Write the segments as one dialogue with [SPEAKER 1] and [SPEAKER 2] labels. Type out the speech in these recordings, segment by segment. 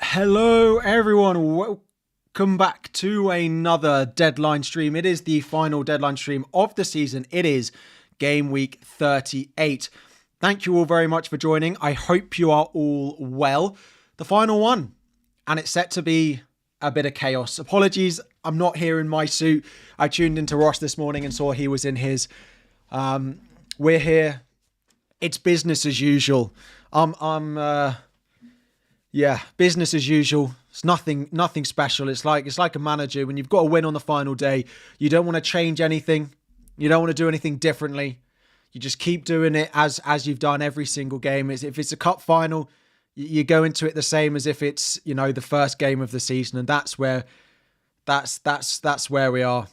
[SPEAKER 1] Hello everyone, welcome back to another deadline stream. It is the final deadline stream of the season. It is game week 38. Thank you all very much for joining. I hope you are all well. The final one, and it's set to be a bit of chaos. Apologies, I'm not here in my suit. I tuned into Ross this morning and saw he was in his. We're here. It's business as usual. Yeah, business as usual. It's nothing special. It's like a manager when you've got to win on the final day. You don't want to change anything. You don't want to do anything differently. You just keep doing it as you've done every single game. If it's a cup final, you go into it the same as if it's the first game of the season, and that's where we are.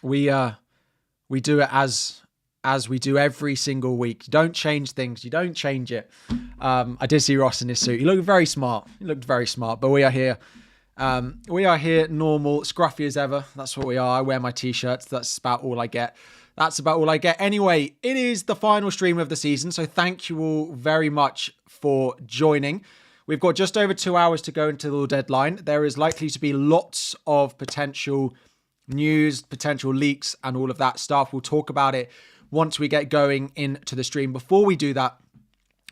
[SPEAKER 1] We do it as we do every single week. You don't change things. You don't change it. I did see Ross in his suit. He looked very smart. But we are here. We are here normal, scruffy as ever. That's what we are. I wear my t-shirts. That's about all I get. Anyway, it is the final stream of the season. So thank you all very much for joining. We've got just over 2 hours to go until the deadline. There is likely to be lots of potential news, potential leaks, and all of that stuff. We'll talk about it once we get going into the stream. Before we do that,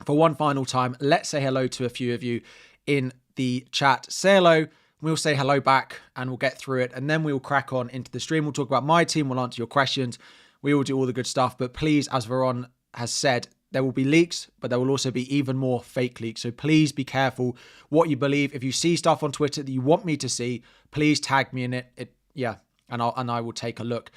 [SPEAKER 1] for one final time, let's say hello to a few of you in the chat. Say hello, we'll say hello back, and we'll get through it, and then we'll crack on into the stream. We'll talk about my team, we'll answer your questions, we will do all the good stuff. But please, as Veron has said, there will be leaks, but there will also be even more fake leaks. So please be careful what you believe. If you see stuff on Twitter that you want me to see, please tag me in it. And I will take a look.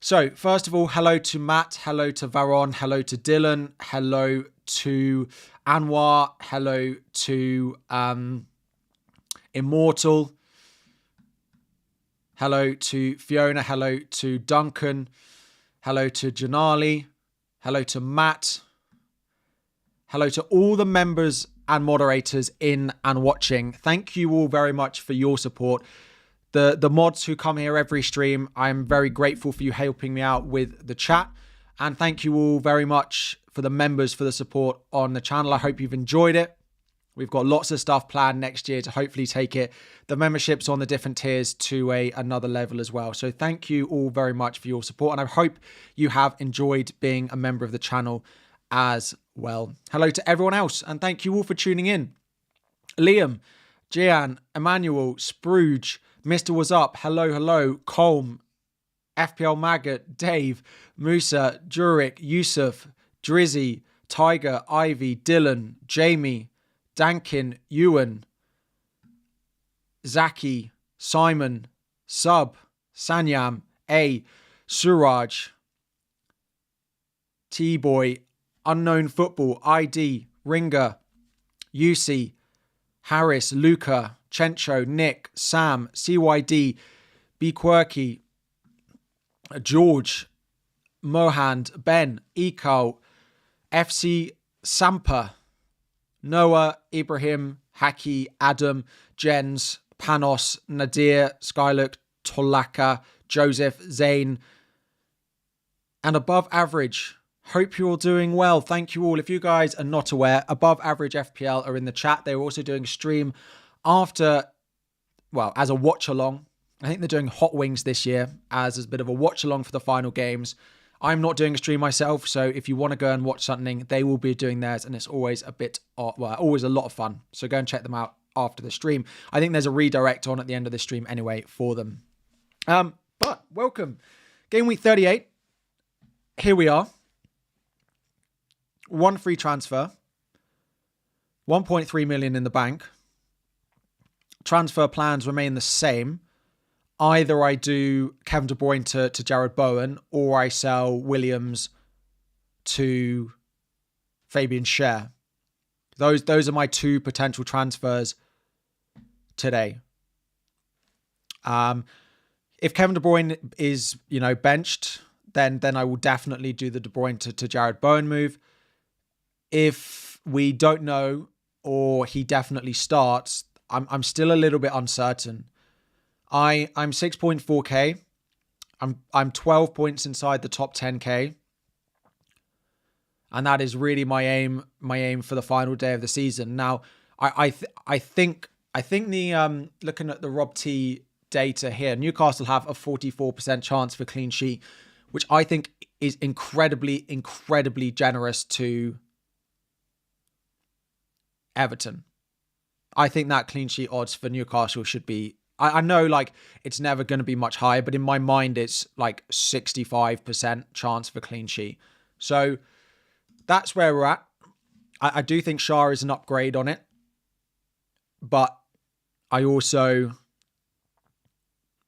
[SPEAKER 1] So, first of all, hello to Matt, hello to Varon, hello to Dylan, hello to Anwar, hello to Immortal, hello to Fiona, hello to Duncan, hello to Janali, hello to Matt, hello to all the members and moderators in and watching. Thank you all very much for your support. The mods who come here every stream, I'm very grateful for you helping me out with the chat. And thank you all very much for the members for the support on the channel. I hope you've enjoyed it. We've got lots of stuff planned next year to hopefully take the memberships on the different tiers to another level as well. So thank you all very much for your support. And I hope you have enjoyed being a member of the channel as well. Hello to everyone else. And thank you all for tuning in. Liam, Gian, Emmanuel, Sprooge, Mr. Was Up, hello, Colm, FPL Maggot, Dave, Musa, Jurek, Yusuf, Drizzy, Tiger, Ivy, Dylan, Jamie, Dankin, Ewan, Zaki, Simon, Sub, Sanyam, A, Suraj, T-Boy, Unknown Football, ID, Ringer, UC, Harris, Luca, Chencho, Nick, Sam, CYD, Be Quirky, George, Mohand, Ben, Ekal, FC Sampa, Noah, Ibrahim, Haki, Adam, Jens, Panos, Nadir, Skylook, Tolaka, Joseph, Zane, and Above Average. Hope you're all doing well. Thank you all. If you guys are not aware, Above Average FPL are in the chat. They're also doing a stream as a watch along. I think they're doing Hot Wings this year as a bit of a watch along for the final games. I'm not doing a stream myself, so if you want to go and watch something, they will be doing theirs, and it's always always a lot of fun. So go and check them out after the stream. I think there's a redirect on at the end of the stream anyway for them. But welcome. Game week 38. Here we are. One free transfer. 1.3 million in the bank. Transfer plans remain the same. Either I do Kevin De Bruyne to Jared Bowen, or I sell Williams to Fabian Schär. Those are my two potential transfers today. If Kevin De Bruyne is benched, then I will definitely do the De Bruyne to Jared Bowen move. If we don't know, or he definitely starts, I'm still a little bit uncertain. I'm 6.4k. I'm 12 points inside the top 10k. And that is really my aim for the final day of the season. Now, I think the looking at the Rob T data here, Newcastle have a 44% chance for clean sheet, which I think is incredibly generous to Everton. I think that clean sheet odds for Newcastle should be, I know like it's never going to be much higher, but in my mind it's like 65% chance for clean sheet. So that's where we're at. I do think Shah is an upgrade on it, but I also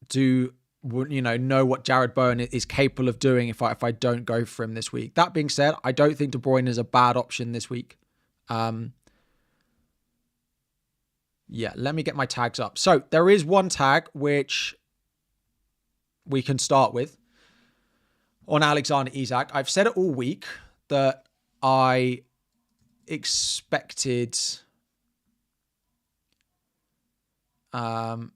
[SPEAKER 1] do, know what Jared Bowen is capable of doing if I don't go for him this week. That being said, I don't think De Bruyne is a bad option this week. Yeah, let me get my tags up. So there is one tag which we can start with on Alexander Isak. I've said it all week that I expected him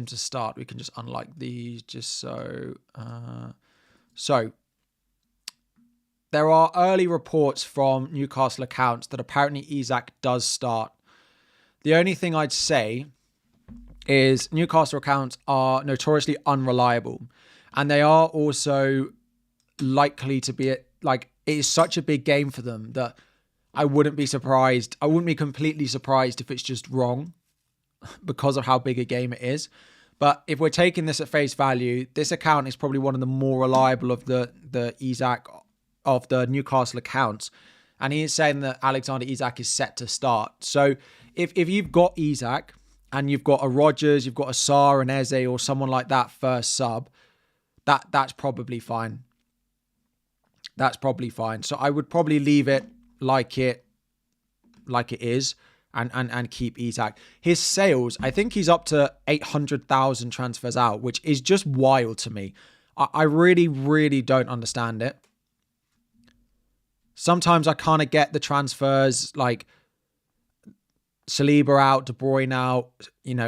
[SPEAKER 1] to start. We can just unlike these just so. So there are early reports from Newcastle accounts that apparently Isak does start. The only thing I'd say is Newcastle accounts are notoriously unreliable, and they are also likely to be like, it is such a big game for them that I wouldn't be surprised. I wouldn't be completely surprised if it's just wrong because of how big a game it is. But if we're taking this at face value, this account is probably one of the more reliable of the Isak of the Newcastle accounts. And he is saying that Alexander Isak is set to start. So if you've got Isak and you've got a Rodgers, you've got a Sarr and Eze or someone like that first sub, that's probably fine. That's probably fine. So I would probably leave it like it is and keep Isak. His sales, I think he's up to 800,000 transfers out, which is just wild to me. I really don't understand it. Sometimes I kind of get the transfers, like Saliba out, De Bruyne out,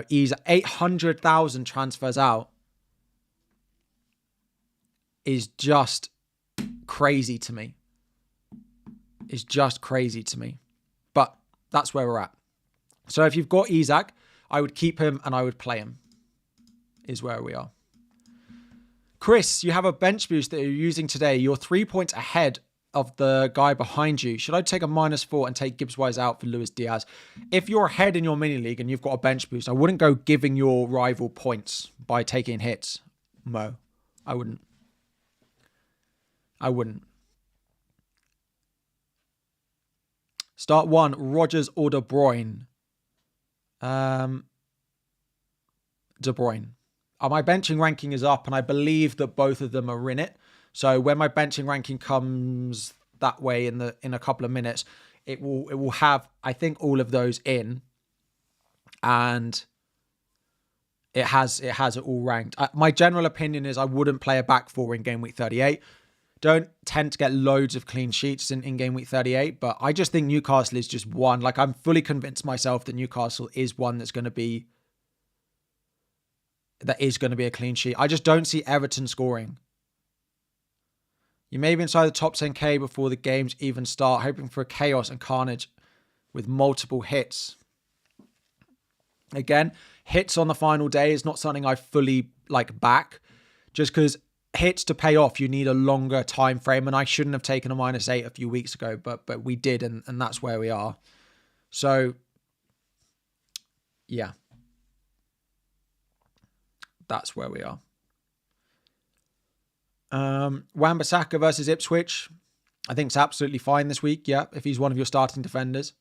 [SPEAKER 1] he's 800,000 transfers out is just crazy to me. It's just crazy to me. But that's where we're at. So if you've got Isak, I would keep him and I would play him, is where we are. Chris, you have a bench boost that you're using today. You're 3 points ahead of the guy behind you. Should I take a -4 and take Gibbs Wise out for Luis Diaz? If you're ahead in your mini league and you've got a bench boost, I wouldn't go giving your rival points by taking hits. Mo, I wouldn't. Start one, Rodgers or De Bruyne. De Bruyne. My benching ranking is up, and I believe that both of them are in it. So when my benching ranking comes that way in a couple of minutes, it will have, I think, all of those in, and it has it all ranked. My general opinion is I wouldn't play a back four in game week 38. Don't tend to get loads of clean sheets in game week 38, but I just think Newcastle is just one. Like, I'm fully convinced myself that Newcastle is one that is going to be a clean sheet. I just don't see Everton scoring. You may be inside the top 10k before the games even start, hoping for a chaos and carnage with multiple hits. Again, hits on the final day is not something I fully back, just because hits to pay off, you need a longer time frame, and I shouldn't have taken a -8 a few weeks ago, but we did, and that's where we are. So, yeah. That's where we are. Wan-Bissaka versus Ipswich. I think it's absolutely fine this week, yeah, if he's one of your starting defenders.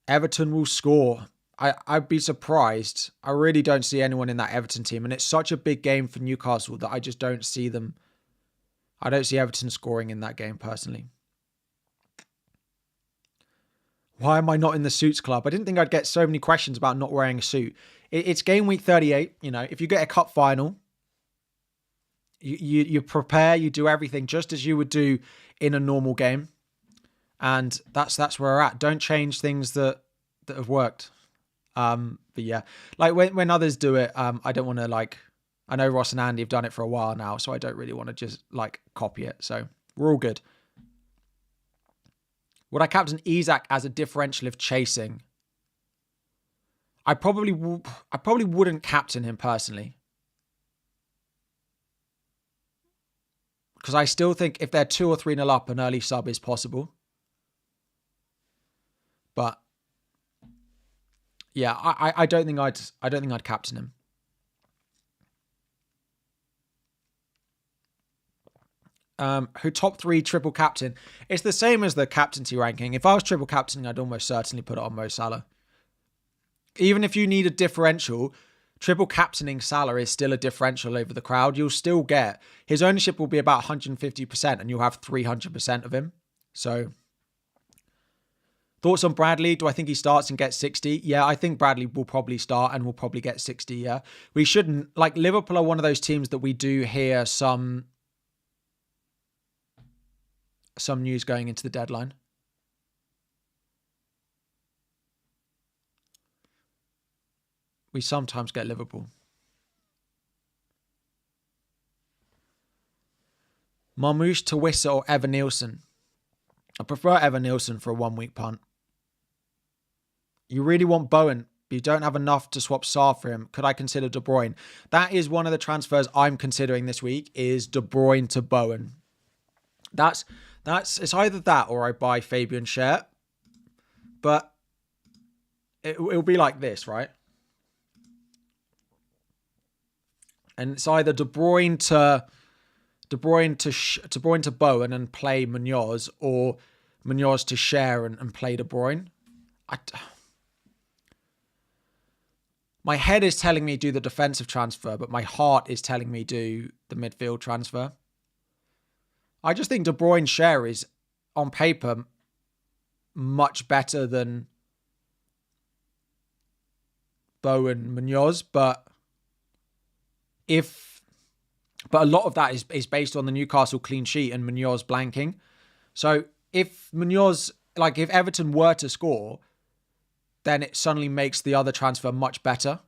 [SPEAKER 1] Everton will score. I'd be surprised. I really don't see anyone in that Everton team, and it's such a big game for Newcastle that I just don't see them. I don't see Everton scoring in that game personally. Why am I not in the suits club? I didn't think I'd get so many questions about not wearing a suit. It's game week 38. If you get a cup final, you prepare, you do everything just as you would do in a normal game. And that's where we're at. Don't change things that have worked. But yeah, when others do it, I don't want to I know Ross and Andy have done it for a while now, so I don't really want to just copy it. So we're all good. Would I captain Isak as a differential if chasing? I probably wouldn't captain him personally. Because I still think if they're 2 or 3-0 up, an early sub is possible. But yeah, I don't think I'd captain him. Who top 3 triple captain? It's the same as the captaincy ranking. If I was triple captaining, I'd almost certainly put it on Mo Salah. Even if you need a differential, triple captaining Salah is still a differential over the crowd. You'll still get, his ownership will be about 150% and you'll have 300% of him. So, thoughts on Bradley? Do I think he starts and gets 60? Yeah, I think Bradley will probably start and will probably get 60, yeah. We shouldn't, like Liverpool are one of those teams that we do hear some news going into the deadline. We sometimes get Liverpool. Marmoush, Tawissa or Evan Nielsen? I prefer Evan Nielsen for a 1-week punt. You really want Bowen, but you don't have enough to swap Sarr for him. Could I consider De Bruyne? That is one of the transfers I'm considering this week, is De Bruyne to Bowen. It's either that or I buy Fabian Schär. But it'll be like this, right? And it's either De Bruyne to Bowen and play Munoz, or Munoz to Schär and play De Bruyne. My head is telling me do the defensive transfer, but my heart is telling me do the midfield transfer. I just think De Bruyne Schär is, on paper, much better than Bowen Munoz, but a lot of that is based on the Newcastle clean sheet and Munoz blanking. So if Everton were to score, then it suddenly makes the other transfer much better.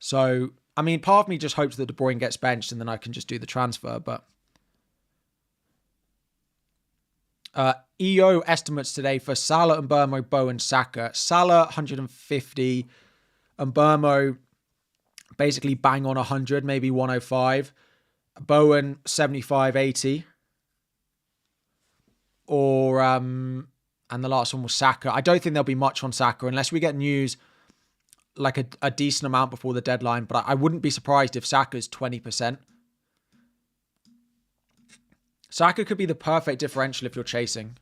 [SPEAKER 1] So, I mean, part of me just hopes that De Bruyne gets benched and then I can just do the transfer, but EO estimates today for Salah, Mbeumo, Bowen, Saka. Salah 150, Mbeumo basically bang on 100, maybe 105. Bowen 75, 80. And the last one was Saka. I don't think there'll be much on Saka unless we get news like a decent amount before the deadline, but I wouldn't be surprised if Saka's 20%. Saka could be the perfect differential if you're chasing.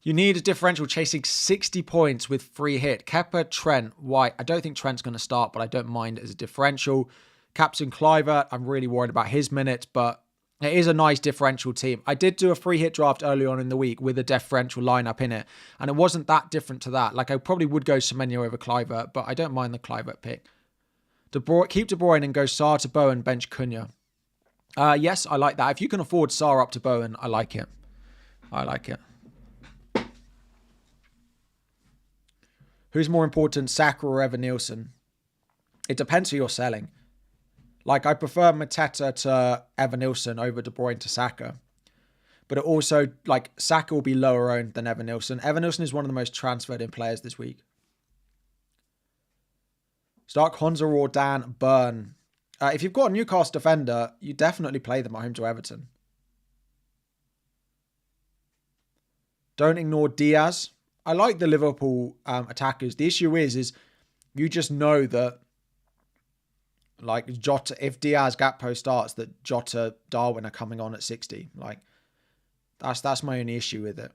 [SPEAKER 1] You need a differential chasing 60 points with free hit. Kepa, Trent, White. I don't think Trent's going to start, but I don't mind it as a differential. Captain Kluivert, I'm really worried about his minutes, but it is a nice differential team. I did do a free hit draft early on in the week with a differential lineup in it, and it wasn't that different to that. Like, I probably would go Semenyo over Kluivert, but I don't mind the Kluivert pick. Keep De Bruyne and go Sarr to Bowen, bench Cunha. Yes, I like that. If you can afford Sarr up to Bowen, I like it. I like it. Who's more important, Saka or Evan Nielsen? It depends who you're selling. Like, I prefer Mateta to Evan Nielsen over De Bruyne to Saka. But it also, like, Saka will be lower owned than Evan Nielsen. Evan Nielsen is one of the most transferred in players this week. Start Konza or Dan Burn. If you've got a Newcastle defender, you definitely play them at home to Everton. Don't ignore Diaz. I like the Liverpool attackers. The issue is you just know that, like, Jota, if Diaz Gakpo starts, that Jota, Darwin are coming on at 60. Like, that's my only issue with it.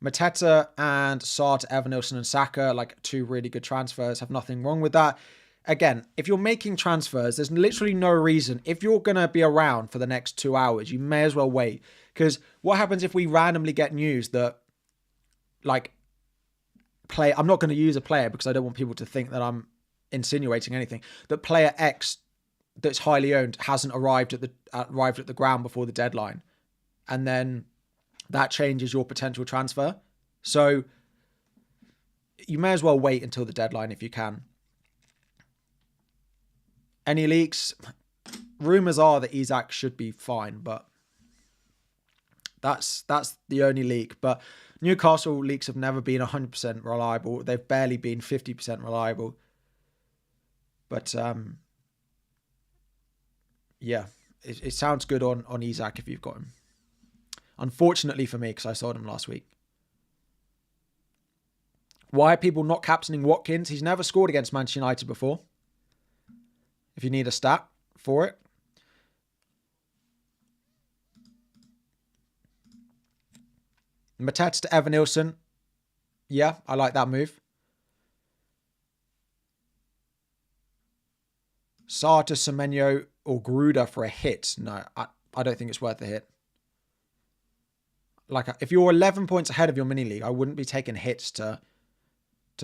[SPEAKER 1] Mateta and Sarr to Evan Nielsen and Saka, like, 2 really good transfers. Have nothing wrong with that. Again, if you're making transfers, there's literally no reason. If you're going to be around for the next 2 hours, you may as well wait. Because what happens if we randomly get news that, like, I'm not going to use a player because I don't want people to think that I'm insinuating anything, that player X that's highly owned hasn't arrived at the ground before the deadline, and then that changes your potential transfer. So you may as well wait until the deadline if you can. Any leaks? Rumors are that Isak should be fine, but that's the only leak. But Newcastle leaks have never been 100% reliable. They've barely been 50% reliable. But yeah, it sounds good on Isak if you've got him. Unfortunately for me, because I sold him last week. Why are people not captaining Watkins? He's never scored against Manchester United before. If you need a stat for it. Mateta to Evan Nilsson. Yeah, I like that move. Sarr to Semenyo or Gruda for a hit. No, I don't think it's worth a hit. Like, if you're 11 points ahead of your mini league, I wouldn't be taking hits to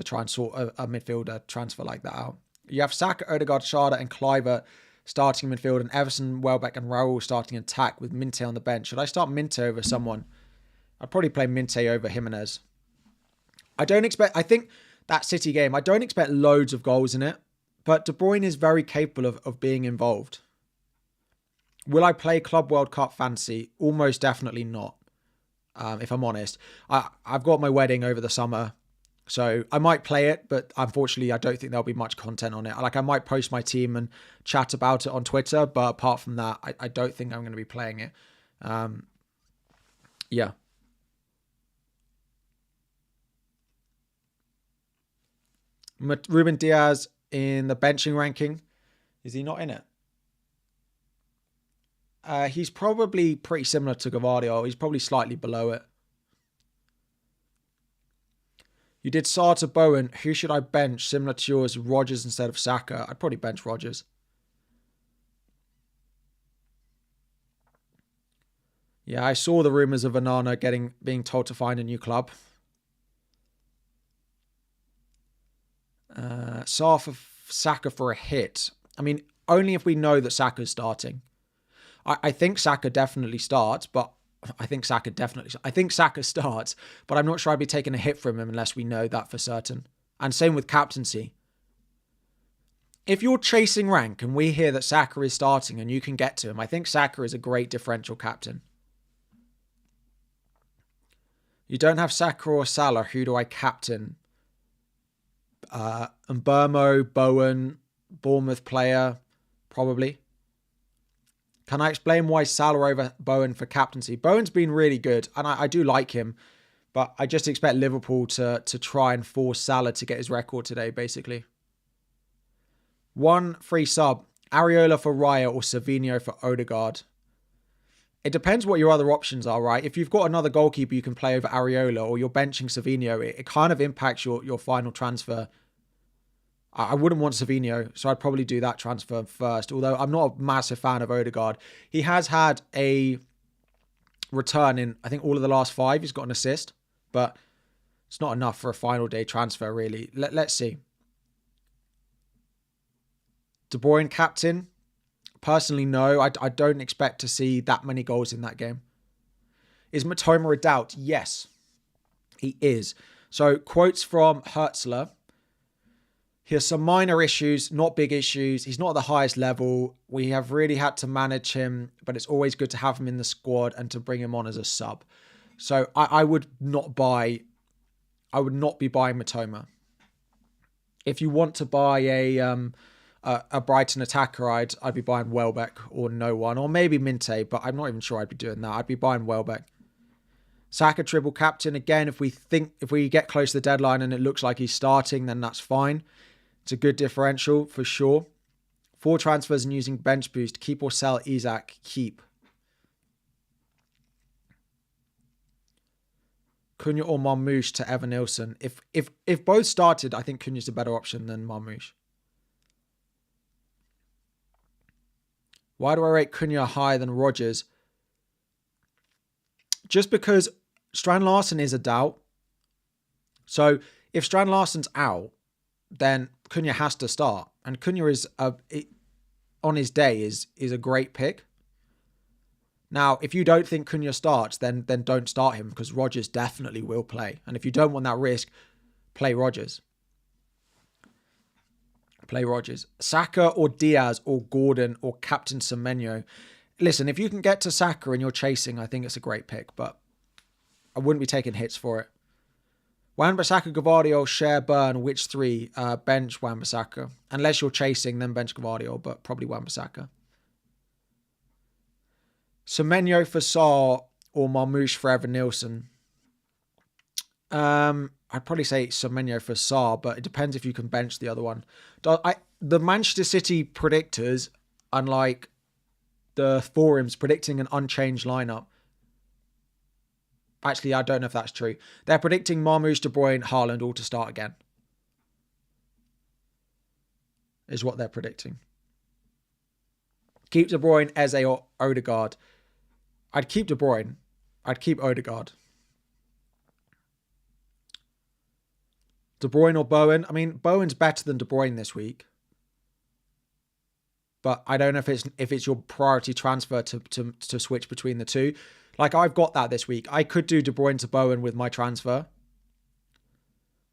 [SPEAKER 1] try and sort a midfielder transfer like that out. You have Saka, Odegaard, Schade, and Cliver starting midfield, and Everson, Welbeck, and Raul starting attack with Minte on the bench. Should I start Minte over someone? I'd probably play Minte over Jimenez. I think that City game, I don't expect loads of goals in it, but De Bruyne is very capable of being involved. Will I play Club World Cup Fantasy? Almost definitely not, if I'm honest. I've got my wedding over the summer, so I might play it, but unfortunately, I don't think there'll be much content on it. Like, I might post my team and chat about it on Twitter, but apart from that, I don't think I'm going to be playing it. Yeah. Ruben Diaz in the benching ranking. Is he not in it? He's probably pretty similar to Gavardio. He's probably slightly below it. You did Sarr to Bowen. Who should I bench? Similar to yours, Rodgers instead of Saka. I'd probably bench Rodgers. Yeah, I saw the rumours of Onana being told to find a new club. Sarr for Saka for a hit. I mean, only if we know that Saka's starting. I think Saka definitely starts, but I think Saka starts, but I'm not sure I'd be taking a hit from him unless we know that for certain. And same with captaincy. If you're chasing rank and we hear that Saka is starting and you can get to him, I think Saka is a great differential captain. You don't have Saka or Salah. Who do I captain? Mbermo, Bowen, Bournemouth player, probably. Can I explain why Salah over Bowen for captaincy? Bowen's been really good, and I do like him, but I just expect Liverpool to try and force Salah to get his record today, basically. One free sub, Areola for Raya or Savinho for Odegaard. It depends what your other options are, right? If you've got another goalkeeper you can play over Areola or you're benching Savinho, it kind of impacts your final transfer. I wouldn't want Savinho, so I'd probably do that transfer first. Although I'm not a massive fan of Odegaard. He has had a return in, I think, all of the last 5. He's got an assist, but it's not enough for a final day transfer, really. Let's see. De Bruyne captain. Personally, no. I don't expect to see that many goals in that game. Is Matoma a doubt? Yes, he is. So, quotes from Hertzler. He has some minor issues, not big issues. He's not at the highest level. We have really had to manage him, but it's always good to have him in the squad and to bring him on as a sub. So I would not be buying Matoma. If you want to buy a Brighton attacker, I'd be buying Welbeck or no one, or maybe Minte, but I'm not even sure I'd be doing that. I'd be buying Welbeck. Saka triple captain again. If we get close to the deadline and it looks like he's starting, then that's fine. It's a good differential for sure. 4 transfers and using bench boost. Keep or sell Isak. Keep. Cunha or Marmoush to Evan Nilsson. If both started, I think Cunha's a better option than Marmoush. Why do I rate Cunha higher than Rodgers? Just because Strand Larsen is a doubt. So if Strand Larsen's out, then Cunha has to start. And Cunha is on his day is a great pick. Now, if you don't think Cunha starts, then don't start him because Rodgers definitely will play. And if you don't want that risk, play Rodgers. Play Rodgers. Saka or Diaz or Gordon or Captain Semenyo. Listen, if you can get to Saka and you're chasing, I think it's a great pick, but I wouldn't be taking hits for it. Wan-Bissaka, Gvardiol, share, burn. Which three? Bench Wan-Bissaka. Unless you're chasing, then bench Gvardiol, but probably Wan-Bissaka. Semenyo for Sarr or Marmoush for Evan Nielsen. I'd probably say Semenyo for Sarr, but it depends if you can bench the other one. The Manchester City predictors, unlike the forums predicting an unchanged lineup. Actually, I don't know if that's true. They're predicting Marmoush, De Bruyne, Haaland all to start again. Is what they're predicting. Keep De Bruyne, Eze or Odegaard. I'd keep De Bruyne. I'd keep Odegaard. De Bruyne or Bowen. I mean, Bowen's better than De Bruyne this week. But I don't know if it's your priority transfer to switch between the two. Like, I've got that this week. I could do De Bruyne to Bowen with my transfer.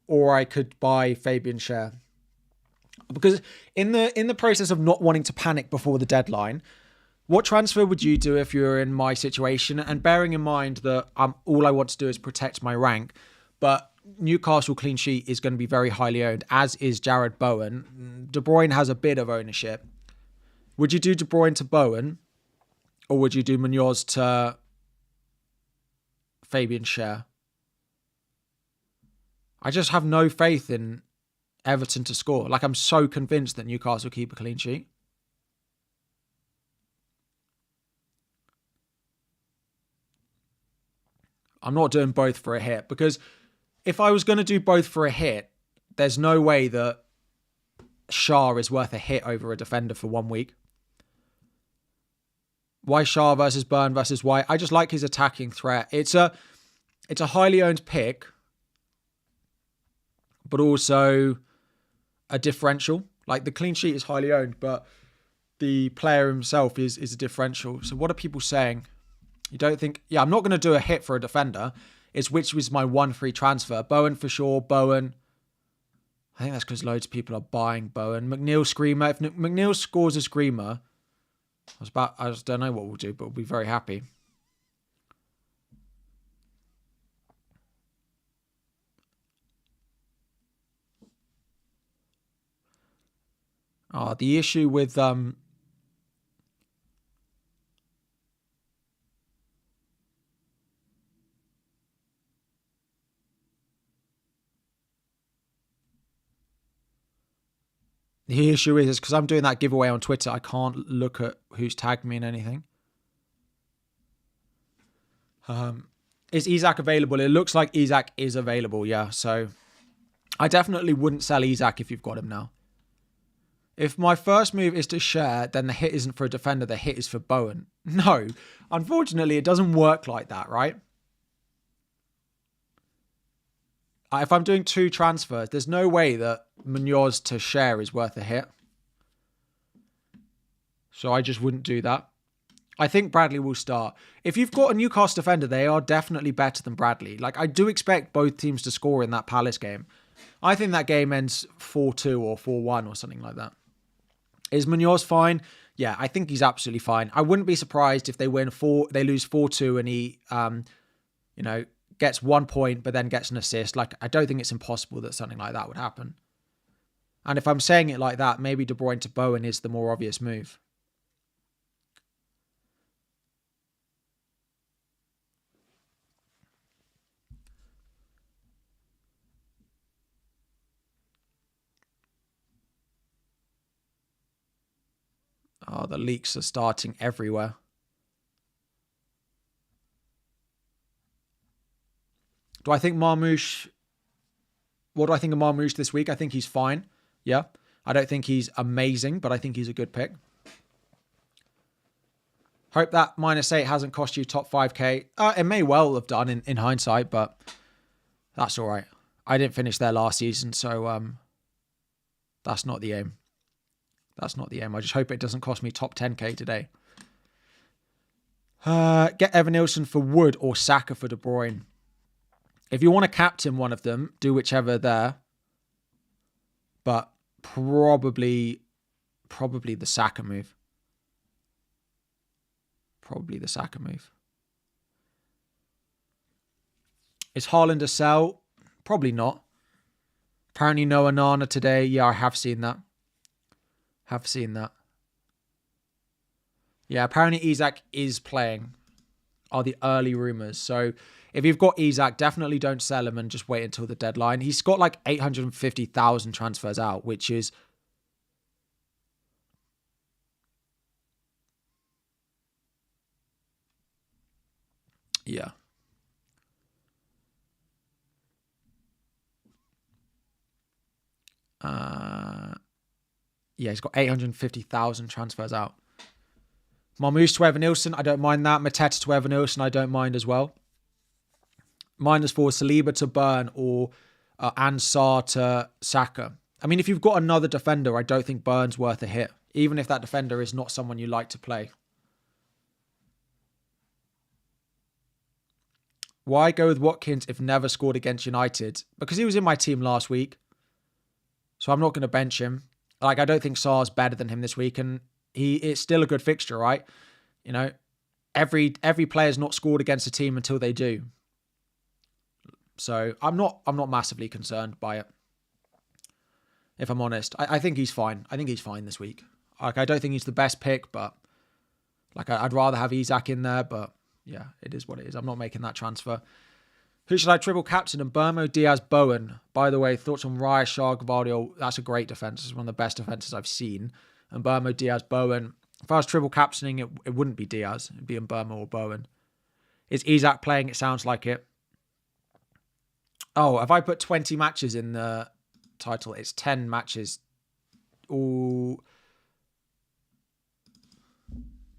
[SPEAKER 1] Or I could buy Fabian Schär. Because in the process of not wanting to panic before the deadline, what transfer would you do if you're in my situation? And bearing in mind that all I want to do is protect my rank. But Newcastle clean sheet is going to be very highly owned, as is Jared Bowen. De Bruyne has a bit of ownership. Would you do De Bruyne to Bowen? Or would you do Munoz to Fabian Schär? I just have no faith in Everton to score. Like, I'm so convinced that Newcastle keep a clean sheet. I'm not doing both for a hit, because if I was going to do both for a hit, there's no way that Schär is worth a hit over a defender for 1 week. Why Schär versus Burn versus White? I just like his attacking threat. It's a highly owned pick, but also a differential. Like, the clean sheet is highly owned, but the player himself is a differential. So what are people saying? You don't think... Yeah, I'm not going to do a hit for a defender. It's which was my one free transfer. Bowen for sure. Bowen. I think that's because loads of people are buying Bowen. McNeil Screamer. If McNeil scores a Screamer, I just don't know what we'll do, but we'll be very happy. The issue with the issue is because I'm doing that giveaway on Twitter, I can't look at who's tagged me in anything. Is Isak available? It looks like Isak is available, yeah. So I definitely wouldn't sell Isak if you've got him now. If my first move is to share, then the hit isn't for a defender, the hit is for Bowen. No, unfortunately, it doesn't work like that, right? If I'm doing 2 transfers, there's no way that Munoz to share is worth a hit. So I just wouldn't do that. I think Bradley will start. If you've got a Newcastle defender, they are definitely better than Bradley. Like, I do expect both teams to score in that Palace game. I think that game ends 4-2 or 4-1 or something like that. Is Munoz fine? Yeah, I think he's absolutely fine. I wouldn't be surprised if they lose 4-2 and he, gets 1 point but then gets an assist. Like, I don't think it's impossible that something like that would happen. And if I'm saying it like that, maybe De Bruyne to Bowen is the more obvious move. Oh, the leaks are starting everywhere. Do I think Marmoush... What do I think of Marmoush this week? I think he's fine. Yeah. I don't think he's amazing, but I think he's a good pick. Hope that -8 hasn't cost you top 5k. It may well have done in hindsight, but that's all right. I didn't finish there last season, so that's not the aim. That's not the aim. I just hope it doesn't cost me top 10k today. Get Evan Nielsen for Wood or Saka for De Bruyne. If you want to captain one of them, do whichever there. But Probably the Saka move. Probably the Saka move. Is Haaland a sell? Probably not. Apparently no Onana today. Yeah, I have seen that. Yeah, apparently Isak is playing. Are the early rumours. So if you've got Isak, definitely don't sell him and just wait until the deadline. He's got like 850,000 transfers out, which is... Yeah. Yeah, he's got 850,000 transfers out. Marmoush to Evan Nilsson, I don't mind that. Mateta to Evan Nilsson, I don't mind as well. Minus for Saliba to Burn or Ansar to Saka. I mean, if you've got another defender, I don't think Burn's worth a hit, even if that defender is not someone you like to play. Why go with Watkins if never scored against United? Because he was in my team last week. So I'm not going to bench him. Like, I don't think Sarr's better than him this week, and it's still a good fixture, right? You know, every player's not scored against a team until they do. So I'm not massively concerned by it. If I'm honest, I think he's fine. I think he's fine this week. Like, I don't think he's the best pick, but like, I'd rather have Isak in there. But yeah, it is what it is. I'm not making that transfer. Who should I triple captain? And Burmo, Diaz, Bowen. By the way, thoughts on Raya, Shah, Gvardiol. That's a great defence. It's one of the best defences I've seen. And Burmo, Diaz, Bowen. If I was triple captaining, it wouldn't be Diaz. It'd be in Burmo or Bowen. Is Isak playing? It sounds like it. Oh, have I put 20 matches in the title? It's 10 matches. All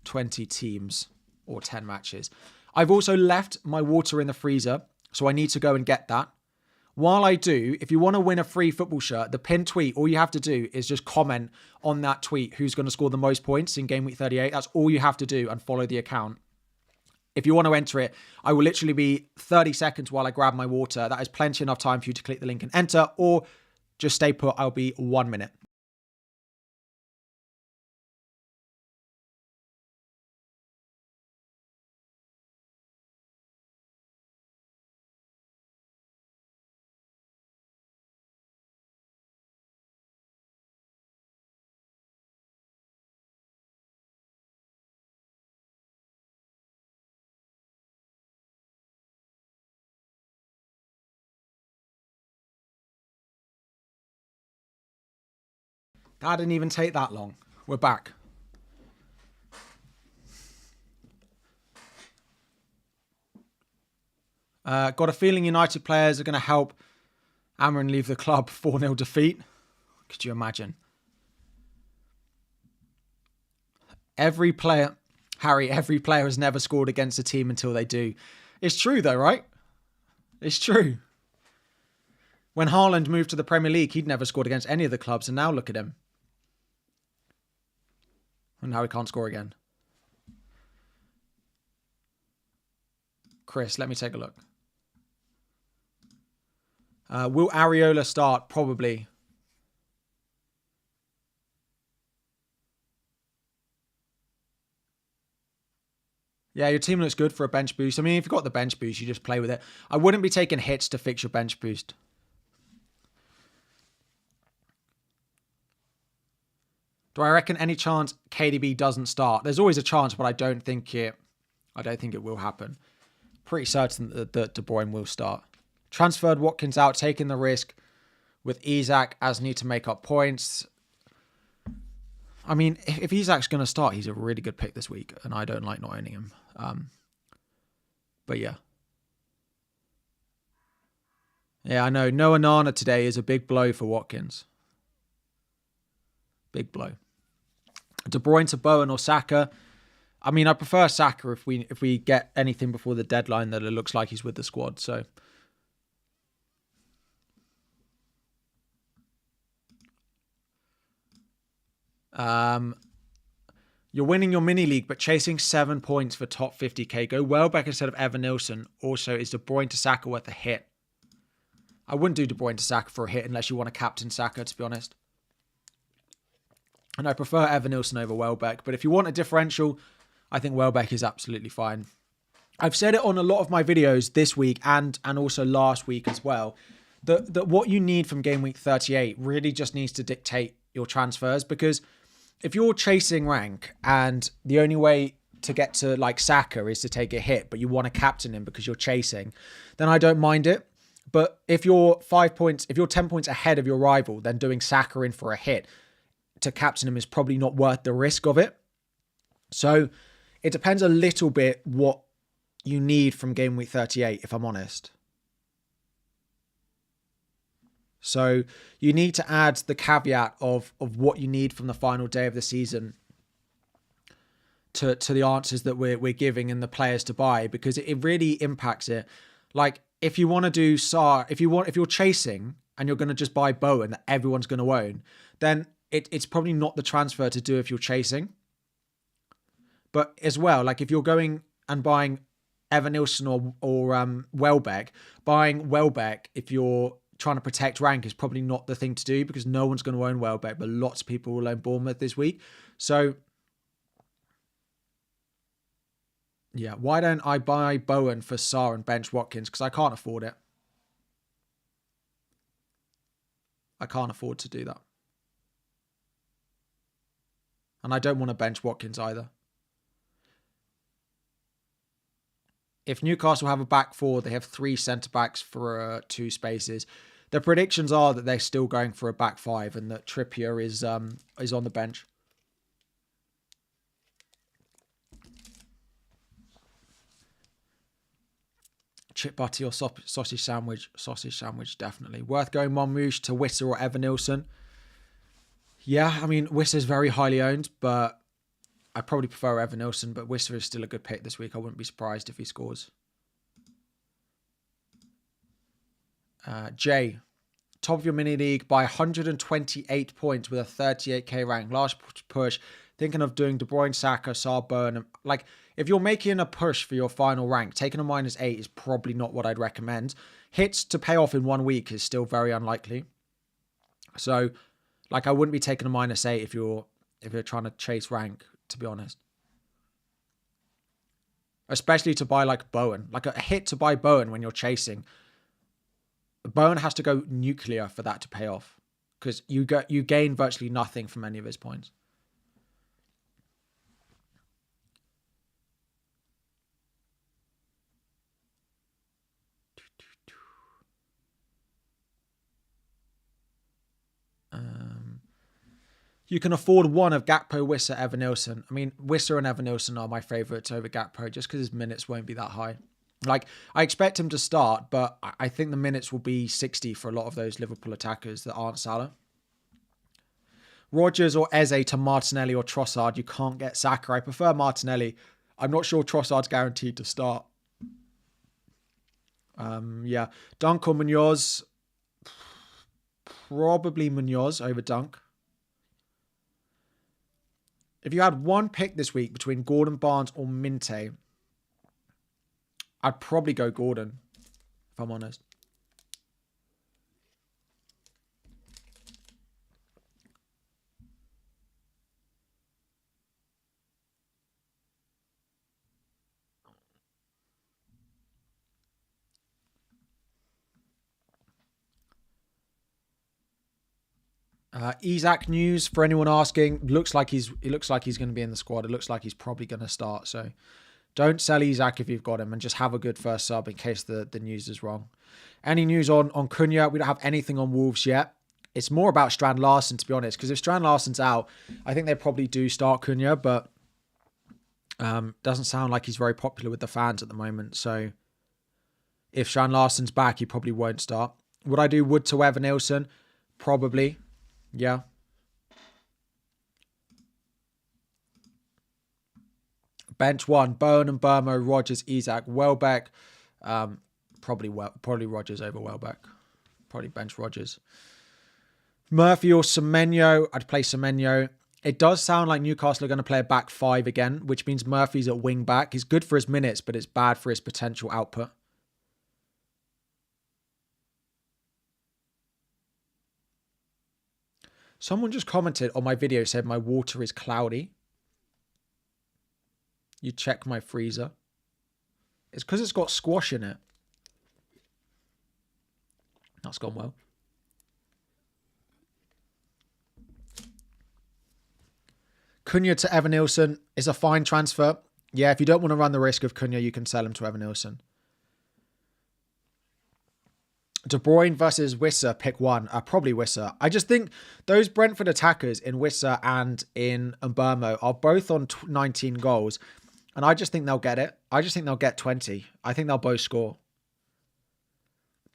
[SPEAKER 1] 20 teams or 10 matches. I've also left my water in the freezer, so I need to go and get that. While I do, if you want to win a free football shirt, the pinned tweet, all you have to do is just comment on that tweet who's going to score the most points in Game Week 38. That's all you have to do, and follow the account. If you want to enter it, I will literally be 30 seconds while I grab my water. That is plenty enough time for you to click the link and enter, or just stay put. I'll be 1 minute. That didn't even take that long. We're back. Got a feeling United players are going to help Amrin leave the club. 4-0 defeat. Could you imagine? Every player has never scored against a team until they do. It's true though, right? It's true. When Haaland moved to the Premier League, he'd never scored against any of the clubs, and now look at him. And now he can't score again. Chris, let me take a look. Will Areola start? Probably. Yeah, your team looks good for a bench boost. I mean, if you've got the bench boost, you just play with it. I wouldn't be taking hits to fix your bench boost. Do I reckon any chance KDB doesn't start? There's always a chance, but I don't think it will happen. Pretty certain that De Bruyne will start. Transferred Watkins out, taking the risk with Isak as need to make up points. I mean, if Isak's going to start, he's a really good pick this week, and I don't like not owning him. But yeah. Yeah, I know. No Onana today is a big blow for Watkins. Big blow. De Bruyne to Bowen or Saka. I mean, I prefer Saka if we get anything before the deadline that it looks like he's with the squad. So you're winning your mini league, but chasing 7 points for top 50k. Go Welbeck instead of Evan Nilsson. Also, is De Bruyne to Saka worth a hit? I wouldn't do De Bruyne to Saka for a hit unless you want to captain Saka, to be honest. And I prefer Evan-Nilsson over Welbeck. But if you want a differential, I think Welbeck is absolutely fine. I've said it on a lot of my videos this week and also last week as well, that what you need from game week 38 really just needs to dictate your transfers. Because if you're chasing rank and the only way to get to like Saka is to take a hit, but you want to captain him because you're chasing, then I don't mind it. But if you're 10 points ahead of your rival, then doing Saka in for a hit to captain him is probably not worth the risk of it. So it depends a little bit what you need from game week 38, if I'm honest. So you need to add the caveat of what you need from the final day of the season to the answers that we're giving and the players to buy, because it really impacts it. Like if you want to do if you're chasing and you're going to just buy Bowen that everyone's going to own, then it's probably not the transfer to do if you're chasing. But as well, like if you're going and buying Evan-Nilsson or Welbeck, buying Welbeck if you're trying to protect rank is probably not the thing to do, because no one's going to own Welbeck, but lots of people will own Bournemouth this week. So yeah, why don't I buy Bowen for Sarr and bench Watkins? Because I can't afford it. I can't afford to do that. And I don't want to bench Watkins either. If Newcastle have a back four, they have 3 centre-backs for 2 spaces. The predictions are that they're still going for a back 5 and that Trippier is on the bench. Chip butty or sausage sandwich? Sausage sandwich, definitely. Worth going Monmouth to Wissa or Evan-Nilsson? Yeah, I mean, Wissa's very highly owned, but I probably prefer Evan-Nilsson, but Wissa is still a good pick this week. I wouldn't be surprised if he scores. Jay, top of your mini league by 128 points with a 38k rank. Last push, thinking of doing De Bruyne, Saka, Sarr, Burn. Like, if you're making a push for your final rank, taking a -8 is probably not what I'd recommend. Hits to pay off in 1 week is still very unlikely. So, like, I wouldn't be taking a -8 if you're trying to chase rank, to be honest. Especially to buy like Bowen. Like a hit to buy Bowen when you're chasing. Bowen has to go nuclear for that to pay off, because you gain virtually nothing from any of his points. You can afford one of Gakpo, Wissa, Evan-Nilsson. I mean, Wissa and Evan-Nilsson are my favourites over Gakpo just because his minutes won't be that high. Like, I expect him to start, but I think the minutes will be 60 for a lot of those Liverpool attackers that aren't Salah. Rodgers or Eze to Martinelli or Trossard. You can't get Saka. I prefer Martinelli. I'm not sure Trossard's guaranteed to start. Yeah. Dunk or Munoz? Probably Munoz over Dunk. If you had one pick this week between Gordon, Barnes or Minte, I'd probably go Gordon, if I'm honest. Isak news for anyone asking. It looks like he's going to be in the squad. It looks like he's probably going to start. So don't sell Isak if you've got him, and just have a good first sub in case the news is wrong. Any news on Cunha? We don't have anything on Wolves yet. It's more about Strand Larsen, to be honest, because if Strand Larsen's out, I think they probably do start Cunha, but doesn't sound like he's very popular with the fans at the moment. So if Strand Larsen's back, he probably won't start. Would I do Wood to Evan-Nilsson? Probably. Yeah. Bench one: Bowen and Burmo, Rodgers, Isak, Welbeck. Probably Rodgers over Welbeck. Probably bench Rodgers. Murphy or Semenyo? I'd play Semenyo. It does sound like Newcastle are going to play a back 5 again, which means Murphy's at wing back. He's good for his minutes, but it's bad for his potential output. Someone just commented on my video, said my water is cloudy. You check my freezer. It's because it's got squash in it. That's gone well. Cunha to Evan Nilsson is a fine transfer. Yeah, if you don't want to run the risk of Cunha, you can sell him to Evan Nilsson. De Bruyne versus Wissa, pick one. Probably Wissa. I just think those Brentford attackers in Wissa and in Mbermo are both on 19 goals. And I just think they'll get it. I just think they'll get 20. I think they'll both score.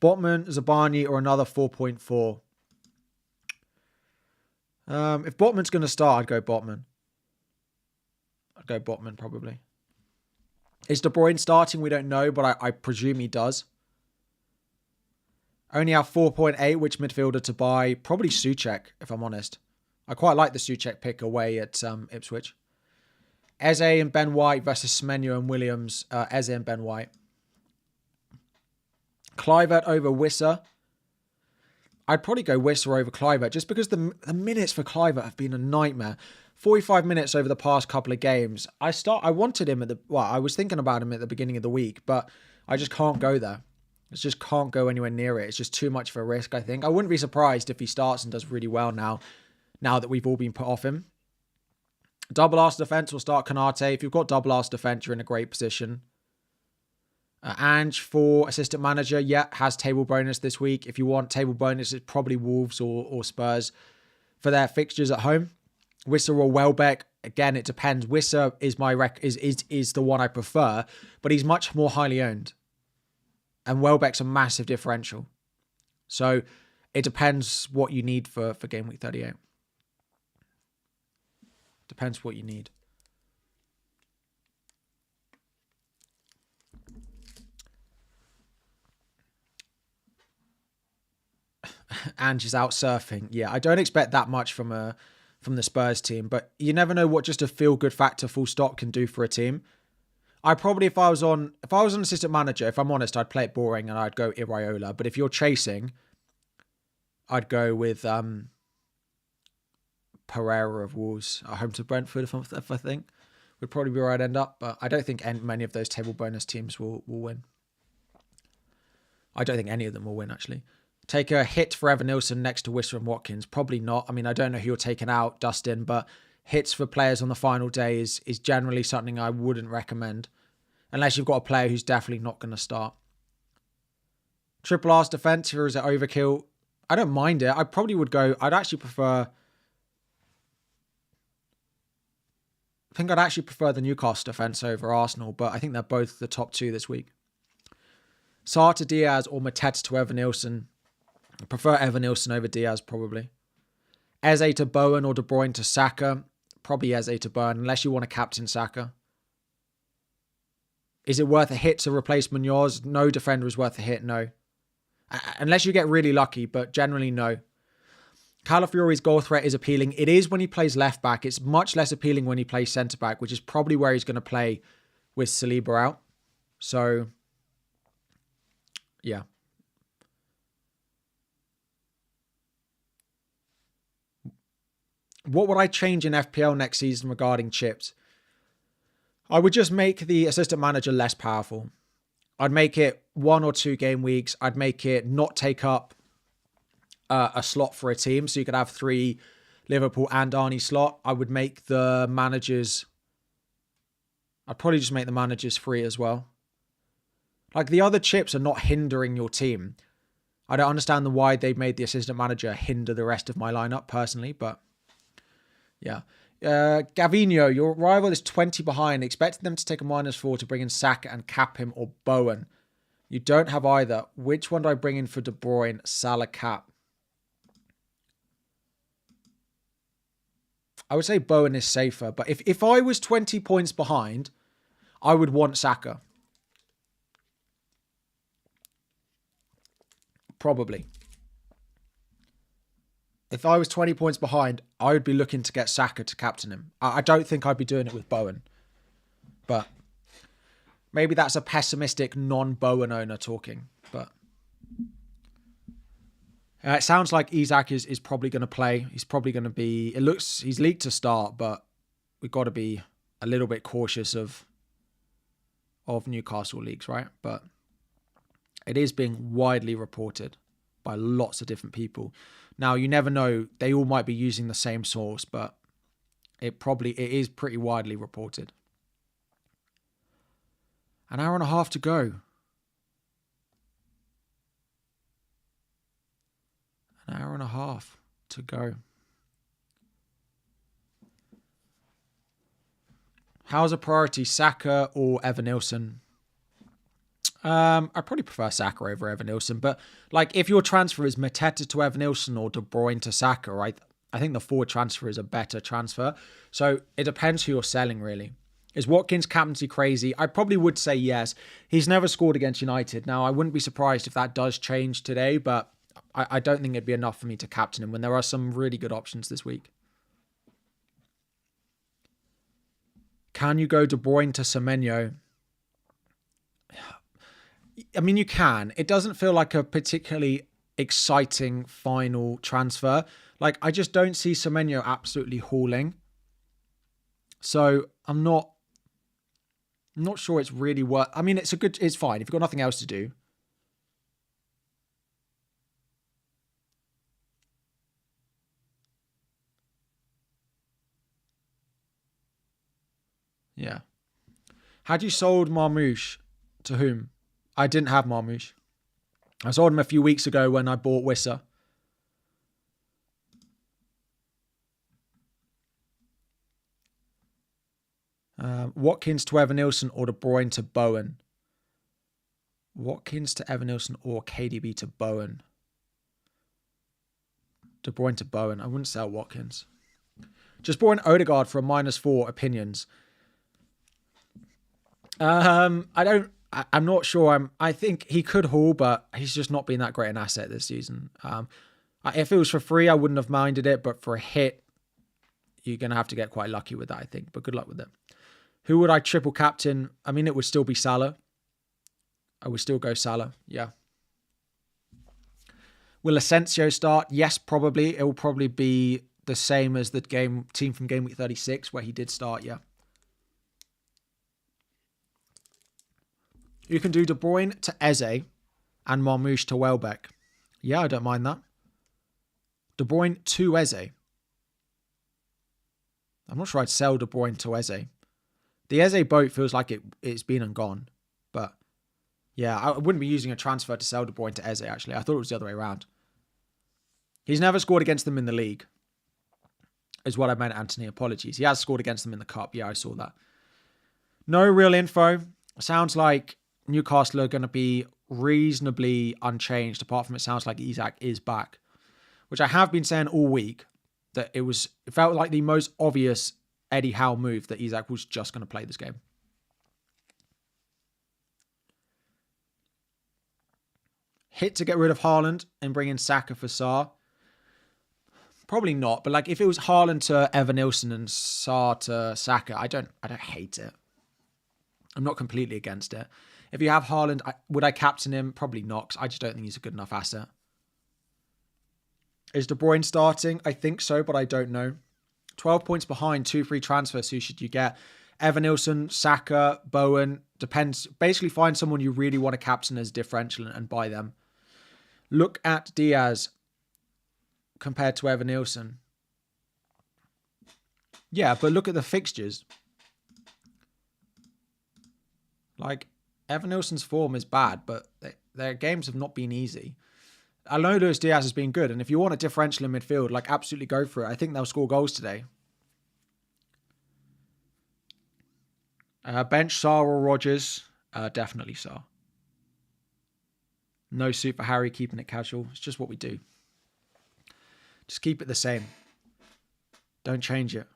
[SPEAKER 1] Botman, Zabani, or another 4.4. If Botman's going to start, I'd go Botman. I'd go Botman, probably. Is De Bruyne starting? We don't know, but I presume he does. Only have 4.8. Which midfielder to buy? Probably Souček, if I'm honest. I quite like the Souček pick away at Ipswich. Eze and Ben White versus Semenyo and Williams. Eze and Ben White. Kluivert over Wissa. I'd probably go Wissa over Kluivert just because the minutes for Kluivert have been a nightmare. 45 minutes over the past couple of games. I wanted him I was thinking about him at the beginning of the week, but I just can't go there. I just can't go anywhere near it. It's just too much of a risk, I think. I wouldn't be surprised if he starts and does really well now that we've all been put off him. Double arse defense will start Konate. If you've got double arse defense, you're in a great position. Ange for assistant manager, has table bonus this week. If you want table bonus, it's probably Wolves or Spurs for their fixtures at home. Wissa or Welbeck, again, it depends. Wissa is is the one I prefer, but he's much more highly owned. And Welbeck's a massive differential. So it depends what you need for Game Week 38. Depends what you need. Ange is out surfing. Yeah, I don't expect that much from the Spurs team, but you never know what just a feel-good factor full stop can do for a team. I probably, if I was an assistant manager, if I'm honest, I'd play it boring and I'd go Iraola. But if you're chasing, I'd go with Pereira of Wolves at home to Brentford, if I think. Would probably be where I'd end up, but I don't think many of those table bonus teams will win. I don't think any of them will win, actually. Take a hit for Evan Nilsson next to Wissa and Watkins. Probably not. I mean, I don't know who you're taking out, Dustin, but hits for players on the final day is generally something I wouldn't recommend. Unless you've got a player who's definitely not going to start. Triple R's defense, or is it overkill? I don't mind it. I probably would go... I'd actually prefer the Newcastle defense over Arsenal, but I think they're both the top two this week. Sarr to Diaz or Mateta to Evan Nilsson. I prefer Evan Nilsson over Diaz, probably. Eze to Bowen or De Bruyne to Saka. Probably Eze to Bowen, unless you want to captain Saka. Is it worth a hit to replace Munoz? No defender is worth a hit, no. Unless you get really lucky, but generally no. Calafiori's goal threat is appealing. It is when he plays left back. It's much less appealing when he plays centre back, which is probably where he's going to play with Saliba out. So, yeah. What would I change in FPL next season regarding chips? I would just make the assistant manager less powerful. I'd make it 1 or 2 game weeks. I'd make it not take up a slot for a team. So you could have 3 Liverpool and Arnie slot. I would make the managers... I'd probably just make the managers free as well. Like, the other chips are not hindering your team. I don't understand why they made the assistant manager hinder the rest of my lineup personally, but yeah. Gavinho, your rival is 20 behind. Expecting them to take a -4 to bring in Saka and cap him or Bowen. You don't have either. Which one do I bring in for De Bruyne? Salah cap. I would say Bowen is safer, but if I was 20 points behind, I would want Saka. Probably. If I was 20 points behind, I would be looking to get Saka to captain him. I don't think I'd be doing it with Bowen. But maybe that's a pessimistic non-Bowen owner talking. But It sounds like Isak is probably going to play. He's probably going to be... It looks... He's leaked to start, but we've got to be a little bit cautious of Newcastle leaks, right? But it is being widely reported by lots of different people. Now, you never know. They all might be using the same source, but it is pretty widely reported. An hour and a half to go. An hour and a half to go. How's a priority, Saka or Evanilson? I probably prefer Saka over Evanilson, but like if your transfer is Mateta to Evanilson or De Bruyne to Saka, right? I think the forward transfer is a better transfer. So it depends who you're selling, really. Is Watkins' captaincy crazy? I probably would say yes. He's never scored against United. Now, I wouldn't be surprised if that does change today, but I don't think it'd be enough for me to captain him when there are some really good options this week. Can you go De Bruyne to Semenyo? I mean, you can. It doesn't feel like a particularly exciting final transfer. Like, I just don't see Semenyo absolutely hauling. So I'm not sure it's really worth... I mean, it's fine if you've got nothing else to do. Yeah. Had you sold Marmoush? To whom? I didn't have Marmoush. I sold him a few weeks ago when I bought Wissa. Watkins to Evanilson or De Bruyne to Bowen? Watkins to Evanilson or KDB to Bowen? De Bruyne to Bowen. I wouldn't sell Watkins. Just bought an Odegaard for a -4 opinions. I'm not sure. I think he could haul, but he's just not been that great an asset this season. If it was for free, I wouldn't have minded it, but for a hit, you're going to have to get quite lucky with that, I think. But good luck with it. Who would I triple captain? I mean, it would still be Salah. I would still go Salah. Yeah. Will Asensio start? Yes, probably. It will probably be the same as the team from Gameweek 36 where he did start, yeah. You can do De Bruyne to Eze and Marmoush to Welbeck. Yeah, I don't mind that. De Bruyne to Eze. I'm not sure I'd sell De Bruyne to Eze. The Eze boat feels like it's been and gone. But yeah, I wouldn't be using a transfer to sell De Bruyne to Eze, actually. I thought it was the other way around. He's never scored against them in the league. Is what I meant, Anthony. Apologies. He has scored against them in the cup. Yeah, I saw that. No real info. Sounds like Newcastle are going to be reasonably unchanged, apart from it sounds like Isak is back, which I have been saying all week, that it felt like the most obvious Eddie Howe move that Isak was just going to play this game. Hit to get rid of Haaland and bring in Saka for Sarr? Probably not, but like if it was Haaland to Evanilson and Sarr to Saka, I don't hate it. I'm not completely against it. If you have Haaland, would I captain him? Probably not, because I just don't think he's a good enough asset. Is De Bruyne starting? I think so, but I don't know. 12 points behind, 2 free transfers. Who should you get? Evanilson, Saka, Bowen. Depends. Basically, find someone you really want to captain as differential and buy them. Look at Diaz compared to Evanilson. Yeah, but look at the fixtures. Like, Evanilson's form is bad, but their games have not been easy. I know Luis Diaz has been good, and if you want a differential in midfield, like, absolutely go for it. I think they'll score goals today. Bench Sarr or Rodgers? Definitely Sarr. No Super Harry, keeping it casual. It's just what we do. Just keep it the same. Don't change it.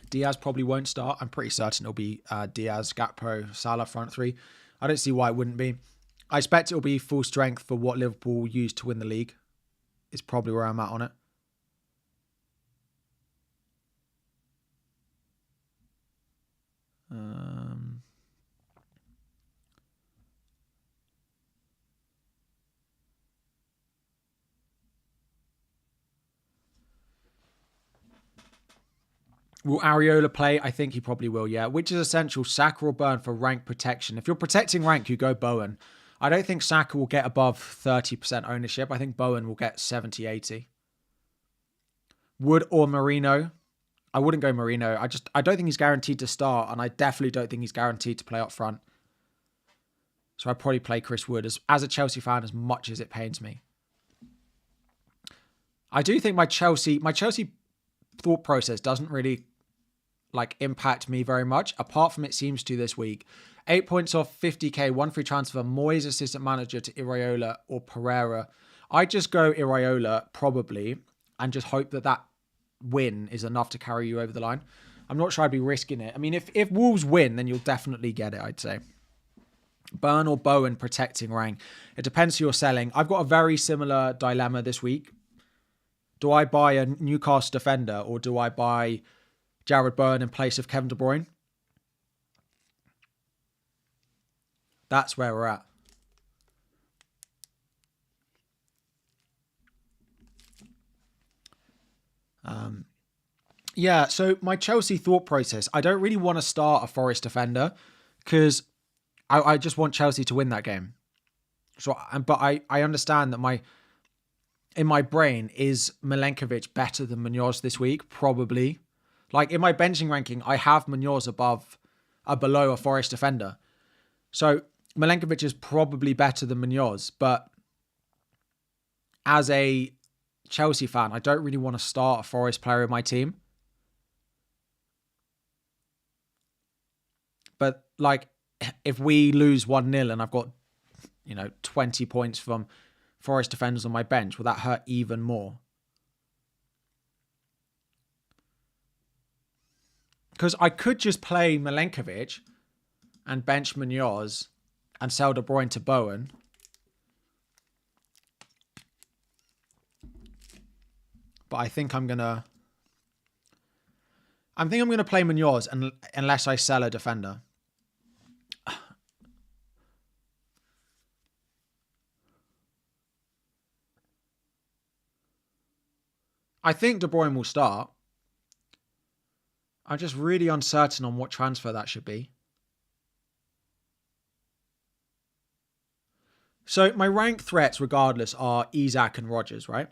[SPEAKER 1] Diaz probably won't start. I'm pretty certain it'll be Diaz, Gakpo, Salah front three. I don't see why it wouldn't be. I expect it'll be full strength for what Liverpool used to win the league. Is probably where I'm at on it. Will Areola play? I think he probably will, yeah. Which is essential, Saka or Burn for rank protection? If you're protecting rank, you go Bowen. I don't think Saka will get above 30% ownership. I think Bowen will get 70, 80. Wood or Marino? I wouldn't go Marino. I don't think he's guaranteed to start, and I definitely don't think he's guaranteed to play up front. So I'd probably play Chris Wood as a Chelsea fan, as much as it pains me. I do think my Chelsea thought process doesn't really impact me very much, apart from it seems to this week. 8 points off 50k, one free transfer, Moyes assistant manager to Iraola or Pereira. I just go Iraola probably and just hope that win is enough to carry you over the line. I'm not sure I'd be risking it. I mean, if Wolves win, then you'll definitely get it, I'd say. Burn or Bowen protecting rank. It depends who you're selling. I've got a very similar dilemma this week. Do I buy a Newcastle defender or do I buy Jared Bowen in place of Kevin De Bruyne? That's where we're at. Yeah, so my Chelsea thought process, I don't really want to start a Forest defender because I just want Chelsea to win that game. So, but I understand that in my brain, is Milenkovic better than Munoz this week? Probably. In my benching ranking, I have Munoz below a Forest defender. So Milenkovic is probably better than Munoz, but as a Chelsea fan, I don't really want to start a Forest player in my team. But if we lose 1-0 and I've got 20 points from Forest defenders on my bench, will that hurt even more? Because I could just play Milenkovic and bench Munoz and sell De Bruyne to Bowen. But I think I'm gonna play Munoz unless I sell a defender. I think De Bruyne will start. I'm just really uncertain on what transfer that should be. So my rank threats, regardless, are Isak and Rodgers, right?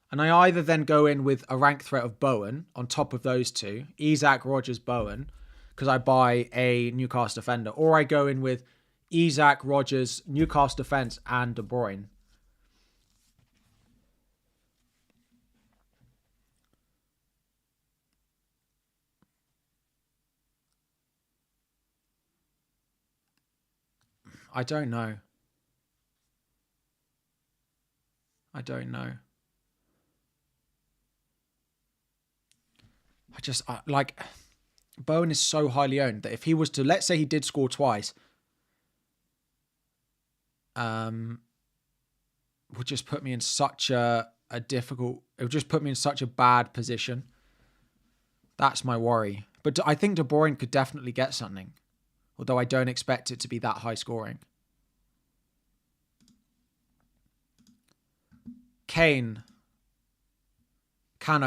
[SPEAKER 1] And I either then go in with a rank threat of Bowen on top of those two, Isak, Rodgers, Bowen, because I buy a Newcastle defender, or I go in with Isak, Rodgers, Newcastle defense, and De Bruyne. I don't know. Bowen is so highly owned that if he was to, let's say he did score twice, would just put me in such it would just put me in such a bad position. That's my worry. But I think De Bruyne could definitely get something, although I don't expect it to be that high scoring. Cano,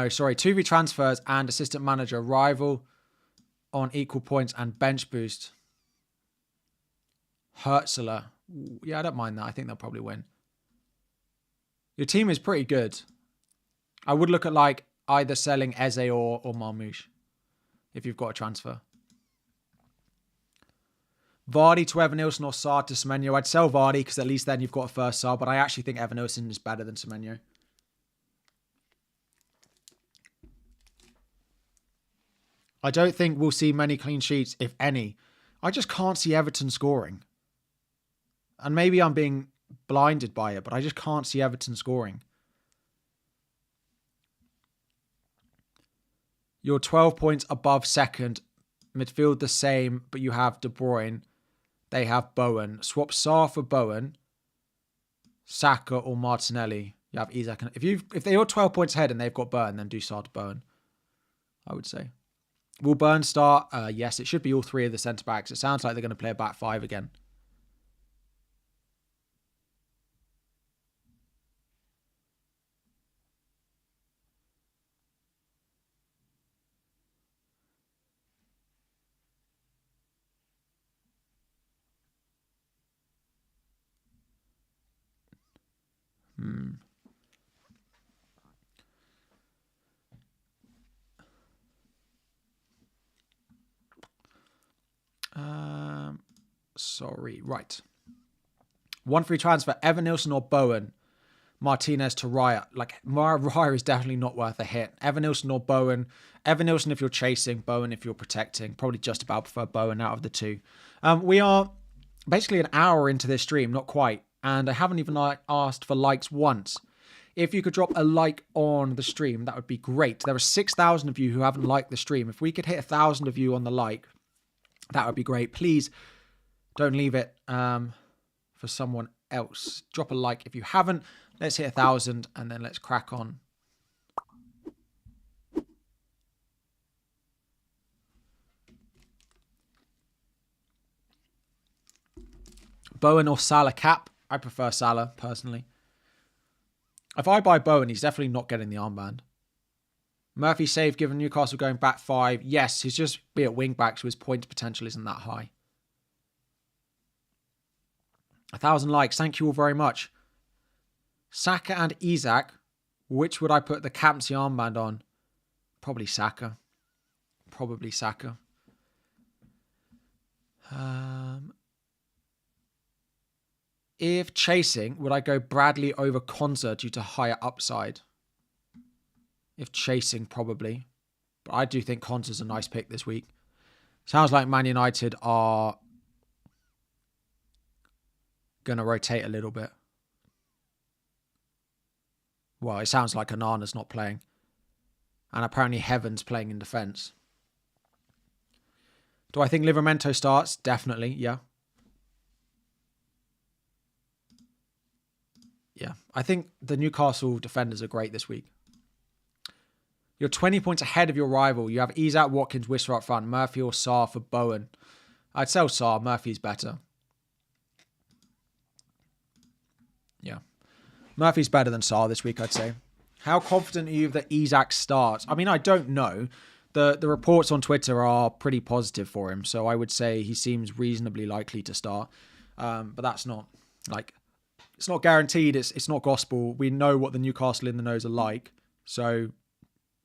[SPEAKER 1] 2v transfers and assistant manager, rival on equal points and bench boost. Hertzler. Yeah, I don't mind that. I think they'll probably win. Your team is pretty good. I would look at either selling Eze or Marmouche if you've got a transfer. Vardy to Evanilson or Sarr to Semenyo. I'd sell Vardy because at least then you've got a first sub, but I actually think Evanilson is better than Semenyo. I don't think we'll see many clean sheets, if any. I just can't see Everton scoring. And maybe I'm being blinded by it, but I just can't see Everton scoring. You're 12 points above second. Midfield the same, but you have De Bruyne. They have Bowen. Swap Sarr for Bowen, Saka or Martinelli. You have Isak. If they're 12 points ahead and they've got Burn, then do Sarr to Bowen, I would say. Will Burn start? Yes, it should be all three of the centre-backs. It sounds like they're going to play a back five again. Sorry, right. 1 free transfer, Evan Nilsson or Bowen. Martinez to Raya. Like, Raya is definitely not worth a hit. Evan Nilsson or Bowen. Evan Nilsson if you're chasing, Bowen if you're protecting. Probably just about prefer Bowen out of the two. We are basically an hour into this stream, not quite. And I haven't even asked for likes once. If you could drop a like on the stream, that would be great. There are 6,000 of you who haven't liked the stream. If we could hit 1,000 of you on the like, that would be great. Please don't leave it for someone else. Drop a like if you haven't. Let's hit 1,000 and then let's crack on. Bowen or Salah cap? I prefer Salah, personally. If I buy Bowen, he's definitely not getting the armband. Murphy save given Newcastle going back 5. Yes, he's just be at wing back, so his point potential isn't that high. 1,000 likes. Thank you all very much. Saka and Isak. Which would I put the captaincy armband on? Probably Saka. Probably Saka. If chasing, would I go Bradley over Konza due to higher upside? If chasing, probably. But I do think Konza's a nice pick this week. Sounds like Man United are going to rotate a little bit. Well, it sounds like Onana's not playing. And apparently Heaven's playing in defence. Do I think Livramento starts? Definitely, yeah. Yeah, I think the Newcastle defenders are great this week. You're 20 points ahead of your rival. You have Isak, Watkins, Wissa up front, Murphy or Sarr for Bowen. I'd sell Sarr. Murphy's better. Yeah. Murphy's better than Sarr this week, I'd say. How confident are you that Isak starts? I mean, I don't know. The reports on Twitter are pretty positive for him, so I would say he seems reasonably likely to start. But that's not, like, it's not guaranteed. It's not gospel. We know what the Newcastle in the nose are like, so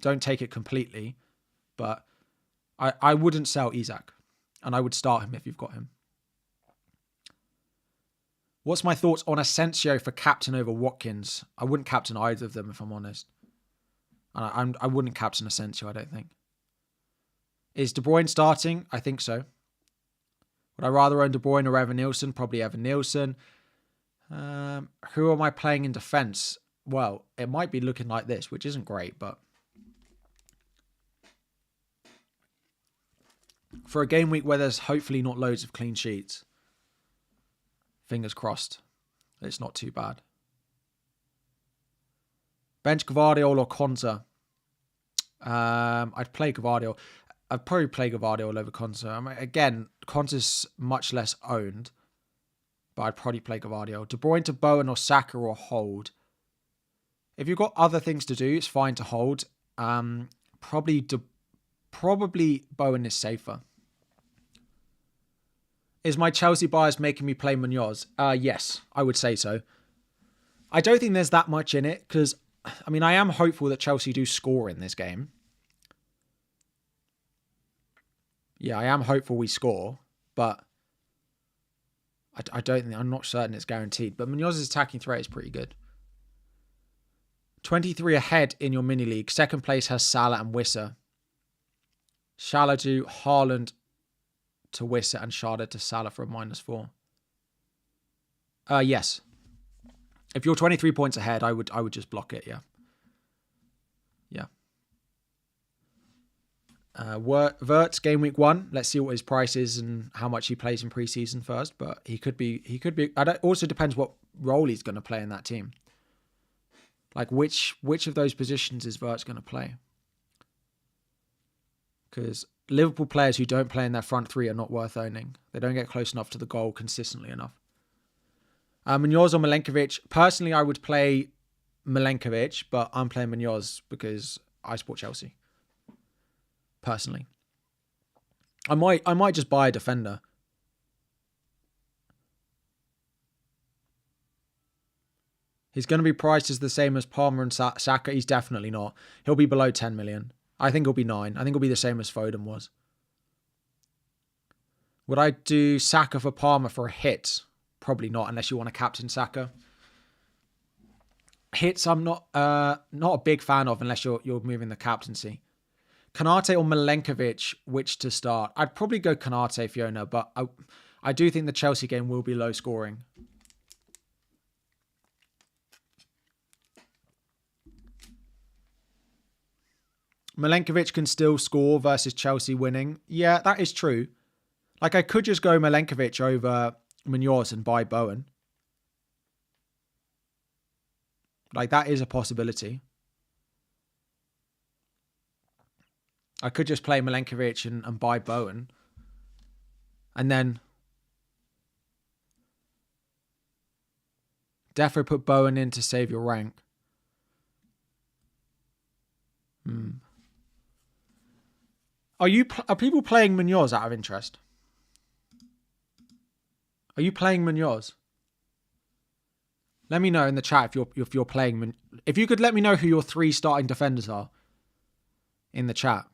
[SPEAKER 1] don't take it completely. But I wouldn't sell Isak, and I would start him if you've got him. What's my thoughts on Asensio for captain over Watkins? I wouldn't captain either of them, if I'm honest. And I wouldn't captain Asensio, I don't think. Is De Bruyne starting? I think so. Would I rather own De Bruyne or Evan Nilsson? Probably Evan Nilsson. Who am I playing in defence? Well, it might be looking like this, which isn't great, but for a game week where there's hopefully not loads of clean sheets, fingers crossed, it's not too bad. Bench Gvardiol or Konza? I'd play Gvardiol. I'd probably play Gvardiol over Konza. I mean, again, Konza's much less owned, but I'd probably play Gvardiol. De Bruyne to Bowen or Saka or hold. If you've got other things to do, it's fine to hold. Probably Bowen is safer. Is my Chelsea bias making me play Munoz? Yes, I would say so. I don't think there's that much in it because, I mean, I am hopeful that Chelsea do score in this game. Yeah, I am hopeful we score, but I don't think, I'm not certain it's guaranteed. But Munoz's attacking threat is pretty good. 23 ahead in your mini league. Second place has Salah and Wissa. Salah to Haaland to Wissa and Sharda to Salah for a -4. Yes. If you're 23 points ahead, I would just block it, yeah. Yeah. Verts game week 1. Let's see what his price is and how much he plays in preseason first. But he could be. It also depends what role he's going to play in that team. Like which of those positions is Verts going to play? Because Liverpool players who don't play in their front three are not worth owning. They don't get close enough to the goal consistently enough. Munoz or Milenkovic. Personally, I would play Milenkovic, but I'm playing Munoz because I support Chelsea. Personally, I might just buy a defender. He's going to be priced as the same as Palmer and Saka. He's definitely not. He'll be below 10 million. I think he'll be 9. I think he'll be the same as Foden was. Would I do Saka for Palmer for a hit? Probably not, unless you want to captain Saka. Hits I'm not a big fan of unless you're moving the captaincy. Kanate or Milenkovic, which to start? I'd probably go Kanate, Fiona, but I do think the Chelsea game will be low scoring. Milenkovic can still score versus Chelsea winning. Yeah, that is true. Like, I could just go Milenkovic over Munoz and buy Bowen. Like, that is a possibility. I could just play Milenkovic and buy Bowen. And then defo put Bowen in to save your rank. Are people playing Munoz out of interest? Are you playing Munoz? Let me know in the chat if you're playing. If you could let me know who your 3 starting defenders are in the chat,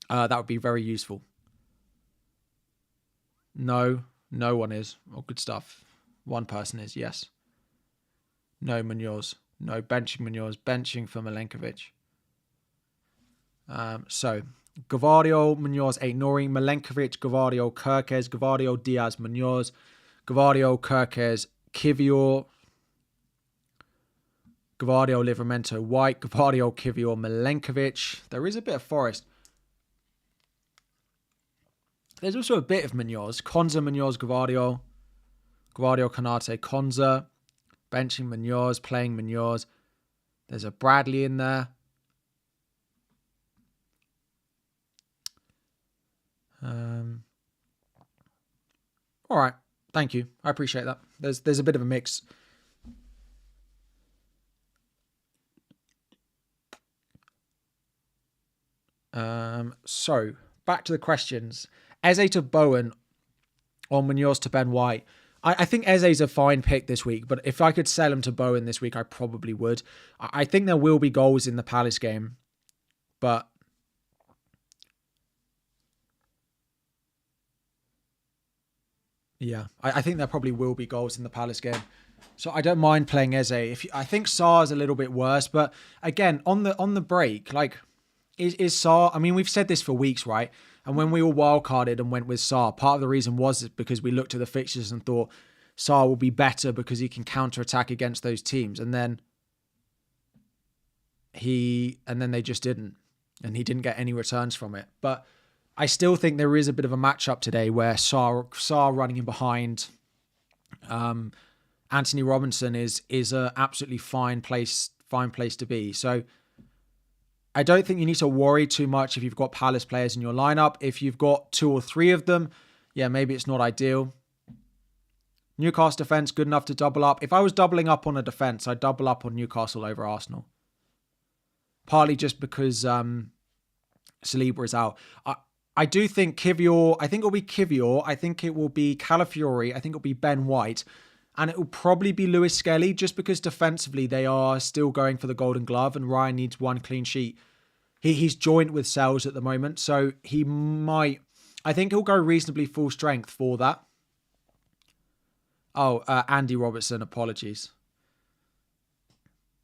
[SPEAKER 1] that would be very useful. No one is. Oh, good stuff. One person is, yes. No Munoz. No, benching Munoz. Benching for Milenkovic. So, Gavardio, Munoz, 8 Nori, Milenkovic, Gavardio, Kirkes, Gavardio, Diaz, Munoz, Gavardio, Kirkes, Kivior, Gavardio, Livramento, White, Gavardio, Kivior, Milenkovic. There is a bit of Forest. There's also a bit of Munoz. Konza, Munoz, Gavardio, Kanate, Konza, benching Munoz, playing Munoz. There's a Bradley in there. All right. Thank you. I appreciate that. There's a bit of a mix. So back to the questions. Eze to Bowen or Munoz to Ben White. I think Eze's a fine pick this week, but if I could sell him to Bowen this week, I probably would. I think there will be goals in the Palace game, but yeah, I think there probably will be goals in the Palace game. So I don't mind playing Eze. I think Sarr's a little bit worse, but again, on the break, like, is Sarr, I mean, we've said this for weeks, right? And when we all wildcarded and went with Sarr, part of the reason was because we looked at the fixtures and thought Sarr will be better because he can counter-attack against those teams. And then they just didn't. And he didn't get any returns from it. But I still think there is a bit of a matchup today where Sarr running in behind Anthony Robinson is an absolutely fine place to be. So I don't think you need to worry too much if you've got Palace players in your lineup. If you've got 2 or 3 of them, yeah, maybe it's not ideal. Newcastle defense, good enough to double up. If I was doubling up on a defense, I'd double up on Newcastle over Arsenal. Partly just because Saliba is out. I do think Kivior, I think it'll be Kivior. I think it will be Calafiori. I think it'll be Ben White. And it will probably be Lewis Skelly just because defensively they are still going for the Golden Glove and Ryan needs 1 clean sheet. He's joint with Sells at the moment, so I think he'll go reasonably full strength for that. Oh, Andy Robertson, apologies.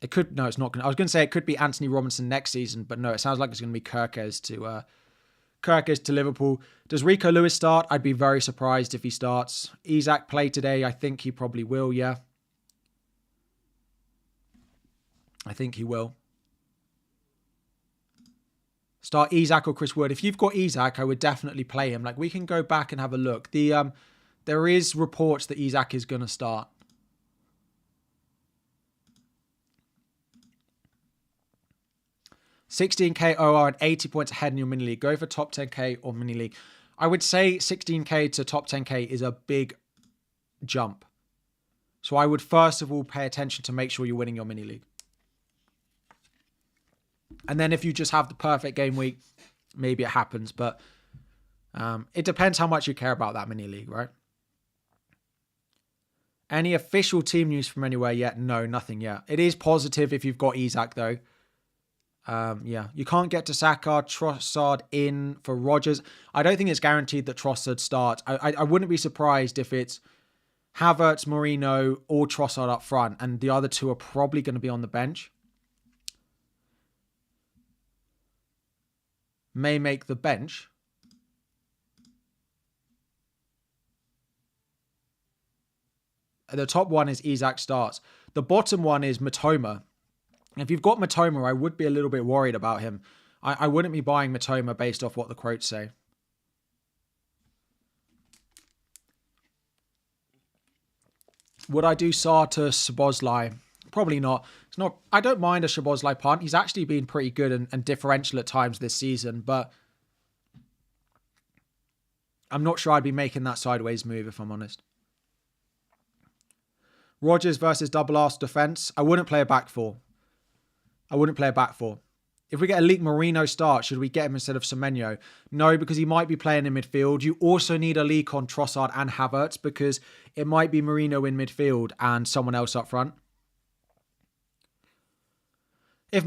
[SPEAKER 1] It's not. I was going to say it could be Anthony Robinson next season, but no, it sounds like it's going to be Kirkes to Liverpool. Does Rico Lewis start? I'd be very surprised if he starts. Isak play today? I think he probably will, yeah. I think he will. Start Isak or Chris Wood. If you've got Isak, I would definitely play him. Like, we can go back and have a look. There is reports that Isak is going to start. $16K OR and 80 points ahead in your mini league. Go for top 10K or mini league. I would say 16K to top 10K is a big jump. So I would first of all pay attention to make sure you're winning your mini league. And then if you just have the perfect game week, maybe it happens. But it depends how much you care about that mini league, right? Any official team news from anywhere yet? No, nothing yet. It is positive if you've got Isak, though. Yeah, you can't get to Saka, Trossard in for Rodgers. I don't think it's guaranteed that Trossard starts. I wouldn't be surprised if it's Havertz, Mourinho, or Trossard up front, and the other two are probably going to be on the bench. May make the bench. The top one is Isak starts. The bottom one is Matoma. If you've got Matoma, I would be a little bit worried about him. I wouldn't be buying Matoma based off what the quotes say. Would I do Sarr to Szoboszlai? Probably not. It's not. I don't mind a Szoboszlai punt. He's actually been pretty good and differential at times this season, but I'm not sure I'd be making that sideways move if I'm honest. Rodgers versus double arse defense. I wouldn't play a back four. If we get a leak Marino start, should we get him instead of Semenyo? No, because he might be playing in midfield. You also need a leak on Trossard and Havertz because it might be Marino in midfield and someone else up front. If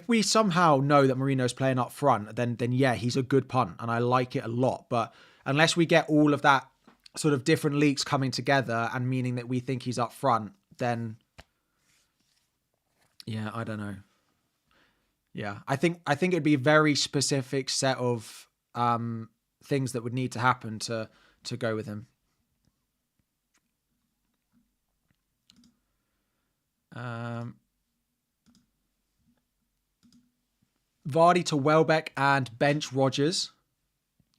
[SPEAKER 1] we somehow know that Marino's playing up front, then yeah, he's a good punt and I like it a lot. But unless we get all of that sort of different leaks coming together and meaning that we think he's up front, then yeah, I don't know. Yeah, I think it'd be a very specific set of things that would need to happen to go with him. Vardy to Welbeck and bench Rodgers,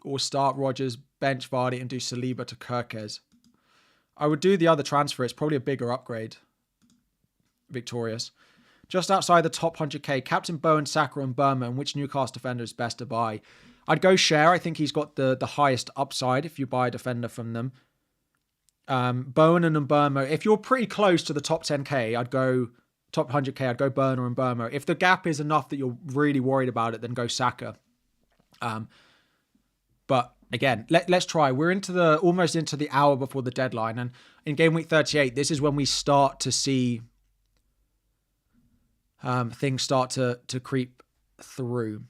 [SPEAKER 1] or start Rodgers, bench Vardy, and do Saliba to Kirkes. I would do the other transfer. It's probably a bigger upgrade. Victorious. Just outside the top 100k, Captain Bowen, Saka, and Burma, and which Newcastle defender is best to buy? I'd go Chaël. I think he's got the highest upside if you buy a defender from them. Bowen and Burma. If you're pretty close to the top 10k, I'd go top 100k. I'd go Burner and Burma. If the gap is enough that you're really worried about it, then go Saka. But again, let's try. We're almost into the hour before the deadline, and in game week 38, this is when we start to see things start to creep through.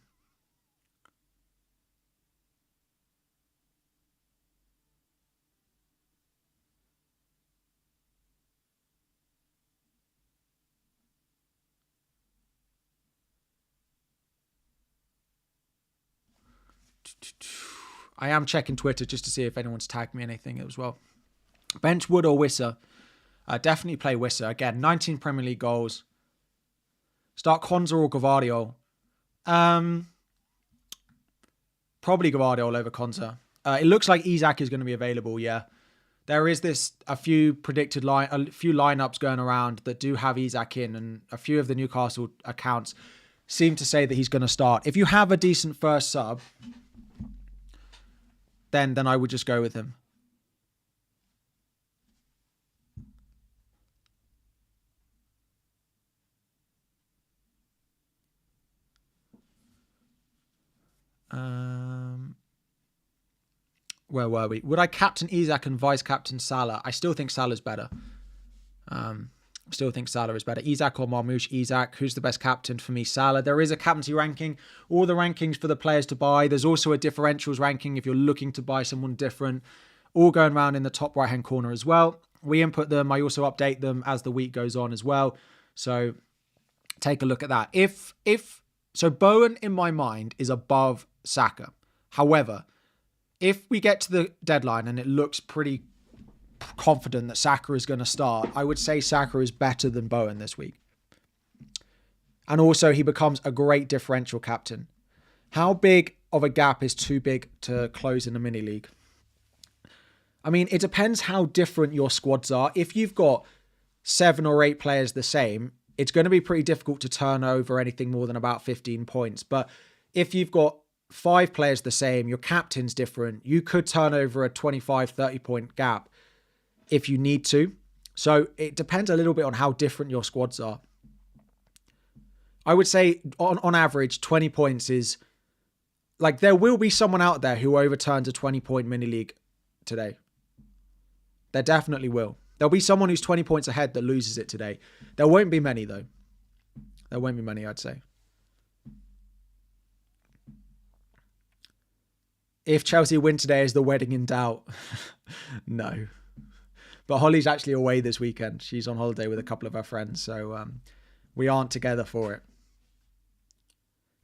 [SPEAKER 1] I am checking Twitter just to see if anyone's tagged me anything as well. Bench Wood or Wissa? Definitely play Wissa. Again, 19 Premier League goals. Start Konza or Gvardiol? Probably Gvardiol over Konza. It looks like Isak is going to be available, yeah. There is a few lineups going around that do have Isak in, and a few of the Newcastle accounts seem to say that he's going to start. If you have a decent first sub, then I would just go with him. Where were we? Would I captain Isak and vice captain Salah? I still think Salah's better. Isak or Marmoush? Isak. Who's the best captain for me? Salah. There is a captaincy ranking. All the rankings for the players to buy. There's also a differentials ranking if you're looking to buy someone different. All going around in the top right-hand corner as well. We input them. I also update them as the week goes on as well. So take a look at that. So Bowen, in my mind, is above Saka. However, if we get to the deadline and it looks pretty confident that Saka is going to start, I would say Saka is better than Bowen this week. And also he becomes a great differential captain. How big of a gap is too big to close in a mini league? I mean, it depends how different your squads are. If you've got 7 or 8 players the same, it's going to be pretty difficult to turn over anything more than about 15 points. But if you've got 5 players the same, your captain's different, you could turn over a 25, 30 point gap if you need to. So it depends a little bit on how different your squads are. I would say on average, 20 points is like, there will be someone out there who overturns a 20 point mini league today. There definitely will. There'll be someone who's 20 points ahead that loses it today. There won't be many, though. There won't be many, I'd say. If Chelsea win today, is the wedding in doubt? No. But Holly's actually away this weekend. She's on holiday with a couple of her friends. So we aren't together for it.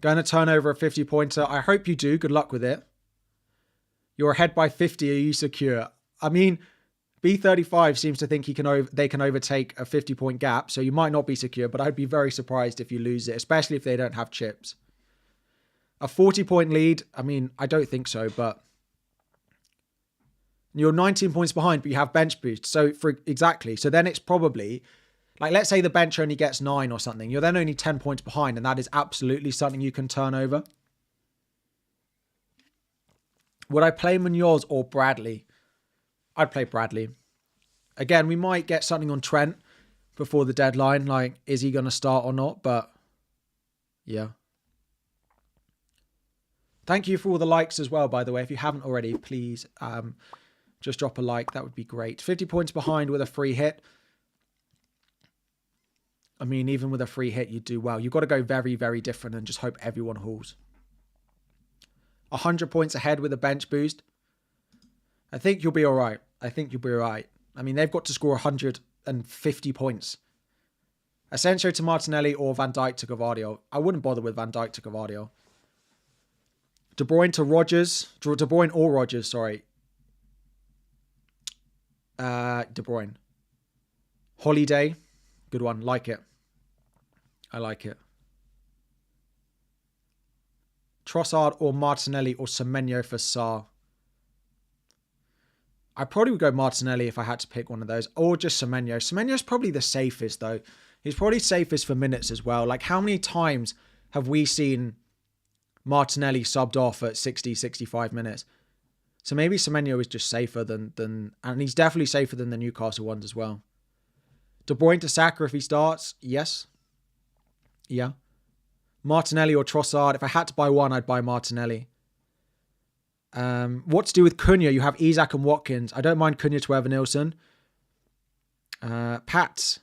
[SPEAKER 1] Going to turn over a 50-pointer. I hope you do. Good luck with it. You're ahead by 50. Are you secure? I mean, B35 seems to think they can overtake a 50-point gap. So you might not be secure. But I'd be very surprised if you lose it. Especially if they don't have chips. A 40-point lead. I mean, I don't think so. But you're 19 points behind. But you have bench boost. So exactly. So then it's probably... Like, let's say the bench only gets 9 or something. You're then only 10 points behind, and that is absolutely something you can turn over. Would I play Munoz or Bradley? I'd play Bradley. Again, we might get something on Trent before the deadline. Like, is he going to start or not? But, yeah. Thank you for all the likes as well, by the way. If you haven't already, please just drop a like. That would be great. 50 points behind with a free hit. I mean, even with a free hit, you do well. You've got to go very, very different and just hope everyone hauls. 100 points ahead with a bench boost. I think you'll be all right. I mean, they've got to score 150 points. Asensio to Martinelli or Van Dijk to Gvardiol. I wouldn't bother with Van Dijk to Gvardiol. De Bruyne to Rodgers. De Bruyne or Rodgers, sorry. De Bruyne. Holiday. Good one. Like it. I like it. Trossard or Martinelli or Semenyo for Sarr. I probably would go Martinelli if I had to pick one of those. Or just Semenyo. Semenyo's probably the safest, though. He's probably safest for minutes as well. Like, how many times have we seen Martinelli subbed off at 60, 65 minutes? So maybe Semenyo is just safer than... And he's definitely safer than the Newcastle ones as well. De Bruyne to Saka if he starts. Yes. Yeah. Martinelli or Trossard. If I had to buy one, I'd buy Martinelli. What to do with Cunha? You have Isak and Watkins. I don't mind Cunha to Evanilson. Pats.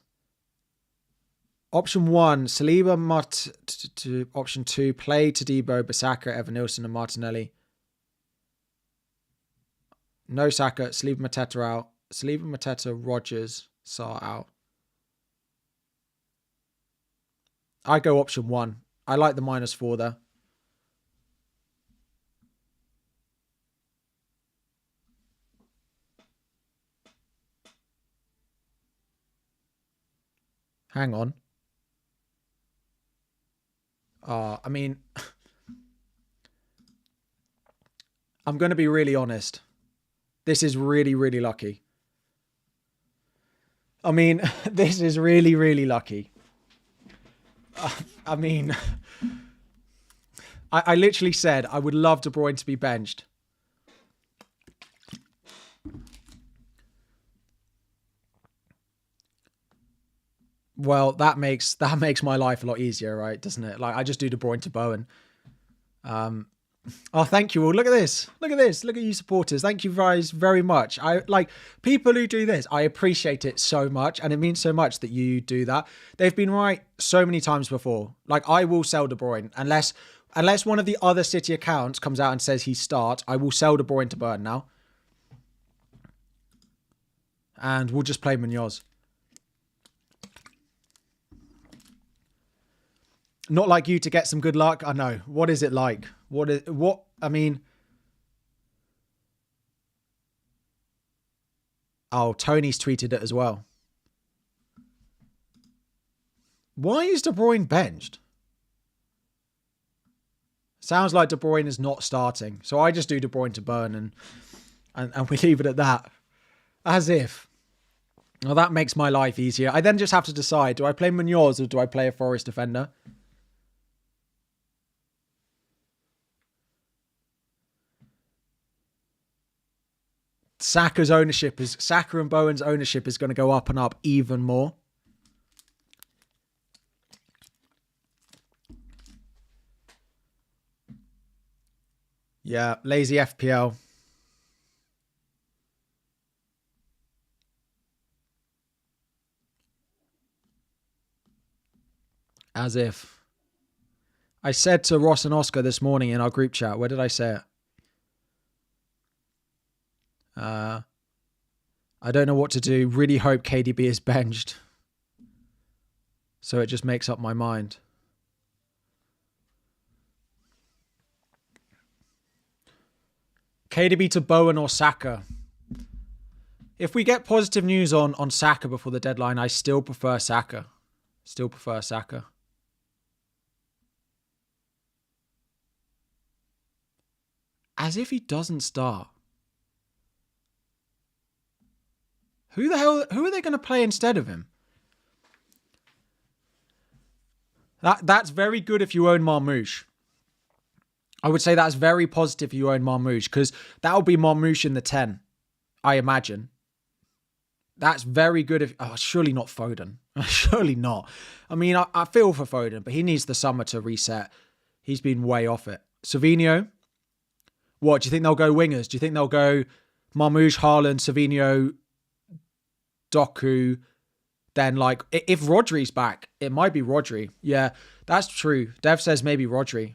[SPEAKER 1] Option 1. Saliba to option 2. Play Todibo, Basaka, Evanilson and Martinelli. No Saka. Saliba, Mateta out. Saliba, Mateta, Rodgers, Sarr out. I go option 1. I like the -4 there. Hang on. I mean, I'm going to be really honest. This is really, really lucky. I mean, this is really, really lucky. I mean, I literally said I would love De Bruyne to be benched. Well, that makes my life a lot easier, right? Doesn't it? Like, I just do De Bruyne to Bowen. Oh, thank you all. Look at this. Look at this. Look at you supporters. Thank you guys very much. I like people who do this. I appreciate it so much. And it means so much that you do that. They've been right so many times before. Like, I will sell De Bruyne unless one of the other City accounts comes out and says he starts. I will sell De Bruyne to Burn now. And we'll just play Munoz. Not like you to get some good luck. I know. What is it like? I mean. Oh, Tony's tweeted it as well. Why is De Bruyne benched? Sounds like De Bruyne is not starting. So I just do De Bruyne to Burn and we leave it at that. As if. Well, that makes my life easier. I then just have to decide, do I play Munoz or do I play a Forest defender? Saka and Bowen's ownership is going to go up and up even more. Yeah, lazy FPL. As if. I said to Ross and Oscar this morning in our group chat, where did I say it? I don't know what to do. Really hope KDB is benched. So it just makes up my mind. KDB to Bowen or Saka. If we get positive news on Saka before the deadline, I still prefer Saka. Still prefer Saka. As if he doesn't start. Who are they going to play instead of him? That's very good if you own Marmoush. I would say that's very positive if you own Marmoush, because that'll be Marmoush in the 10, I imagine. That's very good if... Oh, surely not Foden. Surely not. I mean, I feel for Foden, but he needs the summer to reset. He's been way off it. Savinho? What, do you think they'll go wingers? Do you think they'll go Marmoush, Haaland, Savinho, Doku? Then, like, if Rodri's back, it might be Rodri. Yeah, that's true. Dev says maybe Rodri.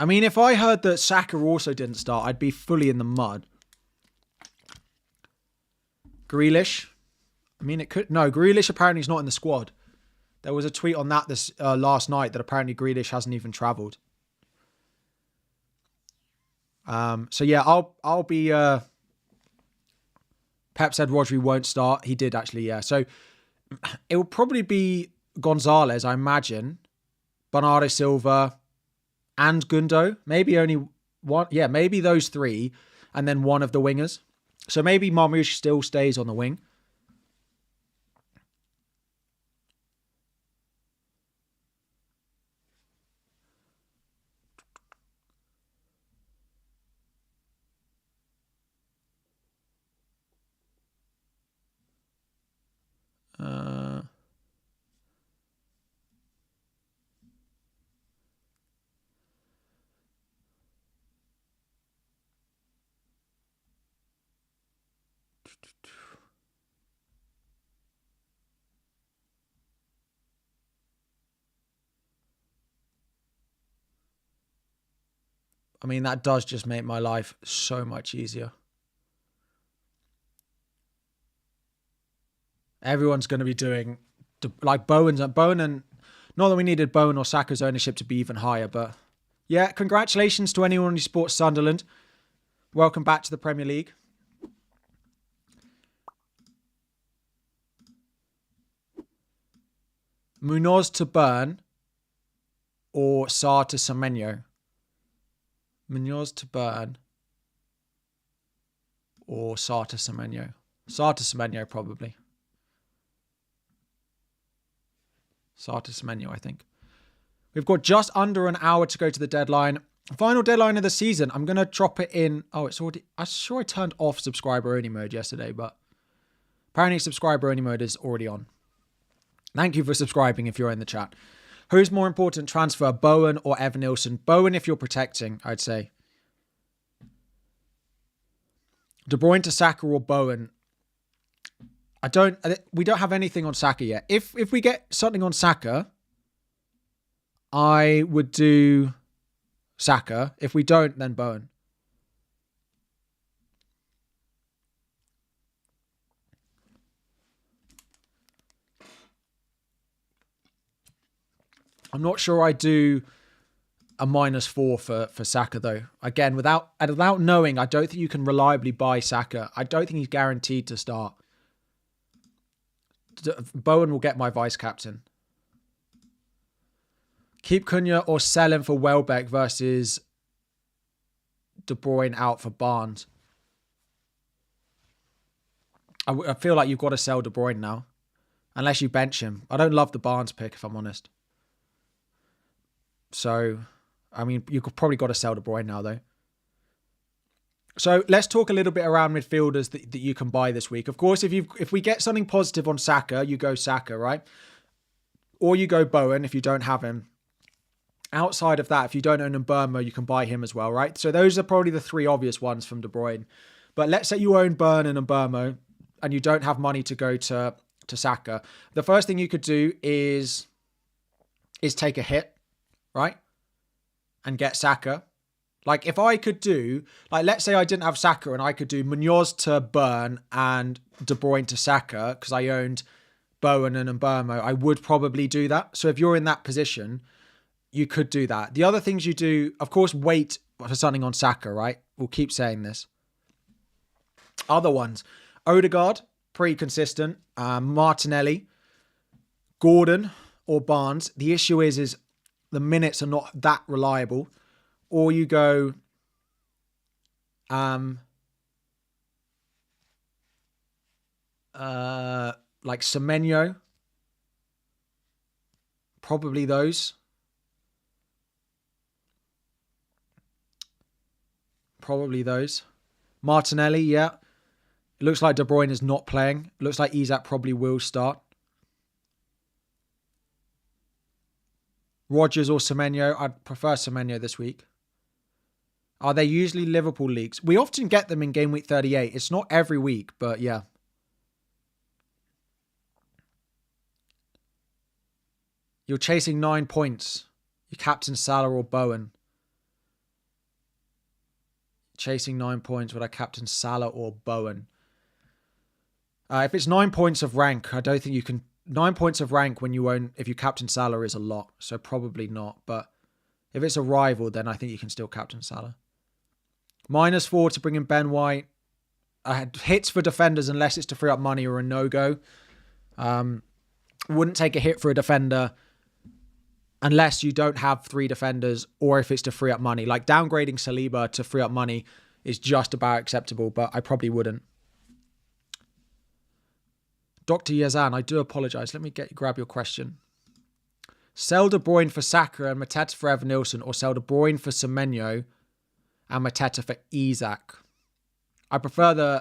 [SPEAKER 1] I mean, if I heard that Saka also didn't start, I'd be fully in the mud. Grealish. I mean, it could... No, Grealish apparently is not in the squad. There was a tweet on that this last night that apparently Grealish hasn't even travelled. So yeah, I'll be... Pep said Rodri won't start. He did actually, yeah. So it will probably be Gonzalez, I imagine. Bernardo Silva and Gundo. Maybe only one. Yeah, maybe those three. And then one of the wingers. So maybe Marmoush still stays on the wing. I mean, that does just make my life so much easier. Everyone's going to be doing like Bowen and not that we needed Bowen or Saka's ownership to be even higher, but yeah, congratulations to anyone who supports Sunderland. Welcome back to the Premier League. Munoz to Burn or Sarr to Semenyo? Munoz to Burn or Sarr to Semenyo? Sarr to Semenyo, probably. Sarr to Semenyo, I think. We've got just under an hour to go to the deadline. Final deadline of the season. I'm going to drop it in. Oh, it's already... I'm sure I turned off subscriber only mode yesterday, but apparently subscriber only mode is already on. Thank you for subscribing if you're in the chat. Who's more important transfer, Bowen or Evan Nilsson? Bowen if you're protecting, I'd say. De Bruyne to Saka or Bowen? We don't have anything on Saka yet. If we get something on Saka, I would do Saka. If we don't, then Bowen. I'm not sure I do a -4 for Saka, though. Again, without knowing, I don't think you can reliably buy Saka. I don't think he's guaranteed to start. Bowen will get my vice-captain. Keep Cunha or sell him for Welbeck versus De Bruyne out for Barnes. I feel like you've got to sell De Bruyne now. Unless you bench him. I don't love the Barnes pick, if I'm honest. So, I mean, you've probably got to sell De Bruyne now, though. So, let's talk a little bit around midfielders that you can buy this week. Of course, if we get something positive on Saka, you go Saka, right? Or you go Bowen if you don't have him. Outside of that, if you don't own Mbeumo, you can buy him as well, right? So, those are probably the three obvious ones from De Bruyne. But let's say you own Burnham and Burmo and you don't have money to go to Saka. The first thing you could do is take a hit, right? And get Saka. Like if I could do, like let's say I didn't have Saka and I could do Munoz to Burn and De Bruyne to Saka because I owned Bowen and Burmo, I would probably do that. So if you're in that position, you could do that. The other things you do, of course, wait for something on Saka, right? We'll keep saying this. Other ones, Odegaard, pretty consistent. Martinelli, Gordon or Barnes. The issue is the minutes are not that reliable. Or you go like Semenyo. Probably those. Martinelli, yeah. It looks like De Bruyne is not playing. It looks like Isak probably will start. Rodgers or Semenyo. I'd prefer Semenyo this week. Are they usually Liverpool leagues? We often get them in game week 38. It's not every week, but yeah. You're chasing 9 points. You captain Salah or Bowen. Chasing 9 points. Would I captain Salah or Bowen? If it's 9 points of rank, I don't think you can. 9 points of rank when you own, if you captain Salah is a lot. So probably not. But if it's a rival, then I think you can still captain Salah. -4 to bring in Ben White. I had hits for defenders unless it's to free up money or a no-go. Wouldn't take a hit for a defender unless you don't have 3 defenders or if it's to free up money. Like downgrading Saliba to free up money is just about acceptable, but I probably wouldn't. Dr. Yazan, I do apologise. Let me grab your question. Sell De Bruyne for Saka and Mateta for Evan Nilsson, or sell De Bruyne for Semenyo and Mateta for Isak. I prefer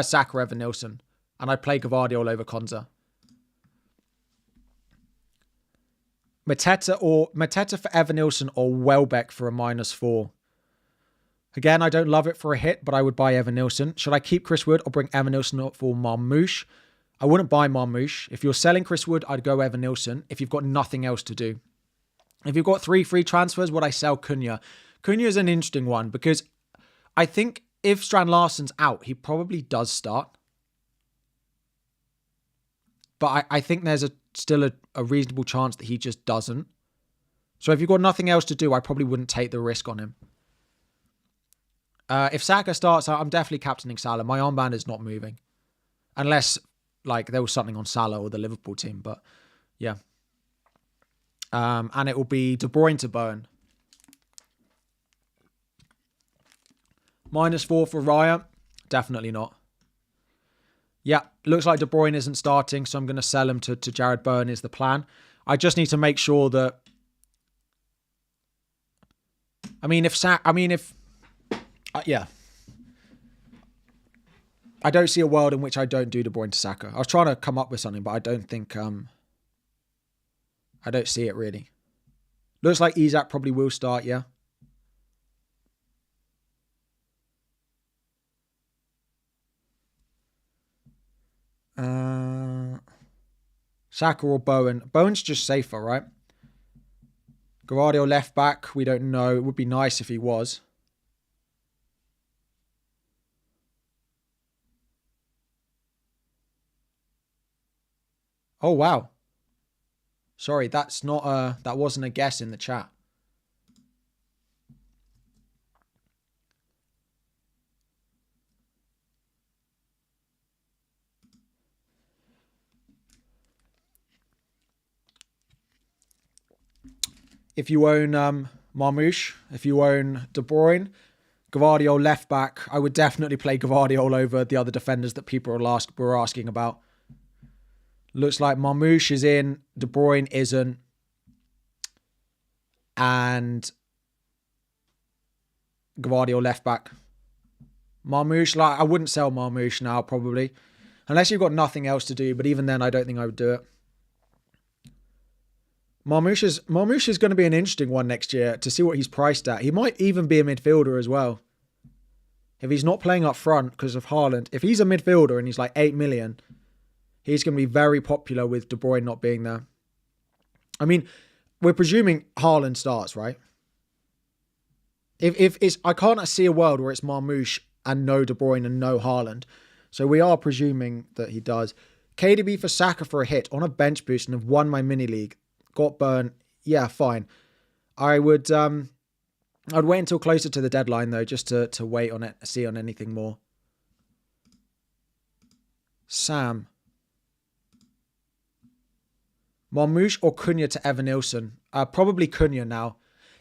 [SPEAKER 1] Saka Evan Nilsson, and I play Gvardiol over Konza. Mateta for Evan Nilsson or Welbeck for a -4. Again, I don't love it for a hit, but I would buy Evan Nilsson. Should I keep Chris Wood or bring Evan Nilsson up for Marmoush? I wouldn't buy Marmoush. If you're selling Chris Wood, I'd go Evan Nilsson if you've got nothing else to do. If you've got 3 free transfers, would I sell Cunha? Cunha is an interesting one because I think if Strand Larsen's out, he probably does start. But I think there's still a reasonable chance that he just doesn't. So if you've got nothing else to do, I probably wouldn't take the risk on him. If Saka starts, I'm definitely captaining Salah. My armband is not moving. Unless, like, there was something on Salah or the Liverpool team. But, yeah. And it will be De Bruyne to Bowen. -4 for Raya. Definitely not. Yeah, looks like De Bruyne isn't starting, so I'm going to sell him to Jared Bowen is the plan. I just need to make sure that... yeah. I don't see a world in which I don't do De Bruyne to Saka. I was trying to come up with something, but I don't think... I don't see it really. Looks like Isak probably will start, yeah. Saka or Bowen. Bowen's just safer, right? Gvardiol left back, we don't know. It would be nice if he was. Oh, wow. Sorry, that's not that wasn't a guess in the chat. If you own Marmoush, if you own De Bruyne, Gvardiol left back, I would definitely play Gvardiol over the other defenders that people were asking about. Looks like Marmoush is in, De Bruyne isn't. And Gvardiol left back. Marmoush, like, I wouldn't sell Marmoush now, probably. Unless you've got nothing else to do, but even then, I don't think I would do it. Marmoush is going to be an interesting one next year to see what he's priced at. He might even be a midfielder as well. If he's not playing up front because of Haaland, if he's a midfielder and he's like 8 million, he's going to be very popular with De Bruyne not being there. I mean, we're presuming Haaland starts, right? If it's, I can't see a world where it's Marmoush and no De Bruyne and no Haaland. So we are presuming that he does. KDB for Saka for a hit on a bench boost and have won my mini league. Got burnt. Yeah, fine. I'd wait until closer to the deadline though, just to wait on it, see on anything more. Sam. Marmoush or Cunha to Evan Nilsson? Probably Cunha now.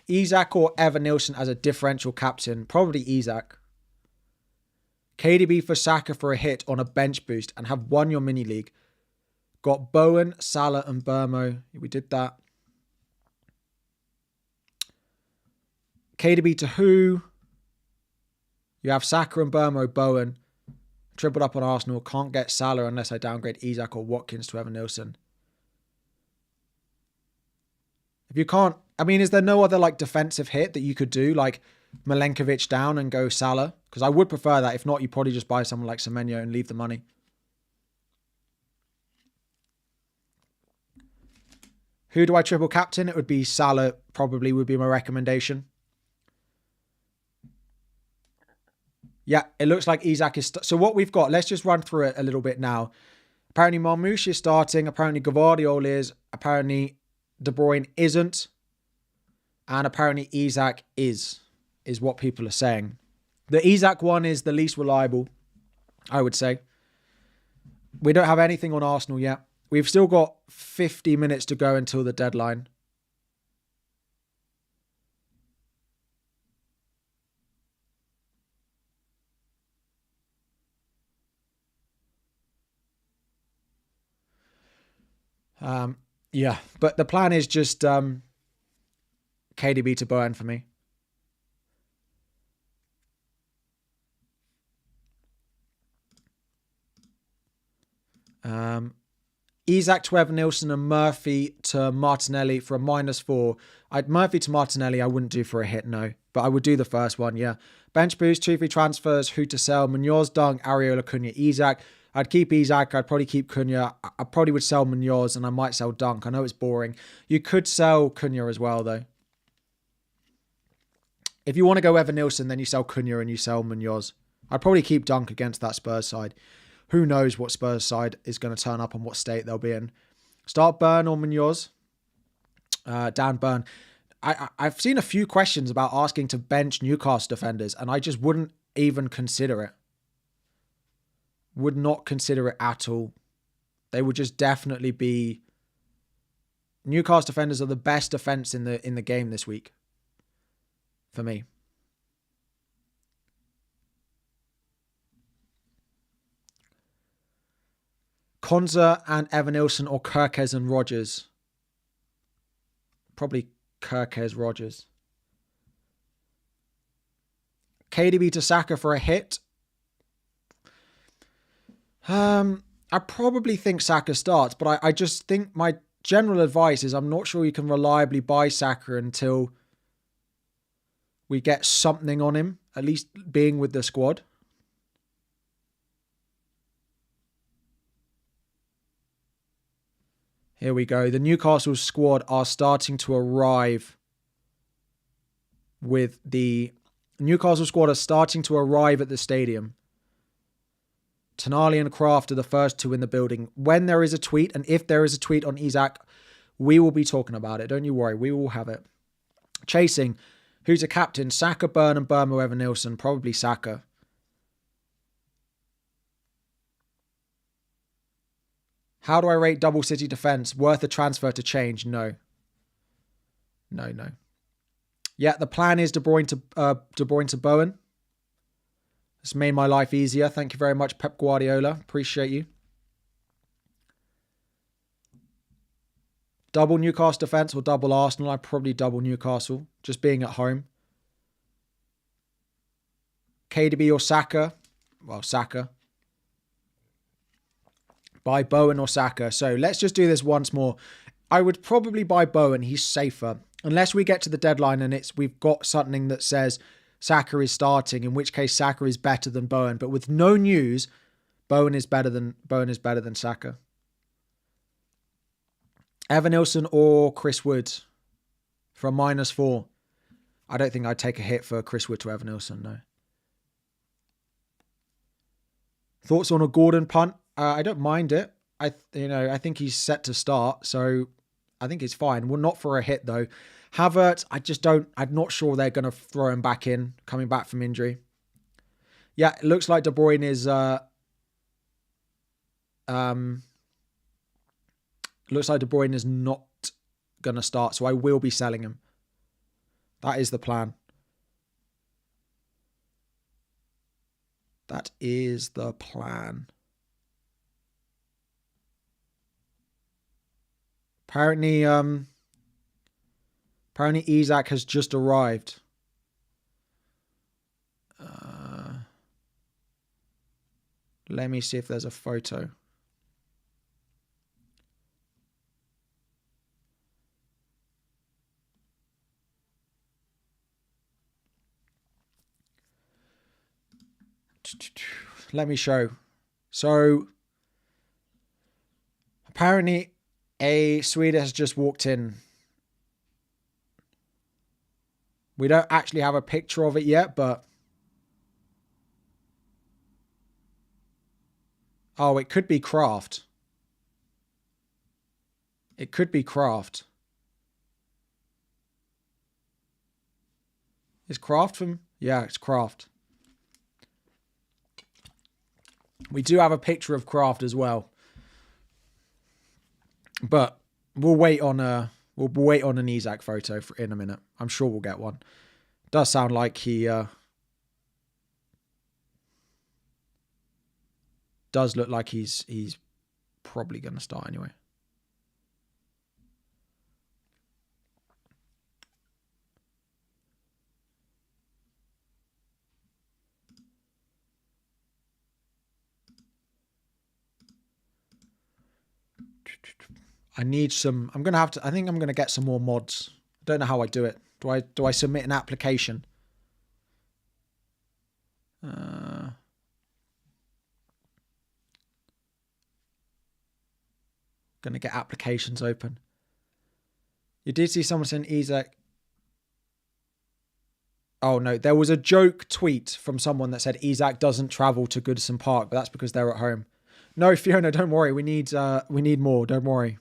[SPEAKER 1] Isak or Evan Nilsson as a differential captain? Probably Isak. KDB for Saka for a hit on a bench boost and have won your mini league. Got Bowen, Salah and Burmo. We did that. KDB to who? You have Saka and Burmo, Bowen. Tripled up on Arsenal. Can't get Salah unless I downgrade Isak or Watkins to Evan Nilsson. If you can't, I mean, is there no other like defensive hit that you could do, like Milenkovic down and go Salah? Because I would prefer that. If not, you probably just buy someone like Semenyo and leave the money. Who do I triple captain? It would be Salah, probably would be my recommendation. Yeah, it looks like Isak is... So what we've got, let's just run through it a little bit now. Apparently Marmoush is starting. Apparently Gvardiol is. Apparently De Bruyne isn't. And apparently Isak is what people are saying. The Isak one is the least reliable, I would say. We don't have anything on Arsenal yet. We've still got 50 minutes to go until the deadline. Yeah, but the plan is just KDB to Bowen for me. Isak to Evan Nilsson and Murphy to Martinelli for a -4. Murphy to Martinelli I wouldn't do for a hit, no. But I would do the first one, yeah. Bench boost, 2 free transfers, who to sell, Munoz, Dunk, Areola, Cunha, Isak. I'd keep Isak, I'd probably keep Cunha. I probably would sell Munoz and I might sell Dunk. I know it's boring. You could sell Cunha as well, though. If you want to go Evan Nilsson, then you sell Cunha and you sell Munoz. I'd probably keep Dunk against that Spurs side. Who knows what Spurs side is going to turn up and what state they'll be in. Start Burn or Munoz. Dan Burn. I've seen a few questions about asking to bench Newcastle defenders, and I just wouldn't even consider it. Would not consider it at all. They would just definitely be... Newcastle defenders are the best defense in the game this week. For me. Konza and Evan Nilsson or Kirkes and Rogers. Probably Kirkes Rogers. KDB to Saka for a hit. I probably think Saka starts, but I just think my general advice is I'm not sure you can reliably buy Saka until we get something on him, at least being with the squad. Here we go. The Newcastle squad are starting to arrive with the... Newcastle squad are starting to arrive at the stadium. Tonali and Kraft are the first two in the building. When there is a tweet, and if there is a tweet on Isak, we will be talking about it. Don't you worry. We will have it. Chasing. Who's a captain? Saka, Burn and Burmo, Evan Nilsson. Probably Saka. How do I rate Double City defense? Worth a transfer to change? No. No. Yeah, the plan is De Bruyne to Bowen. It's made my life easier. Thank you very much, Pep Guardiola. Appreciate you. Double Newcastle defense or double Arsenal? I'd probably double Newcastle, just being at home. KDB or Saka? Well, Saka. Buy Bowen or Saka. So let's just do this once more. I would probably buy Bowen. He's safer. Unless we get to the deadline and we've got something that says Saka is starting, in which case Saka is better than Bowen. But with no news, Bowen is better than Saka. Evanilson or Chris Wood from -4. I don't think I'd take a hit for Chris Wood to Evanilson, no. Thoughts on a Gordon punt? I don't mind it. I think he's set to start, so I think it's fine. Well, not for a hit though. Havertz, I'm not sure they're going to throw him back in, coming back from injury. Yeah, it looks like De Bruyne is not going to start, so I will be selling him. That is the plan. That is the plan. Apparently Isak has just arrived. Let me see if there's a photo. Let me show. So apparently a Swede has just walked in. We don't actually have a picture of it yet, but oh, it could be Kraft. It could be Kraft. Is Kraft from? Yeah, it's Kraft. We do have a picture of Kraft as well. But we'll wait on an Isak photo in a minute. I'm sure we'll get one. Does sound like he does look like he's probably going to start anyway. I need some. I think I'm going to get some more mods. I don't know how I do it. Do I submit an application? Going to get applications open. You did see someone saying Isak. Oh no, there was a joke tweet from someone that said Isak doesn't travel to Goodison Park, but that's because they're at home. No, Fiona, don't worry. We need more. Don't worry.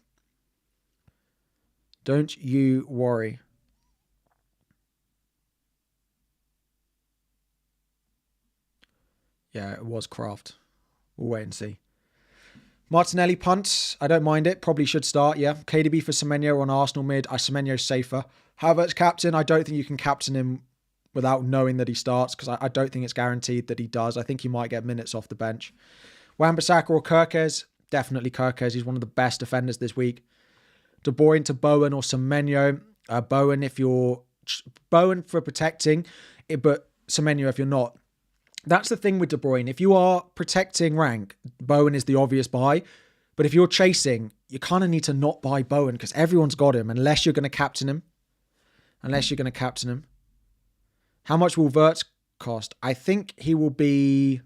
[SPEAKER 1] Don't you worry. Yeah, it was Kraft. We'll wait and see. Martinelli punts. I don't mind it. Probably should start, yeah. KDB for Semenyo on Arsenal mid. Semenyo's safer. Havertz captain. I don't think you can captain him without knowing that he starts, because I don't think it's guaranteed that he does. I think he might get minutes off the bench. Wan-Bissaka or Kirkes? Definitely Kirkes. He's one of the best defenders this week. De Bruyne to Bowen or Semenyo. Bowen for protecting, but Semenyo if you're not. That's the thing with De Bruyne. If you are protecting rank, Bowen is the obvious buy. But if you're chasing, you kind of need to not buy Bowen because everyone's got him unless you're going to captain him. How much will Wirtz cost? I think he will be...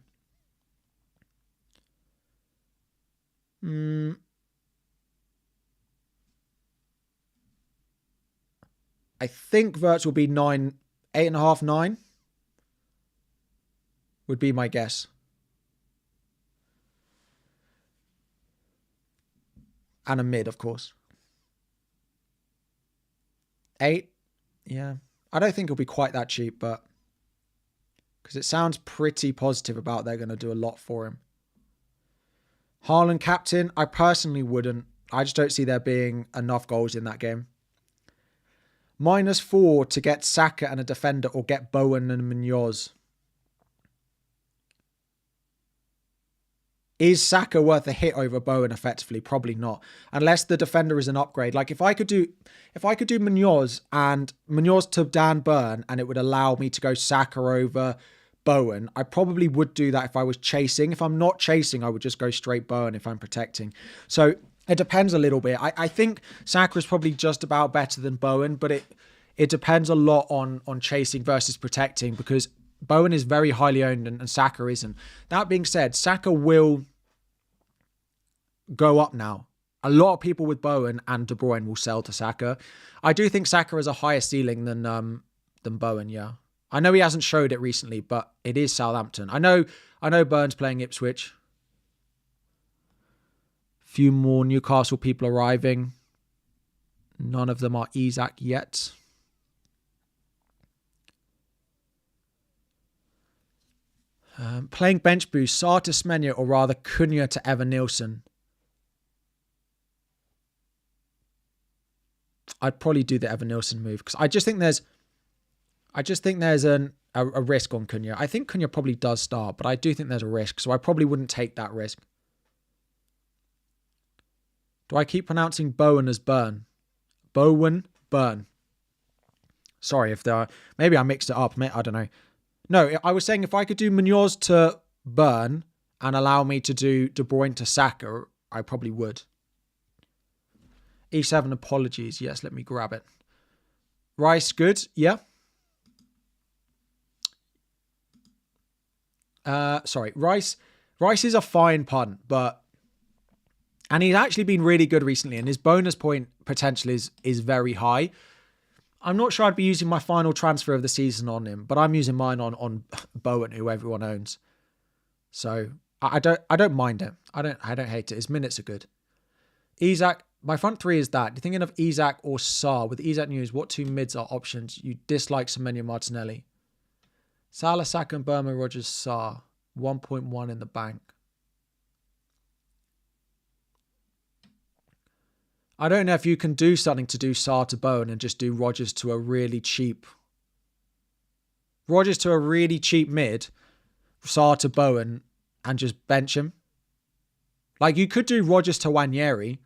[SPEAKER 1] I think Wirtz will be 8.5, 9. Would be my guess. And a mid, of course. 8. Yeah. I don't think it'll be quite that cheap, but... because it sounds pretty positive about they're going to do a lot for him. Haaland captain, I personally wouldn't. I just don't see there being enough goals in that game. -4 to get Saka and a defender or get Bowen and Munoz. Is Saka worth a hit over Bowen effectively? Probably not. Unless the defender is an upgrade. Like if I could do Munoz and Munoz to Dan Burn and it would allow me to go Saka over Bowen, I probably would do that if I was chasing. If I'm not chasing, I would just go straight Bowen if I'm protecting. So it depends a little bit. I think Saka is probably just about better than Bowen, but it depends a lot on chasing versus protecting, because Bowen is very highly owned and Saka isn't. That being said, Saka will go up now. A lot of people with Bowen and De Bruyne will sell to Saka. I do think Saka has a higher ceiling than Bowen, yeah. I know he hasn't showed it recently, but it is Southampton. I know Burn's playing Ipswich. Few more Newcastle people arriving. None of them are Isak yet. Playing bench boost, Sarr to Smenja, or rather Cunha to Evan Nielsen. I'd probably do the Evan Nielsen move, because I just think there's a risk on Cunha. I think Cunha probably does start, but I do think there's a risk, so I probably wouldn't take that risk. Do I keep pronouncing Bowen as Burn? Bowen, Burn. Sorry if there are... Maybe I mixed it up. I don't know. No, I was saying if I could do Munoz to Burn and allow me to do De Bruyne to Saka, I probably would. E7, apologies. Yes, let me grab it. Rice, good. Yeah. Sorry. Rice is a fine punt, but... And he's actually been really good recently, and his bonus point potential is very high. I'm not sure I'd be using my final transfer of the season on him, but I'm using mine on Bowen, who everyone owns. So I don't mind it. I don't hate it. His minutes are good. Isak, my front three is that. You're thinking of Isak or Sarr. With Isak news, what two mids are options? You dislike Semenya Martinelli. Salah, Saka, and Burma, Rogers, Sarr. 1.1 in the bank. I don't know if you can do something to do Sarr to Bowen and just do Rogers to a really cheap mid, Sarr to Bowen, and just bench him. Like, you could do Rogers to Wanyeri,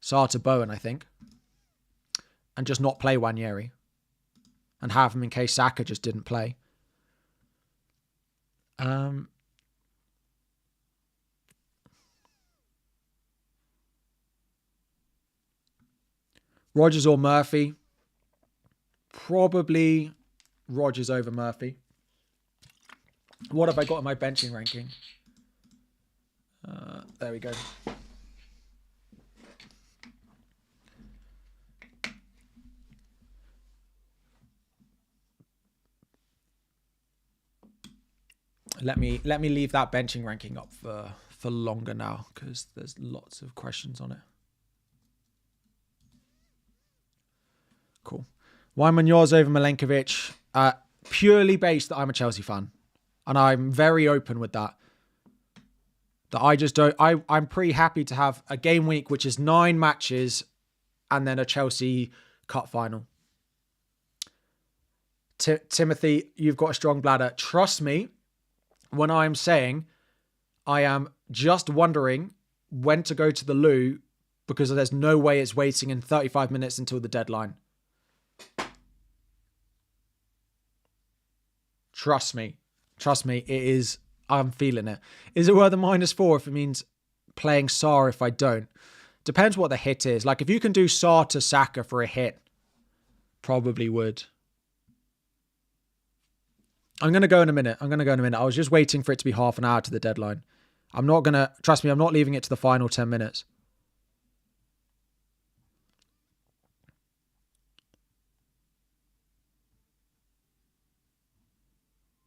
[SPEAKER 1] Sarr to Bowen, I think, and just not play Wanyeri and have him in case Saka just didn't play. Rogers or Murphy? Probably Rogers over Murphy. What have I got in my benching ranking? There we go. Let me leave that benching ranking up for longer now, because there's lots of questions on it. Cool. Why Munoz over Milenkovic? Purely based that I'm a Chelsea fan. And I'm very open with that. That I just don't... I'm pretty happy to have a game week which is 9 matches and then a Chelsea Cup final. Timothy, you've got a strong bladder. Trust me when I'm saying I am just wondering when to go to the loo, because there's no way it's waiting in 35 minutes until the deadline. Trust me, it is. I'm feeling it. Is it worth a -4 if it means playing Sarr if I don't? Depends what the hit is. Like, if you can do Sarr to Saka for a hit, probably would. I'm going to go in a minute. I was just waiting for it to be half an hour to the deadline. I'm not going to... Trust me, I'm not leaving it to the final 10 minutes.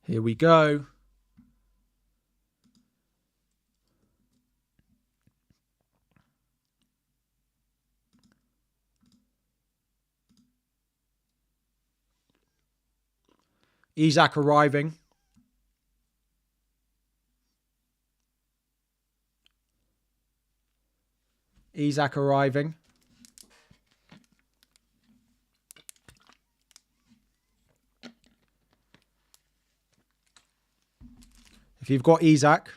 [SPEAKER 1] Here we go. Isak arriving. Isak arriving. If you've got Isak,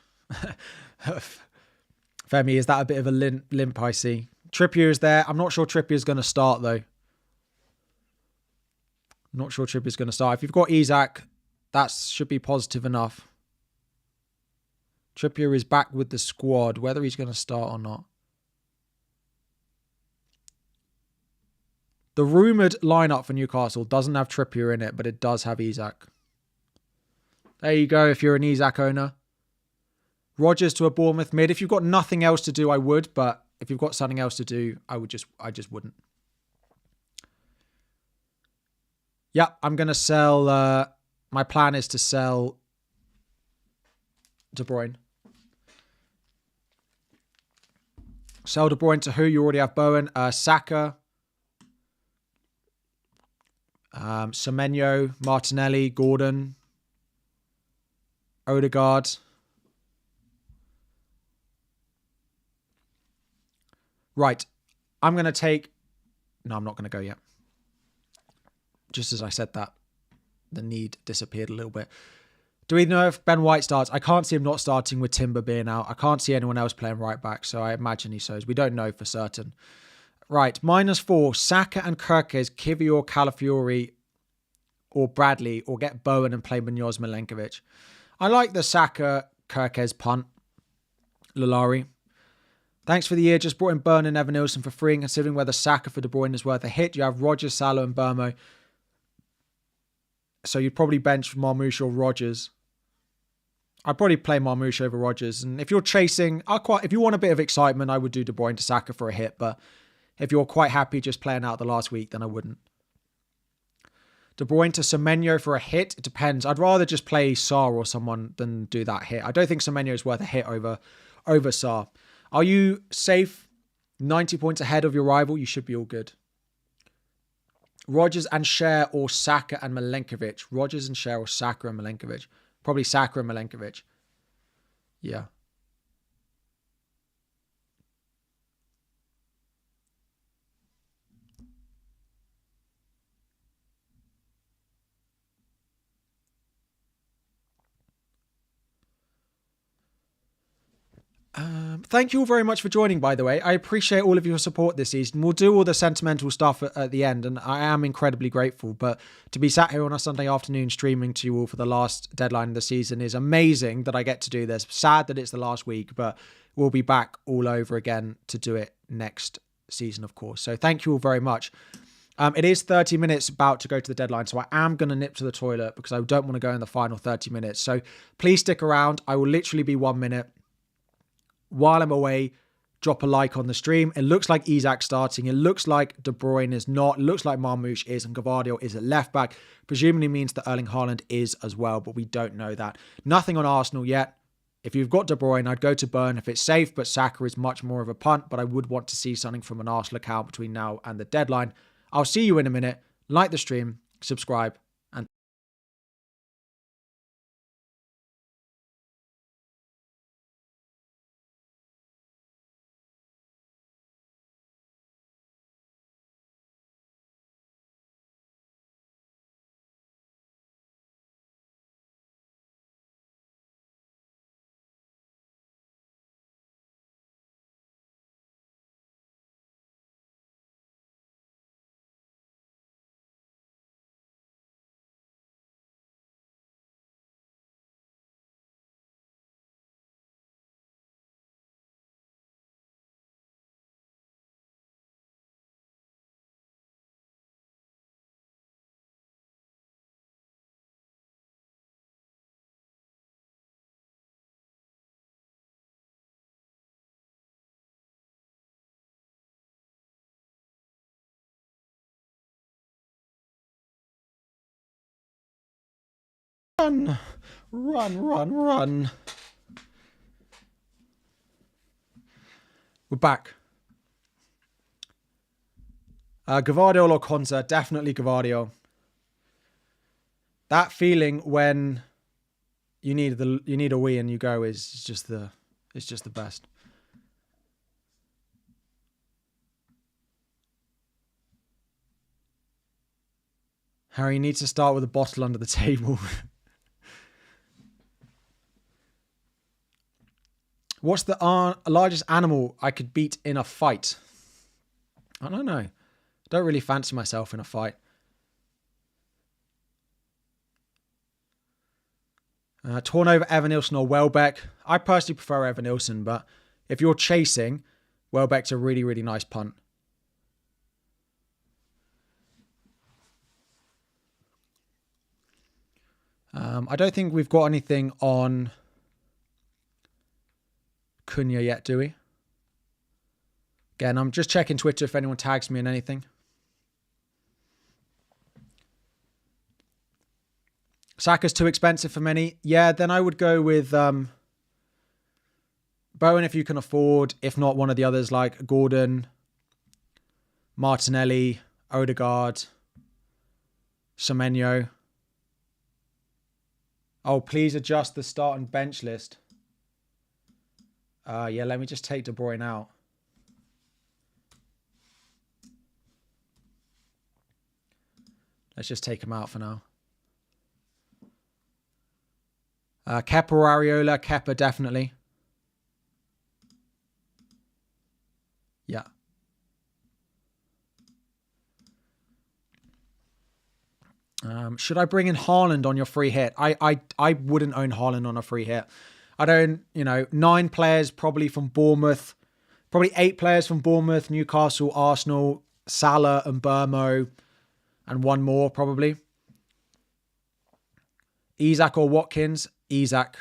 [SPEAKER 1] Femi, is that a bit of a limp I see? Trippier is there. I'm not sure Trippier is going to start, though. Not sure Trippier's going to start. If you've got Isak, that should be positive enough. Trippier is back with the squad, whether he's going to start or not. The rumoured lineup for Newcastle doesn't have Trippier in it, but it does have Isak. There you go if you're an Isak owner. Rodgers to a Bournemouth mid. If you've got nothing else to do, I would. But if you've got something else to do, I just wouldn't. Yeah, I'm going to sell... my plan is to sell De Bruyne. Sell De Bruyne to who? You already have Bowen. Saka. Semenyo. Martinelli. Gordon. Odegaard. Right. I'm going to take... No, I'm not going to go yet. Just as I said that, the need disappeared a little bit. Do we know if Ben White starts? I can't see him not starting with Timber being out. I can't see anyone else playing right back, so I imagine he so's. We don't know for certain. Right, -4. Saka and Kirkes, Kivior, Calafiori, or Bradley, or get Bowen and play Munoz Milenkovic. I like the Saka Kirkes punt. Lalari. Thanks for the year. Just brought in Burn and Evan Nilsson for free, and considering whether Saka for De Bruyne is worth a hit. You have Rodgers, Salah, and Burmo. So you'd probably bench Marmoush or Rodgers. I'd probably play Marmoush over Rodgers. And if you're chasing, if you want a bit of excitement, I would do De Bruyne to Saka for a hit. But if you're quite happy just playing out the last week, then I wouldn't. De Bruyne to Semenyo for a hit. It depends. I'd rather just play Sarr or someone than do that hit. I don't think Semenyo is worth a hit over Sarr. Are you safe? 90 points ahead of your rival? You should be all good. Rodgers and Cher or Saka and Milenkovic. Rodgers and Cher or Saka and Milenkovic. Probably Saka and Milenkovic. Yeah. Thank you all very much for joining, by the way. I appreciate all of your support this season. We'll do all the sentimental stuff at the end, and I am incredibly grateful. But to be sat here on a Sunday afternoon streaming to you all for the last deadline of the season is amazing that I get to do this. Sad that it's the last week, but we'll be back all over again to do it next season, of course. So thank you all very much. It is 30 minutes about to go to the deadline, so I am going to nip to the toilet because I don't want to go in the final 30 minutes. So please stick around. I will literally be 1 minute. While I'm away, drop a like on the stream. It looks like Isak starting. It looks like De Bruyne is not. It looks like Marmoush is and Gvardiol is at left back. Presumably means that Erling Haaland is as well, but we don't know that. Nothing on Arsenal yet. If you've got De Bruyne, I'd go to Burn if it's safe, but Saka is much more of a punt, but I would want to see something from an Arsenal account between now and the deadline. I'll see you in a minute. Like the stream, subscribe, and run. We're back. Gvardiol or Konsa? Definitely Gvardiol. That feeling when you need a wee and you go is just the best. Harry needs to start with a bottle under the table. What's the largest animal I could beat in a fight? I don't know. Don't really fancy myself in a fight. Torn over Evan Nilsson or Welbeck. I personally prefer Evan Nilsson, but if you're chasing, Welbeck's a really, really nice punt. I don't think we've got anything on Cunha yet, do we? Again, I'm just checking Twitter if anyone tags me in anything. Saka's too expensive for many. Yeah, then I would go with Bowen if you can afford. If not, one of the others like Gordon, Martinelli, Odegaard, Semenyo. Oh, please adjust the start and bench list. Yeah, let me just take De Bruyne out. Let's just take him out for now. Kepa or Areola? Kepa, definitely. Yeah. Should I bring in Haaland on your free hit? I wouldn't own Haaland on a free hit. I don't, 9 players probably from Bournemouth. Probably 8 players from Bournemouth, Newcastle, Arsenal, Salah and Burmo. And one more probably. Isak or Watkins? Isak.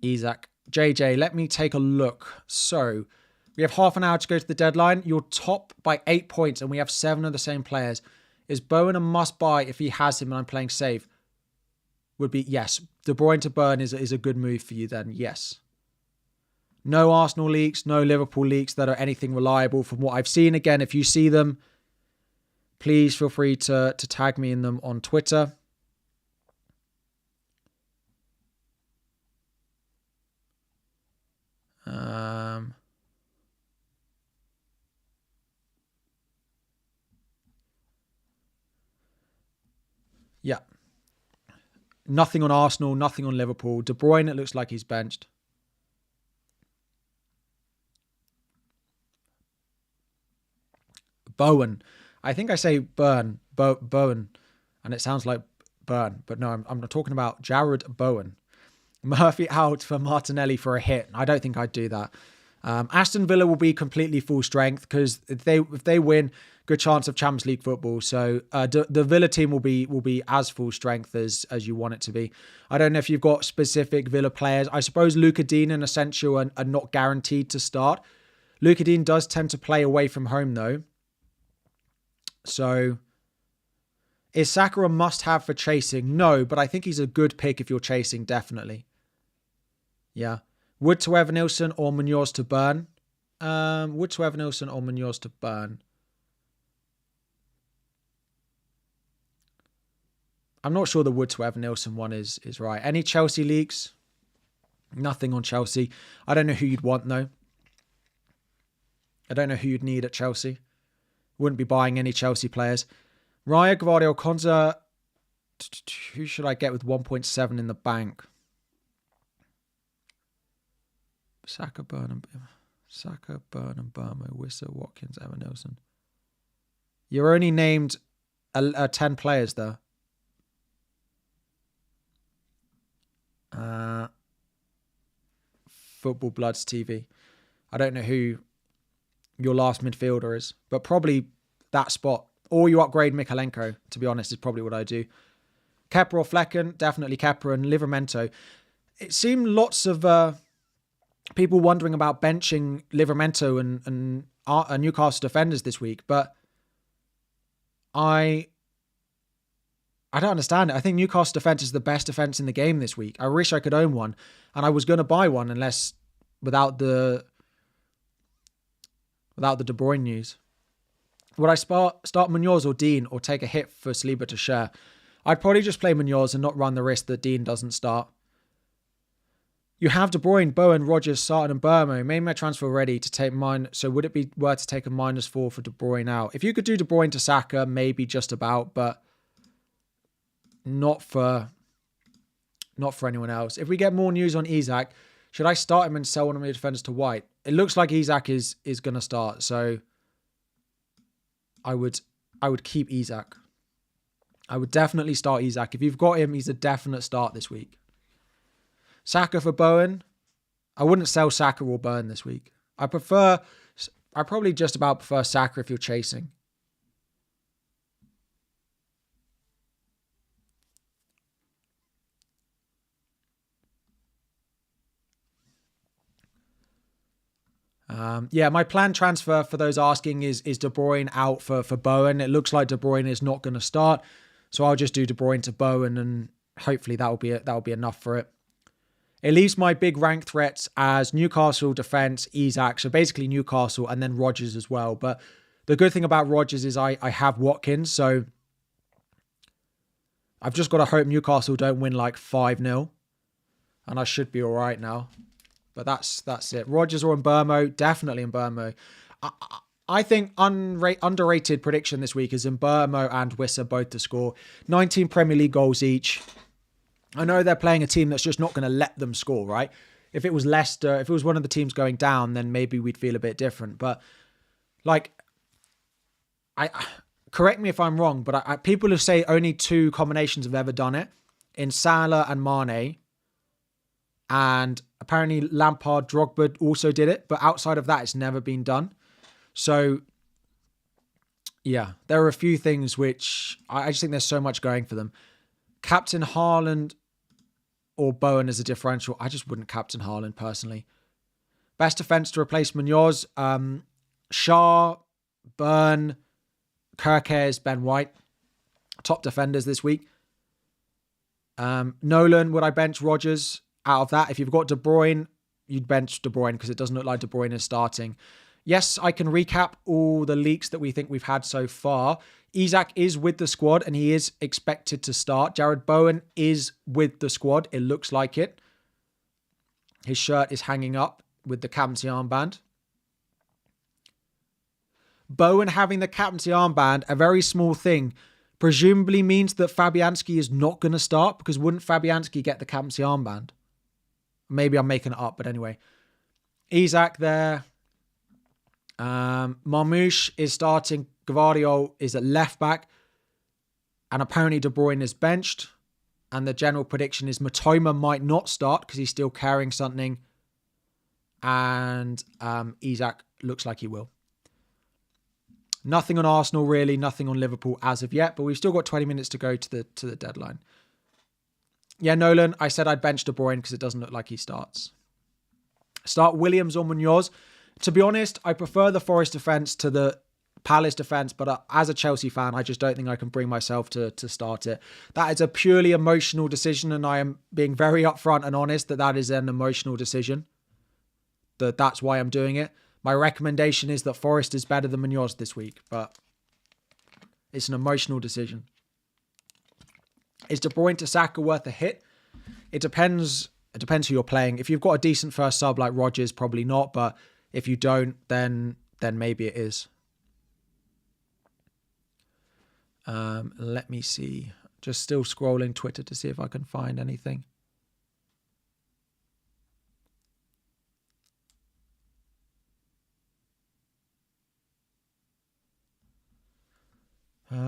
[SPEAKER 1] JJ, let me take a look. So, we have half an hour to go to the deadline. You're top by 8 points and we have 7 of the same players. Is Bowen a must-buy if he has him and I'm playing safe? Would be, yes. De Bruyne to Burn is a good move for you then, yes. No Arsenal leaks, no Liverpool leaks that are anything reliable from what I've seen. Again, if you see them, please feel free to tag me in them on Twitter. Yeah. Nothing on Arsenal, nothing on Liverpool. De Bruyne, it looks like he's benched. Bowen. I think I say Bowen, and it sounds like Burn, but no, I'm not talking about Jared Bowen. Murphy out for Martinelli for a hit. I don't think I'd do that. Aston Villa will be completely full strength because if they win, good chance of Champions League football. So the Villa team will be as full strength as you want it to be. I don't know if you've got specific Villa players. I suppose Luka Dean and Asensio are not guaranteed to start. Luka Dean does tend to play away from home though. So is Saka a must-have for chasing? No, but I think he's a good pick if you're chasing, definitely. Yeah. Wood to Evanilson or Munoz to Burn? Wood to Evanilson or Munoz to Burn? I'm not sure the Wood to Evanilson one is right. Any Chelsea leaks? Nothing on Chelsea. I don't know who you'd want, though. I don't know who you'd need at Chelsea. Wouldn't be buying any Chelsea players. Raya, Gvardiol, Konza. Who should I get with 1.7 in the bank? Saka, Burnham, Burma, Wissa, Watkins, Evan Nelson. You're only named 10 players though. Football Bloods TV. I don't know who your last midfielder is, but probably that spot. Or you upgrade Mikalenko, to be honest, is probably what I do. Kepa or Flecken, definitely Kepa and Livramento. It seemed lots of people wondering about benching Livramento and Newcastle defenders this week, but I don't understand it. I think Newcastle defense is the best defense in the game this week. I wish I could own one, and I was going to buy one unless without the De Bruyne news. Would I start Munoz or Dean or take a hit for Saliba to share? I'd probably just play Munoz and not run the risk that Dean doesn't start. You have De Bruyne, Bowen, Rodgers, Sarton and Burmo. Made my transfer ready to take mine. So would it be worth to take a -4 for De Bruyne out? If you could do De Bruyne to Saka, maybe just about, but not for anyone else. If we get more news on Isak, should I start him and sell one of my defenders to White? It looks like Isak is going to start, so I would keep Isak. I would definitely start Isak. If you've got him, he's a definite start this week. Saka for Bowen. I wouldn't sell Saka or Burn this week. I probably just about prefer Saka if you're chasing. Yeah, my planned transfer for those asking is De Bruyne out for Bowen. It looks like De Bruyne is not going to start, so I'll just do De Bruyne to Bowen, and hopefully that'll be enough for it. It leaves my big rank threats as Newcastle defense, Isak, so basically Newcastle, and then Rodgers as well. But the good thing about Rodgers is I have Watkins, so I've just got to hope Newcastle don't win like 5-0, and I should be all right now. But that's it. Rodgers or Mbeumo, definitely Mbeumo. I think underrated prediction this week is Mbeumo and Wissa both to score 19 Premier League goals each. I know they're playing a team that's just not going to let them score, right? If it was Leicester, if it was one of the teams going down, then maybe we'd feel a bit different. But like, correct me if I'm wrong, but people who say only 2 combinations have ever done it, in Salah and Mane, and apparently Lampard, Drogba also did it, but outside of that, it's never been done. So, yeah, there are a few things which I just think there's so much going for them. Captain Haaland or Bowen as a differential. I just wouldn't captain Haaland personally. Best defense to replace Munoz. Shah, Burn, Kirkes, Ben White. Top defenders this week. Nolan, would I bench Rodgers? Out of that, if you've got De Bruyne, you'd bench De Bruyne because it doesn't look like De Bruyne is starting. Yes, I can recap all the leaks that we think we've had so far. Isak is with the squad and he is expected to start. Jared Bowen is with the squad. It looks like it. His shirt is hanging up with the captaincy armband. Bowen having the captaincy armband, a very small thing, presumably means that Fabianski is not going to start, because wouldn't Fabianski get the captaincy armband? Maybe I'm making it up, but anyway. Isak there. Marmouche is starting. Gvardiol is at left back. And apparently De Bruyne is benched. And the general prediction is Matoma might not start because he's still carrying something. And Isak looks like he will. Nothing on Arsenal really. Nothing on Liverpool as of yet. But we've still got 20 minutes to go to the deadline. Yeah, Nolan, I said I'd bench De Bruyne because it doesn't look like he starts. Start Williams or Munoz. To be honest, I prefer the Forest defence to the Palace defence, but as a Chelsea fan, I just don't think I can bring myself to start it. That is a purely emotional decision, and I am being very upfront and honest that is an emotional decision. That's why I'm doing it. My recommendation is that Forest is better than Munoz this week, but it's an emotional decision. Is De Bruyne to Saka worth a hit? It depends. It depends who you're playing. If you've got a decent first sub like Rodgers, probably not. But if you don't, then maybe it is. Let me see. Just still scrolling Twitter to see if I can find anything.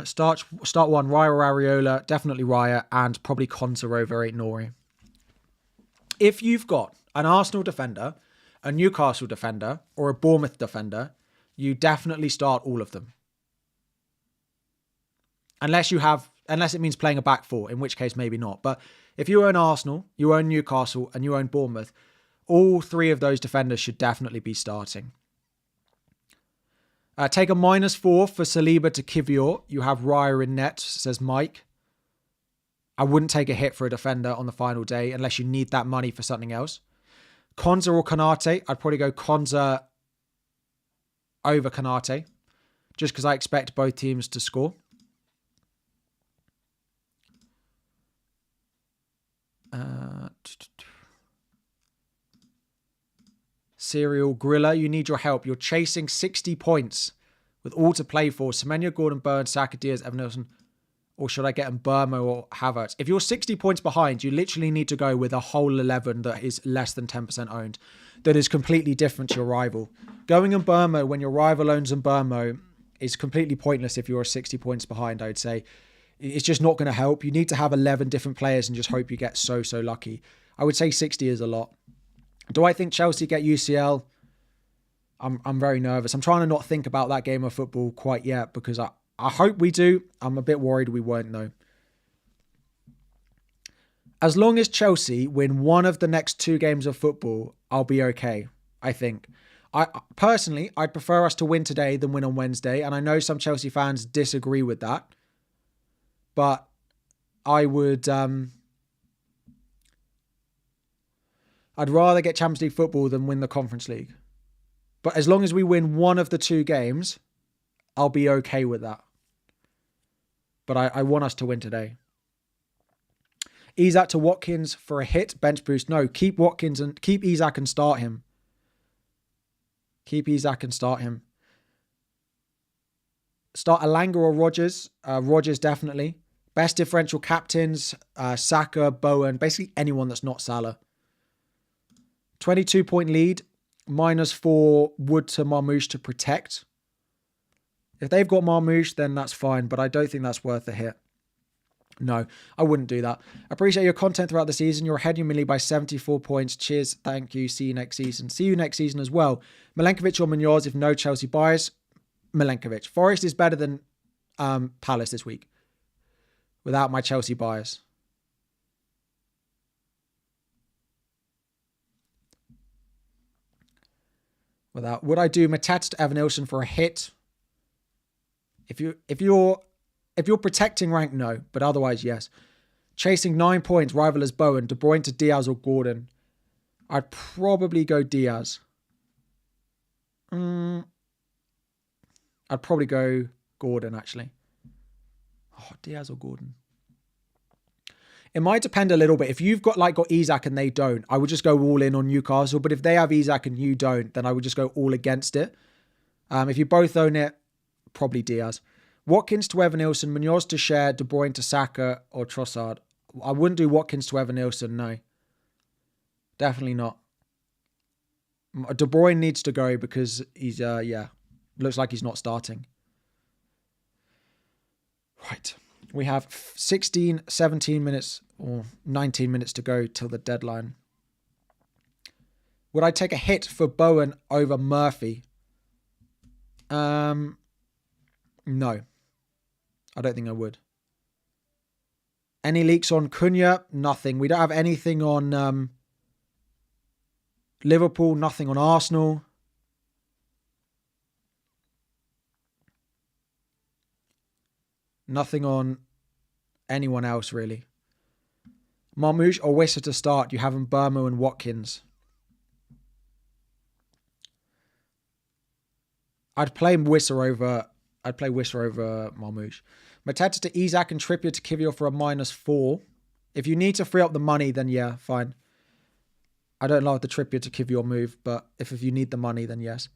[SPEAKER 1] Start one, Raya or Areola, definitely Raya, and probably Konsa over Aït-Nouri. If you've got an Arsenal defender, a Newcastle defender, or a Bournemouth defender, you definitely start all of them. Unless it means playing a back four, in which case maybe not. But if you own Arsenal, you own Newcastle, and you own Bournemouth, all 3 of those defenders should definitely be starting. Take a -4 for Saliba to Kivior. You have Raya in net, says Mike. I wouldn't take a hit for a defender on the final day unless you need that money for something else. Konsa or Konate. I'd probably go Konsa over Konate, just because I expect both teams to score. Serial Griller, you need your help. You're chasing 60 points with all to play for. Semenyo, Gordon, Burns, Saka, Diaz, Evan Nelson. Or should I get Mbeumo or Havertz? If you're 60 points behind, you literally need to go with a whole 11 that is less than 10% owned. That is completely different to your rival. Going Mbeumo when your rival owns Mbeumo is completely pointless if you're 60 points behind, I would say. It's just not going to help. You need to have 11 different players and just hope you get so lucky. I would say 60 is a lot. Do I think Chelsea get UCL? I'm very nervous. I'm trying to not think about that game of football quite yet because I hope we do. I'm a bit worried we won't though. As long as Chelsea win one of the next 2 games of football, I'll be okay, I think. Personally, I'd prefer us to win today than win on Wednesday. And I know some Chelsea fans disagree with that. But I would... I'd rather get Champions League football than win the Conference League. But as long as we win one of the 2 games, I'll be okay with that. But I want us to win today. Isak to Watkins for a hit, bench boost. No, keep Watkins and keep Isak and start him. Keep Isak and start him. Start Elanga or Rodgers. Rodgers definitely. Best differential captains, Saka, Bowen, basically anyone that's not Salah. 22-point lead, -4 Wood to Marmoush to protect. If they've got Marmoush, then that's fine, but I don't think that's worth a hit. No, I wouldn't do that. Appreciate your content throughout the season. You're ahead of your league by 74 points. Cheers. Thank you. See you next season. See you next season as well. Milenkovic or Munoz if no Chelsea buyers. Milenkovic. Forest is better than Palace this week without my Chelsea buyers. Would I do Mateta to Evan Nilsson for a hit? If you're protecting rank, no, but otherwise, yes. Chasing 9 points, rival as Bowen, De Bruyne to Diaz or Gordon. I'd probably go Diaz. I'd probably go Gordon, actually. Oh, Diaz or Gordon. It might depend a little bit. If you've got Isak and they don't, I would just go all in on Newcastle. But if they have Isak and you don't, then I would just go all against it. If you both own it, probably Diaz. Watkins to Evan Nilsson, Munoz to Share, De Bruyne to Saka or Trossard. I wouldn't do Watkins to Evan Nilsson, no. Definitely not. De Bruyne needs to go because he's, looks like he's not starting. Right. We have 16, 17 minutes or 19 minutes to go till the deadline. Would I take a hit for Bowen over Murphy? No. I don't think I would. Any leaks on Cunha? Nothing. We don't have anything on Liverpool. Nothing on Arsenal. Nothing on anyone else, really. Marmoush or Wissa to start. You have them Burma and Watkins. I'd play Wissa over Marmoush. Mateta to Isak and Trippier to Kivior for a -4. If you need to free up the money, then yeah, fine. I don't like the Trippier to Kivior move, but if you need the money, then yes.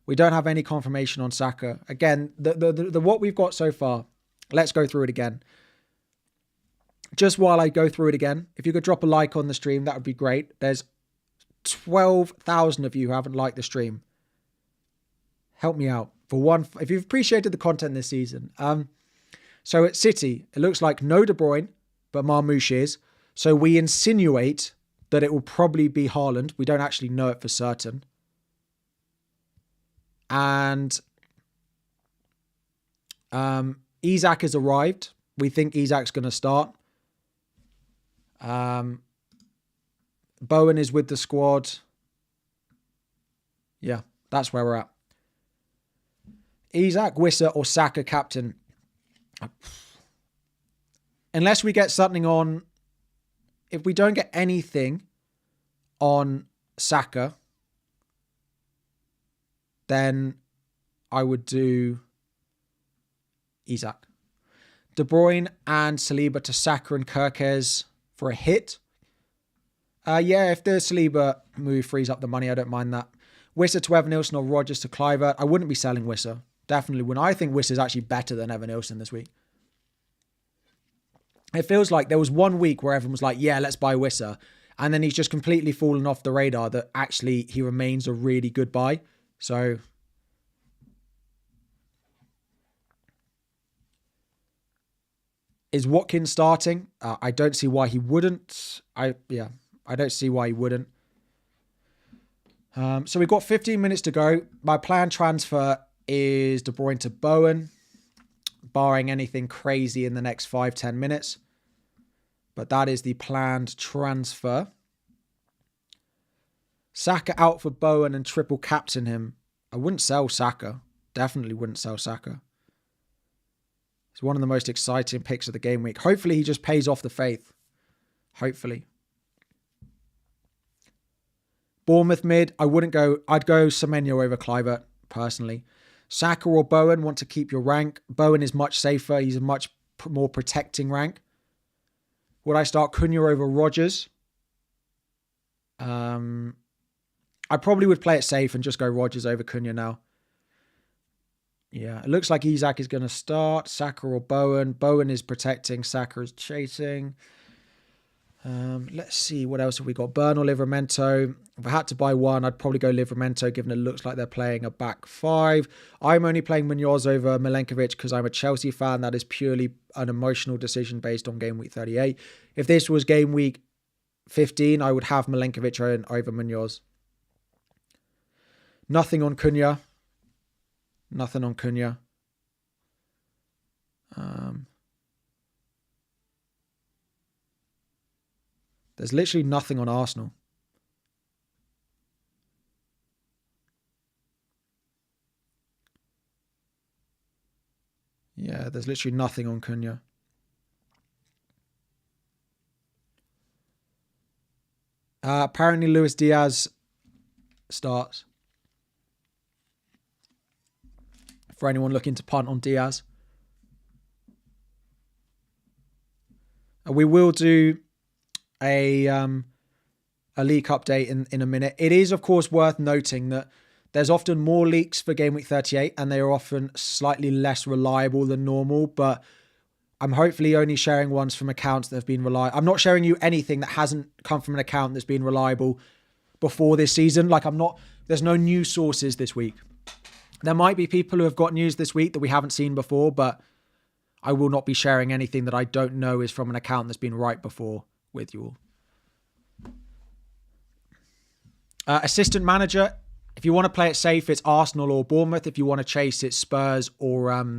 [SPEAKER 1] We don't have any confirmation on Saka. Again, the what we've got so far. Let's go through it again. Just while I go through it again, if you could drop a like on the stream, that would be great. There's 12,000 of you who haven't liked the stream. Help me out. For one, if you've appreciated the content this season. So at City, it looks like no De Bruyne, but Marmoush is. So we insinuate that it will probably be Haaland. We don't actually know it for certain. And Isak has arrived. We think Isak's going to start. Bowen is with the squad. Yeah, that's where we're at. Isak, Wissa, or Saka captain. Unless we get something on... If we don't get anything on Saka, then I would do Isak. De Bruyne and Saliba to Saka and Kirkes for a hit. Yeah, if the Saliba move frees up the money, I don't mind that. Wissa to Evan Nilsson or Rodgers to Kluivert. I wouldn't be selling Wissa. Definitely wouldn't. I think Wissa is actually better than Evan Nilsson this week. It feels like there was 1 week where everyone was like, yeah, let's buy Wissa. And then he's just completely fallen off the radar that actually he remains a really good buy. So... Is Watkins starting? I don't see why he wouldn't. I don't see why he wouldn't. So we've got 15 minutes to go. My planned transfer is De Bruyne to Bowen, barring anything crazy in the next 5-10 minutes. But that is the planned transfer. Saka out for Bowen and triple captain him. I wouldn't sell Saka. Definitely wouldn't sell Saka. He's one of the most exciting picks of the game week. Hopefully he just pays off the faith. Hopefully. Bournemouth mid, I wouldn't go. I'd go Semenyo over Kluivert, personally. Saka or Bowen, want to keep your rank. Bowen is much safer. He's a much more protecting rank. Would I start Cunha over Rodgers? I probably would play it safe and just go Rodgers over Cunha now. Yeah, it looks like Isak is going to start. Saka or Bowen. Bowen is protecting. Saka is chasing. Let's see. What else have we got? Burn or Livramento. If I had to buy one, I'd probably go Livramento, given it looks like they're playing a back five. I'm only playing Munoz over Milenkovic because I'm a Chelsea fan. That is purely an emotional decision based on game week 38. If this was game week 15, I would have Milenkovic over Munoz. Nothing on Cunha. Nothing on Cunha. There's literally nothing on Arsenal. Yeah, there's literally nothing on Cunha. Apparently Luis Diaz starts. For anyone looking to punt on Diaz. We will do a leak update in a minute. It is, of course, worth noting that there's often more leaks for Game Week 38 and they are often slightly less reliable than normal, but I'm hopefully only sharing ones from accounts that have been reliable. I'm not sharing you anything that hasn't come from an account that's been reliable before this season. There's no news sources this week. There might be people who have got news this week that we haven't seen before, but I will not be sharing anything that I don't know is from an account that's been right before with you all. Assistant manager, if you want to play it safe, it's Arsenal or Bournemouth. If you want to chase, it's Spurs or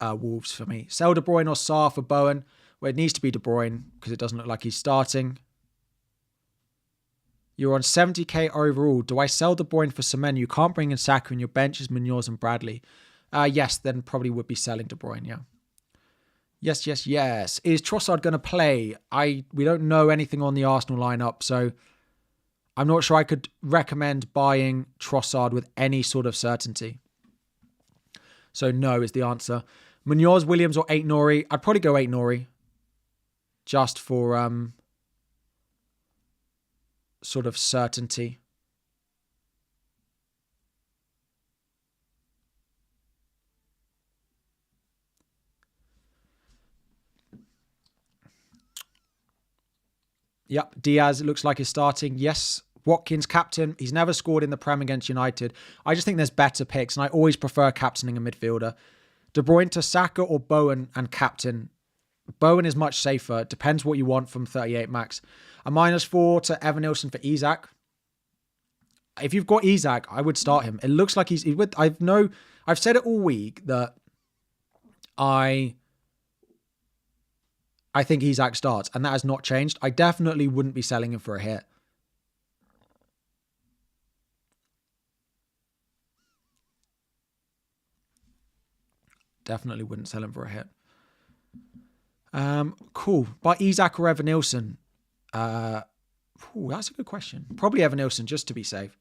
[SPEAKER 1] Wolves for me. Sell De Bruyne or Sarr for Bowen. Well, it needs to be De Bruyne because it doesn't look like he's starting. You're on 70k overall. Do I sell De Bruyne for Semenyo? You can't bring in Saka and your bench is Munoz and Bradley. Yes, then probably would be selling De Bruyne, yeah. Yes. Is Trossard going to play? We don't know anything on the Arsenal lineup, so I'm not sure I could recommend buying Trossard with any sort of certainty. So no is the answer. Munoz, Williams, or Aït-Nouri? I'd probably go Aït-Nouri. Just for sort of certainty. Yep, Diaz, it looks like he's starting. Yes, Watkins, captain. He's never scored in the Prem against United. I just think there's better picks, and I always prefer captaining a midfielder. De Bruyne to Saka or Bowen and captain. Bowen is much safer. It depends what you want from 38 max. A -4 to Evan Nilsson for Isak. If you've got Isak, I would start him. It looks like he's with. I've said it all week that I think Isak starts, and that has not changed. I definitely wouldn't be selling him for a hit. Definitely wouldn't sell him for a hit. Cool. By Isak or Evan Nilsson? That's a good question. Probably Evan Nilsson, just to be safe.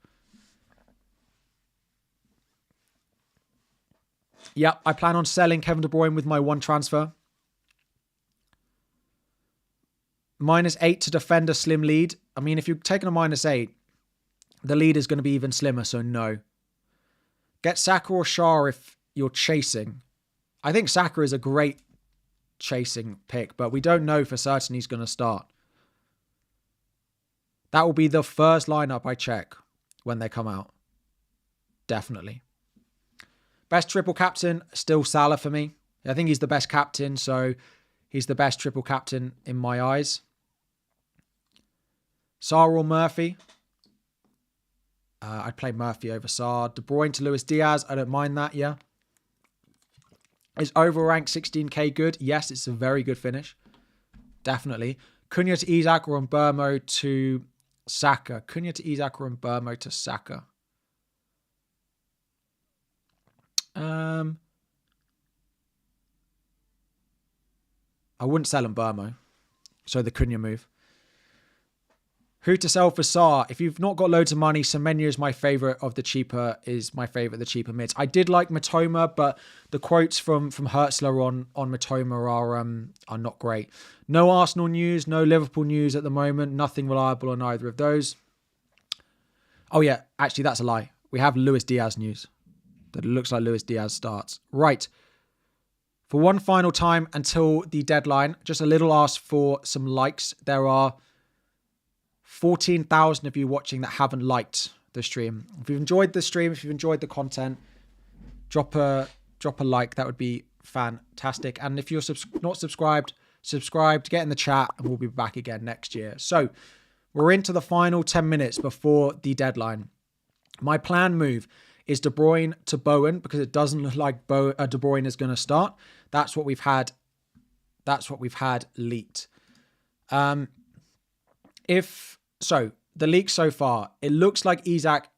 [SPEAKER 1] Yep, I plan on selling Kevin De Bruyne with my one transfer. -8 to defend a slim lead. I mean, if you're taking a -8, the lead is going to be even slimmer, so no. Get Saka or Shah if you're chasing. I think Saka is a great chasing pick, but we don't know for certain he's going to start. That will be the first lineup I check when they come out. Definitely. Best triple captain, still Salah for me. I think he's the best captain, so he's the best triple captain in my eyes. Sarr or Murphy? I'd play Murphy over Sarr. De Bruyne to Luis Diaz. I don't mind that, yeah. Is overranked 16k good? Yes, it's a very good finish. definitely. Cunha to Isak or Mbermo to Saka. Cunha to Isak or Mbermo to Saka. I wouldn't sell Mbermo. So the Cunha move. Who to sell for Saar? If you've not got loads of money, Semenyo is my favourite of the cheaper, the cheaper mids. I did like Matoma, but the quotes from Hertzler on Matoma are not great. No Arsenal news, no Liverpool news at the moment. Nothing reliable on either of those. Oh yeah, actually that's a lie. We have Luis Diaz news. That it looks like Luis Diaz starts. Right. For one final time until the deadline, just a little ask for some likes. There are 14,000 of you watching that haven't liked the stream. If you've enjoyed the stream, if you've enjoyed the content, drop a like. That would be fantastic. And if you're not subscribed, get in the chat, and we'll be back again next year. So we're into the final 10 minutes before the deadline. My planned move is De Bruyne to Bowen because it doesn't look like De Bruyne is going to start. That's what we've had. That's what we've had leaked. The leak so far, it looks like Isak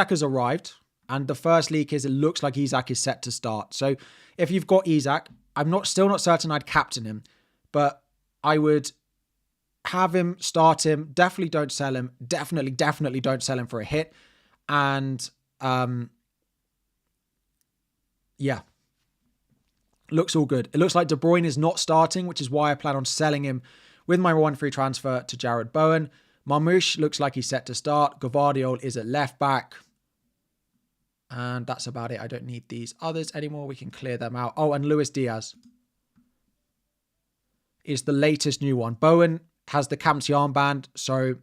[SPEAKER 1] has arrived, and the first leak is it looks like Isak is set to start. So if you've got Isak, I'm still not certain I'd captain him, but I would have him, start him. Definitely don't sell him. Definitely don't sell him for a hit. And yeah, looks all good. It looks like De Bruyne is not starting, which is why I plan on selling him with my 1 free transfer to Jared Bowen. Marmoush looks like he's set to start. Gvardiol is at left back. And that's about it. I don't need these others anymore. We can clear them out. Oh, and Luis Diaz is the latest new one. Bowen has the Captaincy armband, so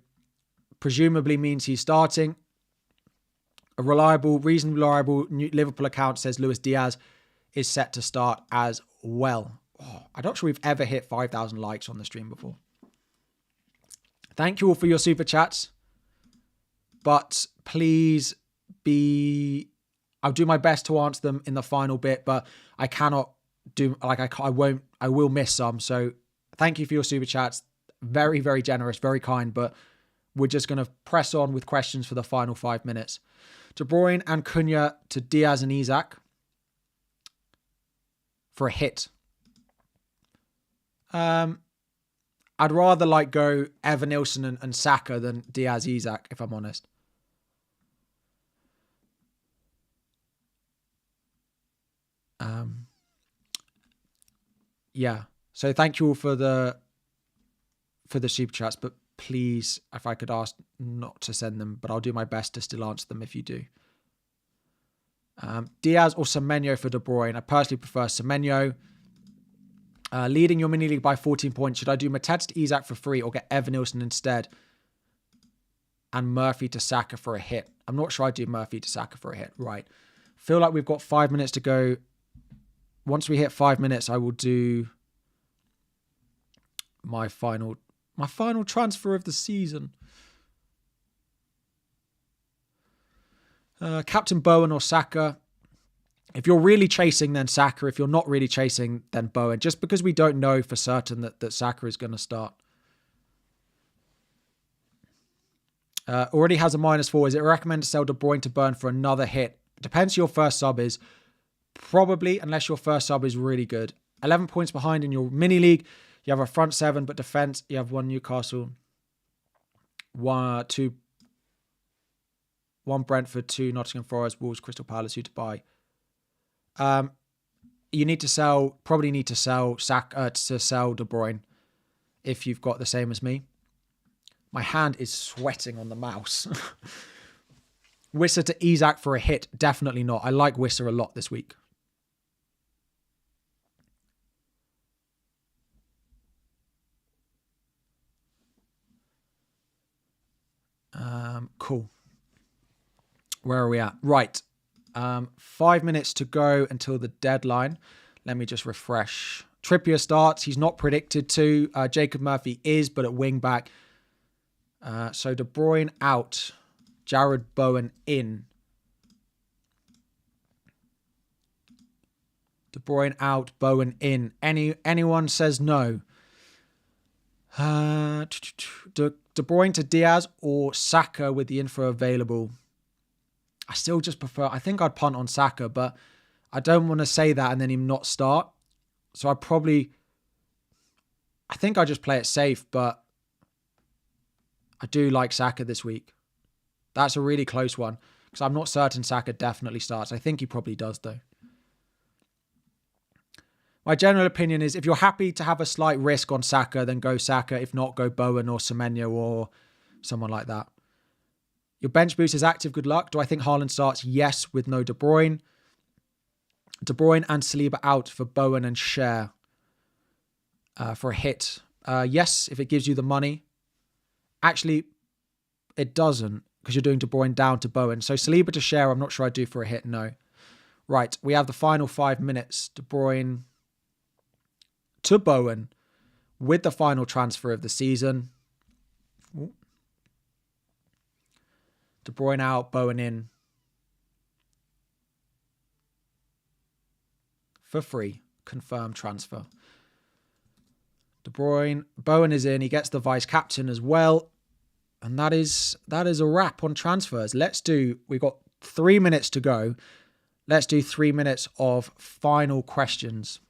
[SPEAKER 1] presumably means he's starting. A reasonably reliable Liverpool account says Luis Diaz is set to start as well. Oh, I'm not sure we've ever hit 5,000 likes on the stream before. Thank you all for your super chats. But please I'll do my best to answer them in the final bit, but I cannot do, I will miss some. So thank you for your super chats. Very, very generous, very kind, but we're just going to press on with questions for the final 5 minutes. De Bruyne and Cunha to Diaz and Isak for a hit. I'd rather go Evan Nilsson and Saka than Diaz Isak, if I'm honest. Yeah. So thank you all for the super chats, but please, if I could ask not to send them, but I'll do my best to still answer them if you do. Diaz or Semenyo for De Bruyne. I personally prefer Semenyo. Leading your mini league by 14 points. Should I do Mateta to Isak for free or get Evan Nilsson instead? And Murphy to Saka for a hit. I'm not sure I'd do Murphy to Saka for a hit. Right. Feel like we've got 5 minutes to go. Once we hit 5 minutes, I will do my final transfer of the season. Captain Bowen or Saka. If you're really chasing, then Saka. If you're not really chasing, then Bowen. Just because we don't know for certain that Saka is going to start. Already has a -4. Is it recommended to sell De Bruyne to Burn for another hit? Depends who your first sub is. Probably, unless your first sub is really good. 11 points behind in your mini league. You have a front 7, but defense, you have 1 Newcastle, 1 Brentford, 2 Nottingham Forest, Wolves, Crystal Palace, who to buy. You need to sell, probably need to sell to sell De Bruyne if you've got the same as me. My hand is sweating on the mouse. Wissa to Isak for a hit. Definitely not. I like Wissa a lot this week. Cool. Where are we at? Right. 5 minutes to go until the deadline. Let me just refresh. Trippier starts. He's not predicted to. Jacob Murphy is, but at wing back. So De Bruyne out. Jared Bowen in. De Bruyne out. Bowen in. Anyone says no? De Bruyne to Diaz or Saka with the info available. I still just prefer... I think I'd punt on Saka, but I don't want to say that and then him not start. So I think I just play it safe, but I do like Saka this week. That's a really close one because I'm not certain Saka definitely starts. I think he probably does, though. My general opinion is if you're happy to have a slight risk on Saka, then go Saka. If not, go Bowen or Semenyo or someone like that. Your bench boost is active. Good luck. Do I think Haaland starts? Yes, with no De Bruyne. De Bruyne and Saliba out for Bowen and Chaël for a hit. Yes, if it gives you the money. Actually, it doesn't because you're doing De Bruyne down to Bowen. So Saliba to Chaël, I'm not sure I'd do for a hit. No. Right, we have the final 5 minutes. De Bruyne to Bowen with the final transfer of the season. Ooh. De Bruyne out, Bowen in. For free. Confirmed transfer. De Bruyne, Bowen is in. He gets the vice captain as well. And that is a wrap on transfers. We've got 3 minutes to go. Let's do 3 minutes of final questions.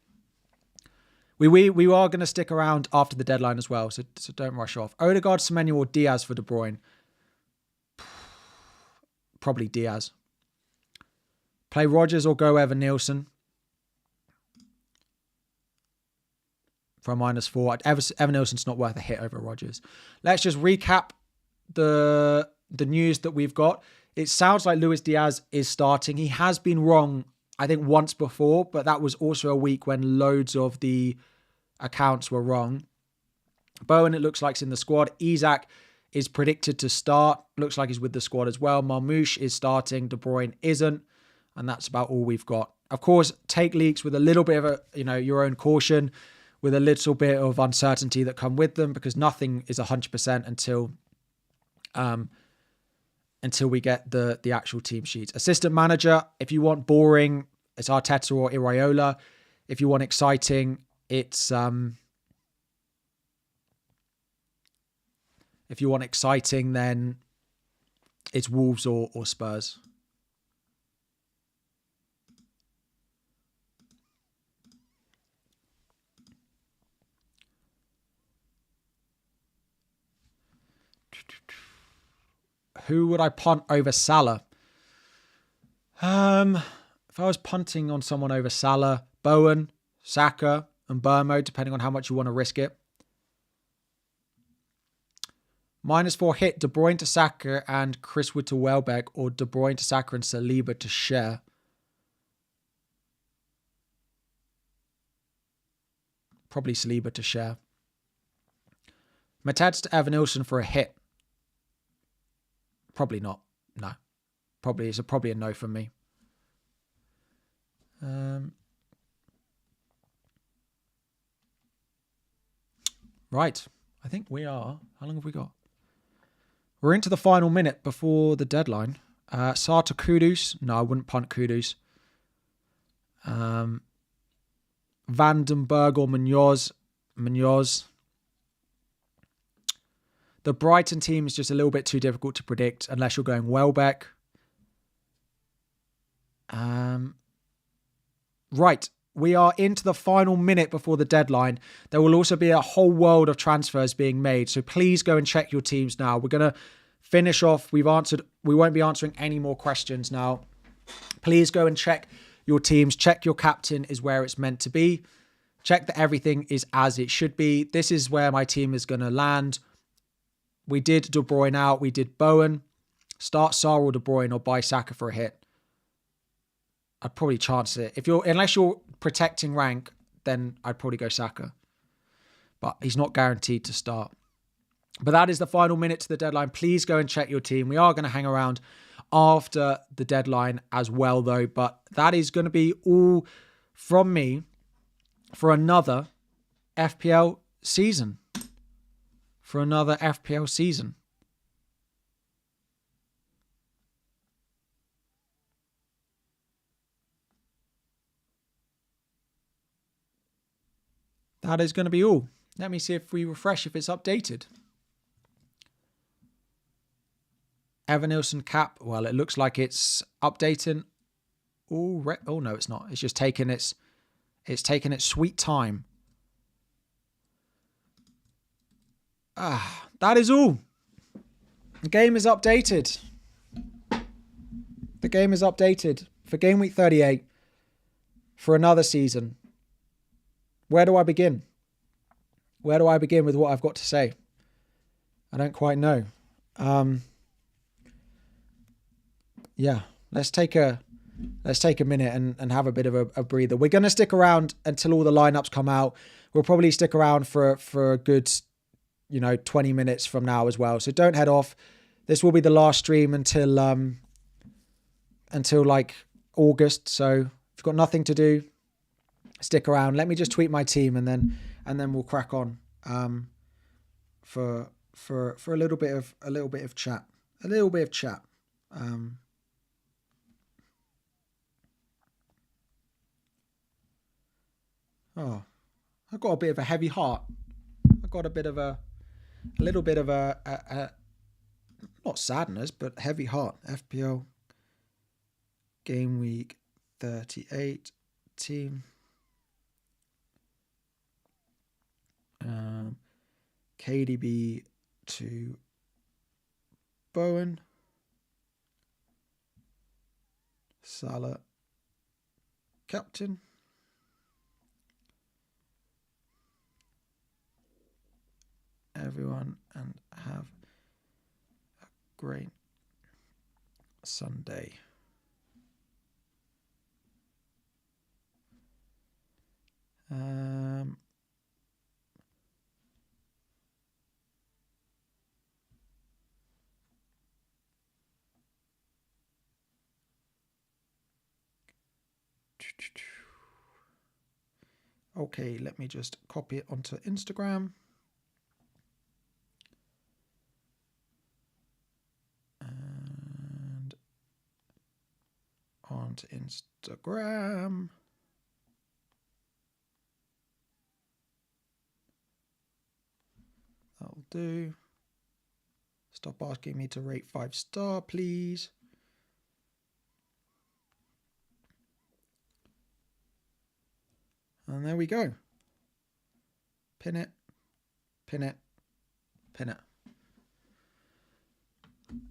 [SPEAKER 1] We are going to stick around after the deadline as well, so don't rush off. Odegaard, Semenyo or Diaz for De Bruyne? Probably Diaz. Play Rodgers or go Evan Nielsen? For a -4. Evan Nielsen's not worth a hit over Rodgers. Let's just recap the news that we've got. It sounds like Luis Diaz is starting. He has been wrong, I think, once before, but that was also a week when loads of the accounts were wrong. Bowen, it looks like, is in the squad. Isak is predicted to start. Looks like he's with the squad as well. Marmoush is starting. De Bruyne isn't. And that's about all we've got. Of course, take leaks with a little bit of your own caution, with a little bit of uncertainty that come with them, because nothing is 100% until we get the actual team sheets. Assistant manager, if you want boring, it's Arteta or Iraola. If you want exciting, it's then it's Wolves or Spurs. Who would I punt over Salah? If I was punting on someone over Salah, Bowen, Saka, and Burmo, depending on how much you want to risk it. -4 hit, De Bruyne to Saka and Chris Wood to Welbeck, or De Bruyne to Saka and Saliba to Chaël. Probably Saliba to Chaël. Matad's to Evan Nielsen for a hit. Probably not. No. It's probably a no from me. Right. I think we are. How long have we got? We're into the final minute before the deadline. Sarr to Kudus. No, I wouldn't punt Kudus. Vandenberg or Munoz. The Brighton team is just a little bit too difficult to predict unless you're going Welbeck. Right. We are into the final minute before the deadline. There will also be a whole world of transfers being made. So please go and check your teams now. We're going to finish off. We won't be answering any more questions now. Please go and check your teams. Check your captain is where it's meant to be. Check that everything is as it should be. This is where my team is going to land. We did De Bruyne out. We did Bowen. Start Sarr or De Bruyne or buy Saka for a hit. I'd probably chance it. Unless you're protecting rank, then I'd probably go Saka. But he's not guaranteed to start. But that is the final minute to the deadline. Please go and check your team. We are going to hang around after the deadline as well, though. But that is going to be all from me for another FPL season. That is going to be all. Let me see if we refresh, if it's updated. Evanilson cap. Well, it looks like it's updating. Oh no, it's not. It's just taking its sweet time. That is all. The game is updated. The game is updated for Game Week 38 for another season. Where do I begin? Where do I begin with what I've got to say? I don't quite know. Yeah, let's take a minute and have a bit of a breather. We're going to stick around until all the lineups come out. We'll probably stick around for a good, 20 minutes from now as well. So don't head off. This will be the last stream until like August. So if you've got nothing to do, stick around. Let me just tweet my team and then we'll crack on for a little bit of chat. I've got a bit of a heavy heart. I've got a little bit of a not sadness, but heavy heart. FPL Gameweek 38 team. KDB to Bowen. Salah captain. Everyone, and have a great Sunday. Okay, let me just copy it onto Instagram. And onto Instagram. That'll do. Stop asking me to rate 5-star, please. And there we go. Pin it, pin it, pin it.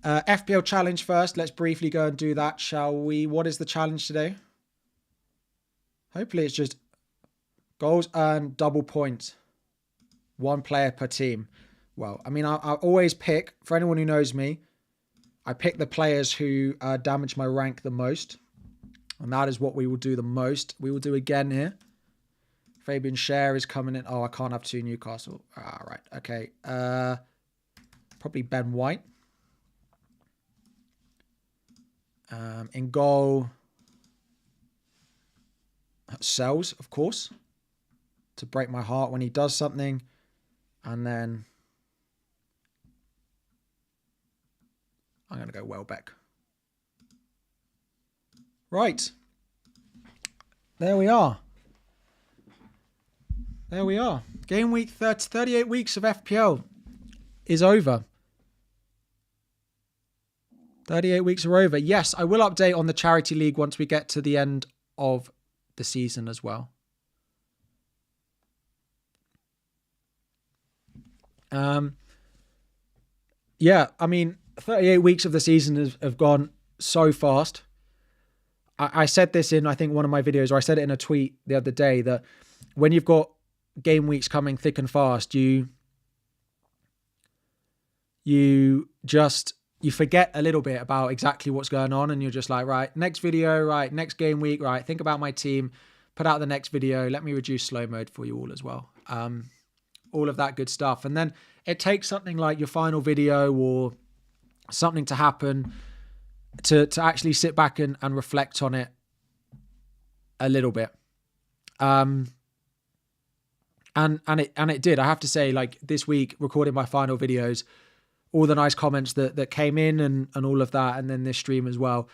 [SPEAKER 1] FPL challenge first. Let's briefly go and do that, shall we? What is the challenge today? Hopefully it's just goals earned, double points. 1 player per team. Well, I mean, I always pick, for anyone who knows me, I pick the players who damage my rank the most. And that is what we will do the most. We will do again here. Fabian Schär is coming in. Oh, I can't have 2 Newcastle. Right. Okay. Probably Ben White. In goal, Sells, of course, to break my heart when he does something. And then I'm going to go Welbeck. Right. There we are. There we are. Game week 38 weeks of FPL is over. 38 weeks are over. Yes, I will update on the Charity League once we get to the end of the season as well. Yeah, I mean, 38 weeks of the season have gone so fast. I said this in, I think, one of my videos, or I said it in a tweet the other day, that when you've got game weeks coming thick and fast, you forget a little bit about exactly what's going on, and you're just like, right, next video, right, next game week, right, think about my team, put out the next video, let me reduce slow mode for you all as well. All of that good stuff. And then it takes something like your final video or something to happen to actually sit back and reflect on it a little bit. And it did. I have to say, like, this week, recording my final videos, all the nice comments that came in and all of that, and then this stream as well,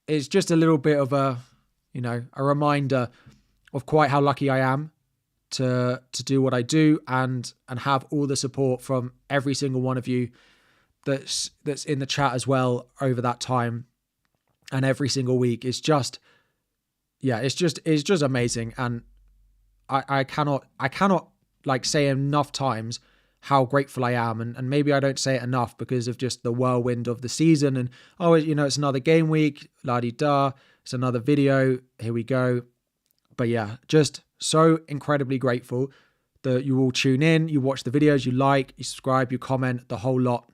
[SPEAKER 1] it's just a little bit of a reminder of quite how lucky I am to do what I do and have all the support from every single one of you that's in the chat as well over that time and every single week. It's just amazing. And I cannot like say enough times how grateful I am. And maybe I don't say it enough because of just the whirlwind of the season and, it's another game week, la-di-da, it's another video, here we go. But yeah, just so incredibly grateful that you all tune in, you watch the videos, you like, you subscribe, you comment, the whole lot.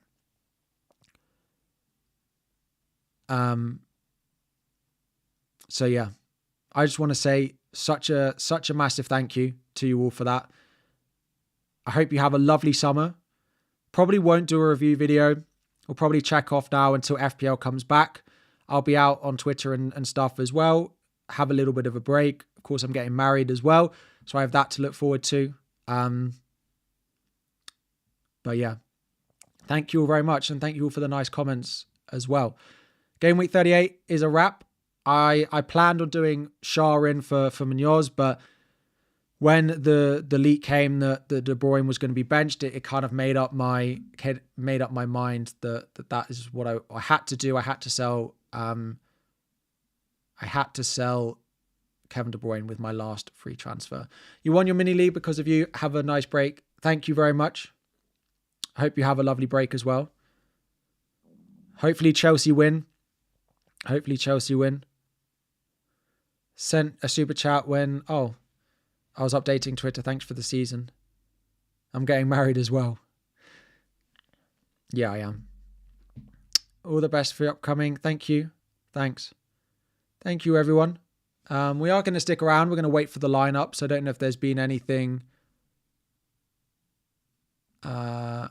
[SPEAKER 1] So yeah, I just want to say such a massive thank you to you all for that. I hope you have a lovely summer. Probably won't do a review video. We'll probably check off now until FPL comes back. I'll be out on Twitter and stuff as well. Have a little bit of a break. Of course, I'm getting married as well, so I have that to look forward to. But yeah, thank you all very much, and thank you all for the nice comments as well. Game week 38 is a wrap. I planned on doing Shah in for Munoz, but when the leak came that De Bruyne was going to be benched, it kind of made up my mind that is what I had to do. I had to sell. I had to sell Kevin De Bruyne with my last free transfer. You won your mini league because of you. Have a nice break. Thank you very much. I hope you have a lovely break as well. Hopefully Chelsea win. Sent a super chat when, I was updating Twitter. Thanks for the season. I'm getting married as well. Yeah, I am. All the best for your upcoming. Thank you. Thanks. Thank you, everyone. We are going to stick around. We're going to wait for the lineup. So I don't know if there's been anything on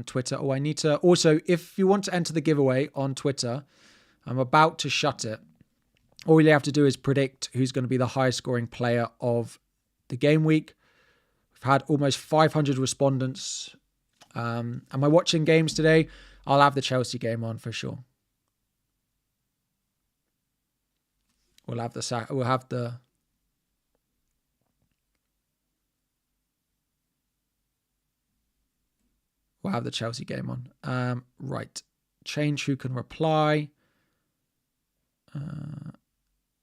[SPEAKER 1] Twitter. I need to also, if you want to enter the giveaway on Twitter, I'm about to shut it. All you have to do is predict who's going to be the highest scoring player of the game week. We've had almost 500 respondents. Am I watching games today? I'll have the Chelsea game on for sure. We'll have the Chelsea game on. Right. Change who can reply.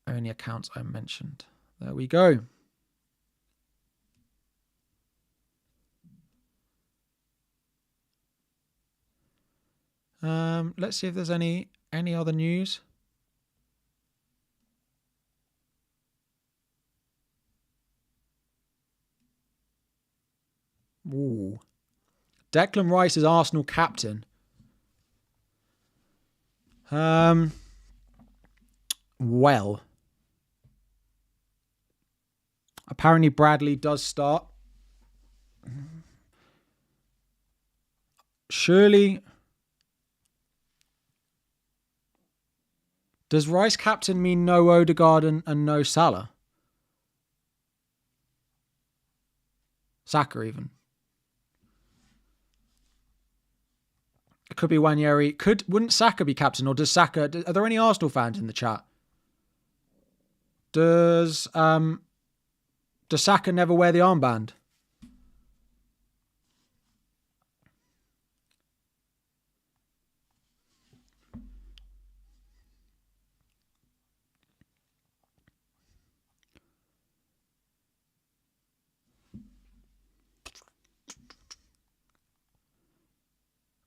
[SPEAKER 1] Only accounts I mentioned. There we go. Let's see if there's any other news. Ooh. Declan Rice is Arsenal captain. Well, apparently Bradley does start. Surely, does Rice captain mean no Odegaard and no Salah? Saka even. It could be Wanyeri. Wouldn't Saka be captain, or does Saka? Are there any Arsenal fans in the chat? Does Saka never wear the armband?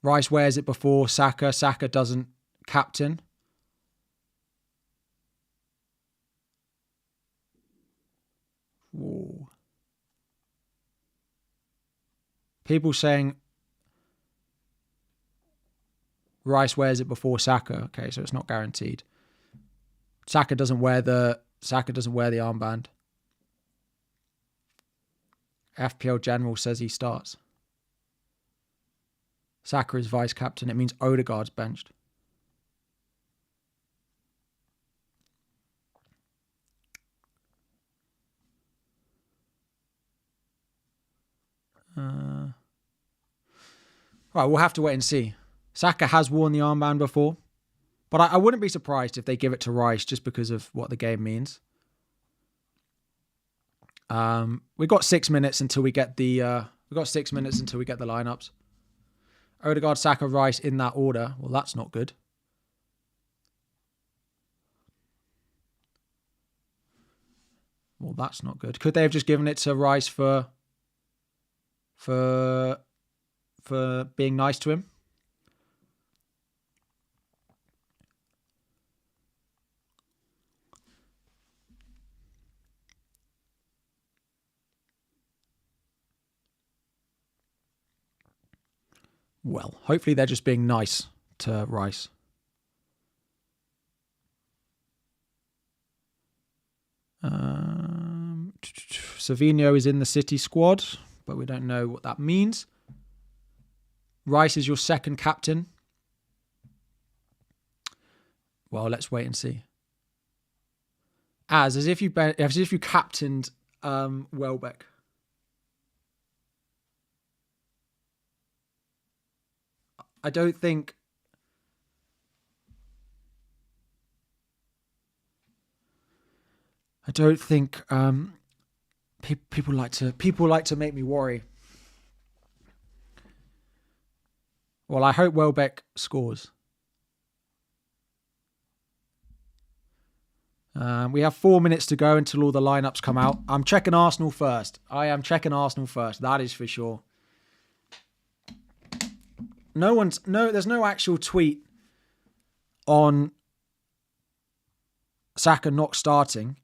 [SPEAKER 1] Rice wears it before Saka. Saka doesn't captain. Whoa. People saying Rice wears it before Saka. Okay, so it's not guaranteed. Saka doesn't wear the armband. FPL General says he starts. Saka is vice captain. It means Odegaard's benched. Right, we'll have to wait and see. Saka has worn the armband before, but I wouldn't be surprised if they give it to Rice just because of what the game means. We got 6 minutes until we get the lineups. Odegaard, Saka, Rice in that order. Well, that's not good. Could they have just given it to Rice for being nice to him? Well, hopefully they're just being nice to Rice. Savinho is in the City squad, but we don't know what that means. Rice is your second captain. Well, let's wait and see. As if you captained Welbeck. I don't think people like to make me worry. Well, I hope Welbeck scores. We have 4 minutes to go until all the lineups come out. I'm checking Arsenal first. I am checking Arsenal first. That is for sure. There's no actual tweet on Saka not starting.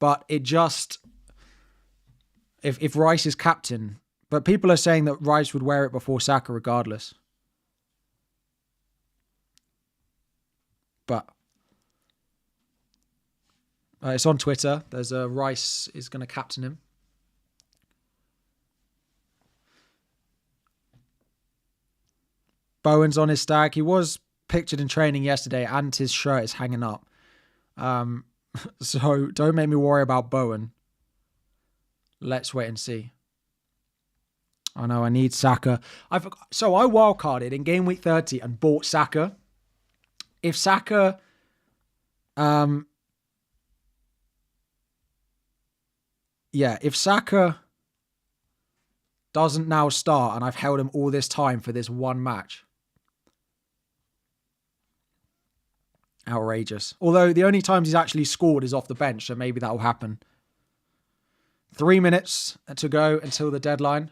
[SPEAKER 1] But it just, if Rice is captain, but people are saying that Rice would wear it before Saka regardless. But it's on Twitter. There's a Rice is going to captain him. Bowen's on his stag. He was pictured in training yesterday and his shirt is hanging up. So don't make me worry about Bowen. Let's wait and see. I know I need Saka. So I wildcarded in game week 30 and bought Saka. If Saka if Saka doesn't now start and I've held him all this time for this one match, outrageous. Although the only times he's actually scored is off the bench, so maybe that will happen. 3 minutes to go until the deadline.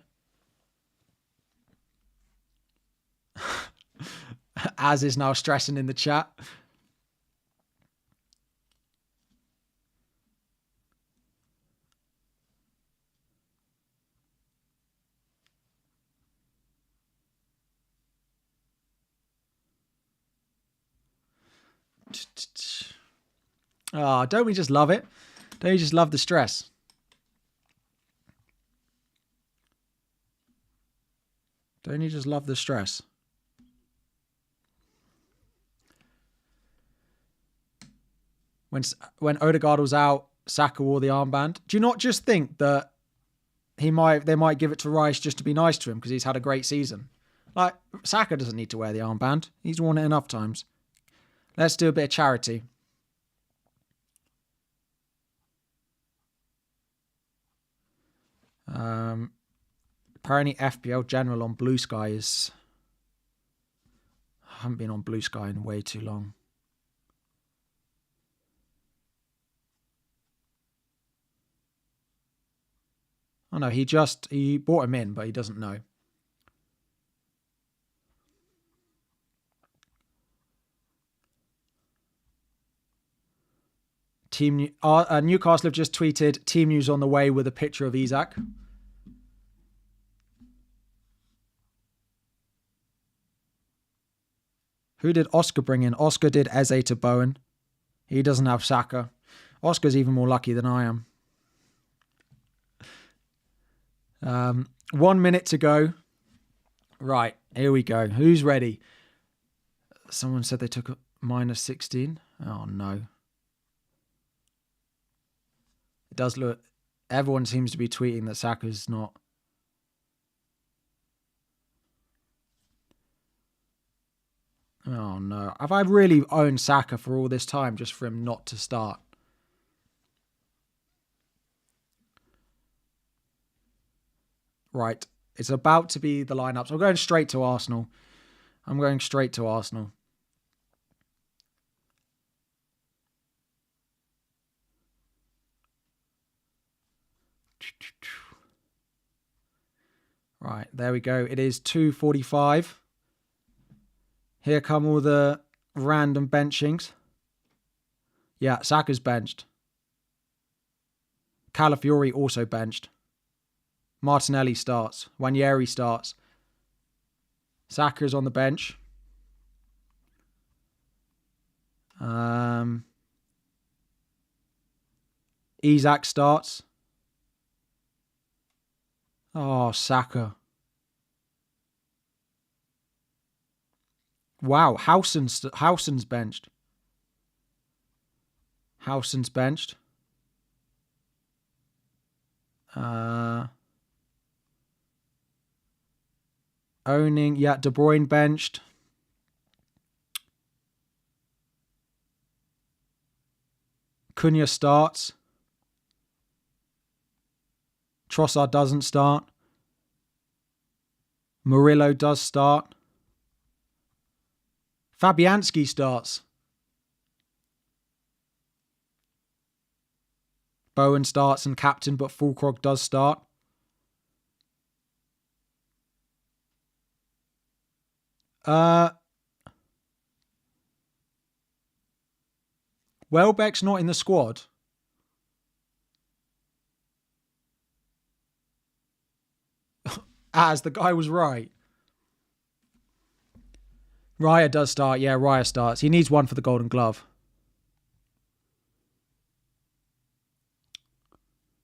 [SPEAKER 1] As is now stressing in the chat. Oh, don't we just love it? Don't you just love the stress? Don't you just love the stress? When Odegaard was out, Saka wore the armband. Do you not just think that they might give it to Rice just to be nice to him because he's had a great season? Like, Saka doesn't need to wear the armband. He's worn it enough times. Let's do a bit of charity. Apparently FPL General on Blue Sky is... I haven't been on Blue Sky in way too long. Oh no, he bought him in, but he doesn't know. Newcastle have just tweeted team news on the way with a picture of Isak. Who did Oscar bring in? Oscar did Eze to Bowen. He doesn't have Saka. Oscar's even more lucky than I am. 1 minute to go. Right, here we go. Who's ready? Someone said they took a minus 16. Oh, no. It does look... Everyone seems to be tweeting that Saka's not... Oh, no. Have I really owned Saka for all this time just for him not to start? Right. It's about to be the lineups. I'm going straight to Arsenal. Right, there we go. It is 2:45. Here come all the random benchings. Yeah, Saka's benched. Calafiori also benched. Martinelli starts. Wanyeri starts. Saka's on the bench. Isak starts. Oh, Saka. Wow, Howson's benched. Howson's benched. Owning, yeah, De Bruyne benched. Cunha starts. Trossard doesn't start. Murillo does start. Fabianski starts. Bowen starts and captain, but Fulkrog does start. Welbeck's not in the squad. As the guy was right. Raya does start. Yeah, Raya starts. He needs one for the Golden Glove.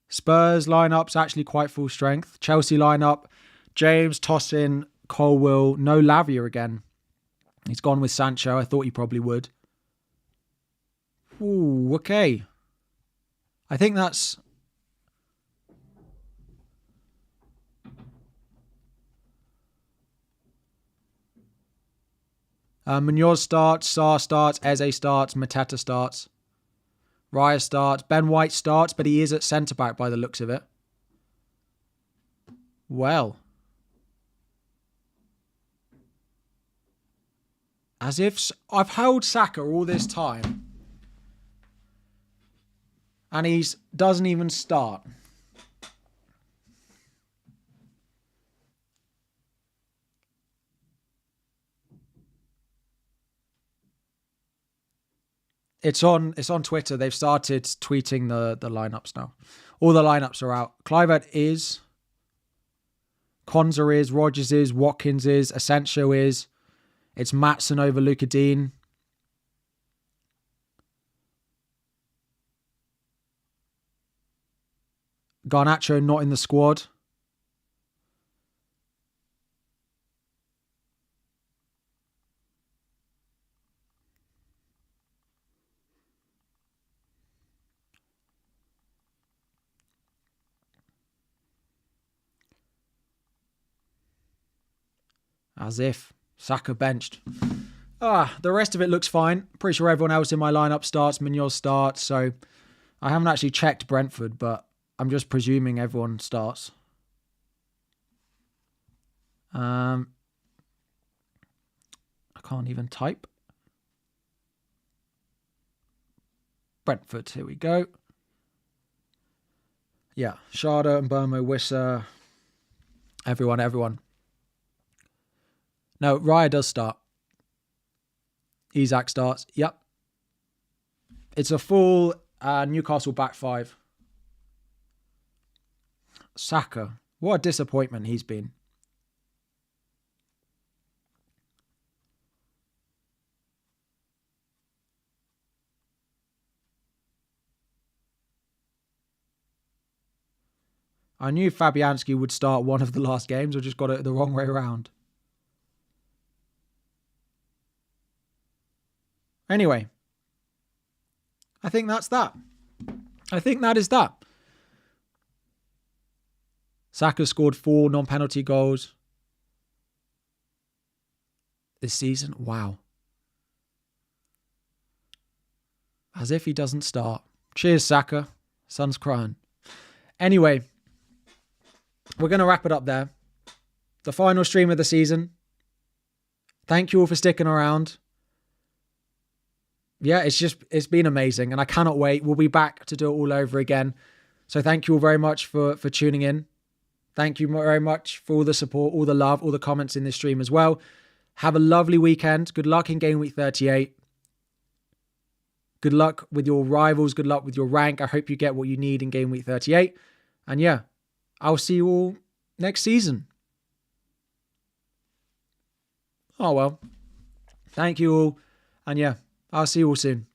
[SPEAKER 1] Spurs lineup's actually quite full strength. Chelsea lineup, James, Tossin, Colwill, no Lavia again. He's gone with Sancho. I thought he probably would. Ooh, okay. I think that's... Munoz starts, Sarr starts, Eze starts, Mateta starts. Raya starts, Ben White starts, but he is at centre-back by the looks of it. Well. As if... I've held Saka all this time. And he doesn't even start. It's on Twitter. They've started tweeting the lineups now. All the lineups are out. Kluivert is. Konza is. Rodgers is. Watkins is. Asensio is. It's Maatsen over Luka Dean. Garnacho not in the squad. As if. Saka benched. The rest of it looks fine. Pretty sure everyone else in my lineup starts. Munoz starts. So I haven't actually checked Brentford, but I'm just presuming everyone starts. I can't even type. Brentford, here we go. Yeah, Sharda and Burmo, Wissa. Everyone. No, Raya does start. Isak starts. Yep. It's a full Newcastle back five. Saka. What a disappointment he's been. I knew Fabianski would start one of the last games. I just got it the wrong way around. Anyway. I think that's that. I think that is that. Saka scored 4 non-penalty goals this season. Wow. As if he doesn't start. Cheers, Saka. Son's crying. Anyway, we're going to wrap it up there. The final stream of the season. Thank you all for sticking around. Yeah, it's been amazing and I cannot wait. We'll be back to do it all over again. So thank you all very much for tuning in. Thank you very much for all the support, all the love, all the comments in this stream as well. Have a lovely weekend. Good luck in Game Week 38. Good luck with your rivals. Good luck with your rank. I hope you get what you need in Game Week 38. And yeah, I'll see you all next season. Oh, well. Thank you all. And yeah, I'll see you all soon.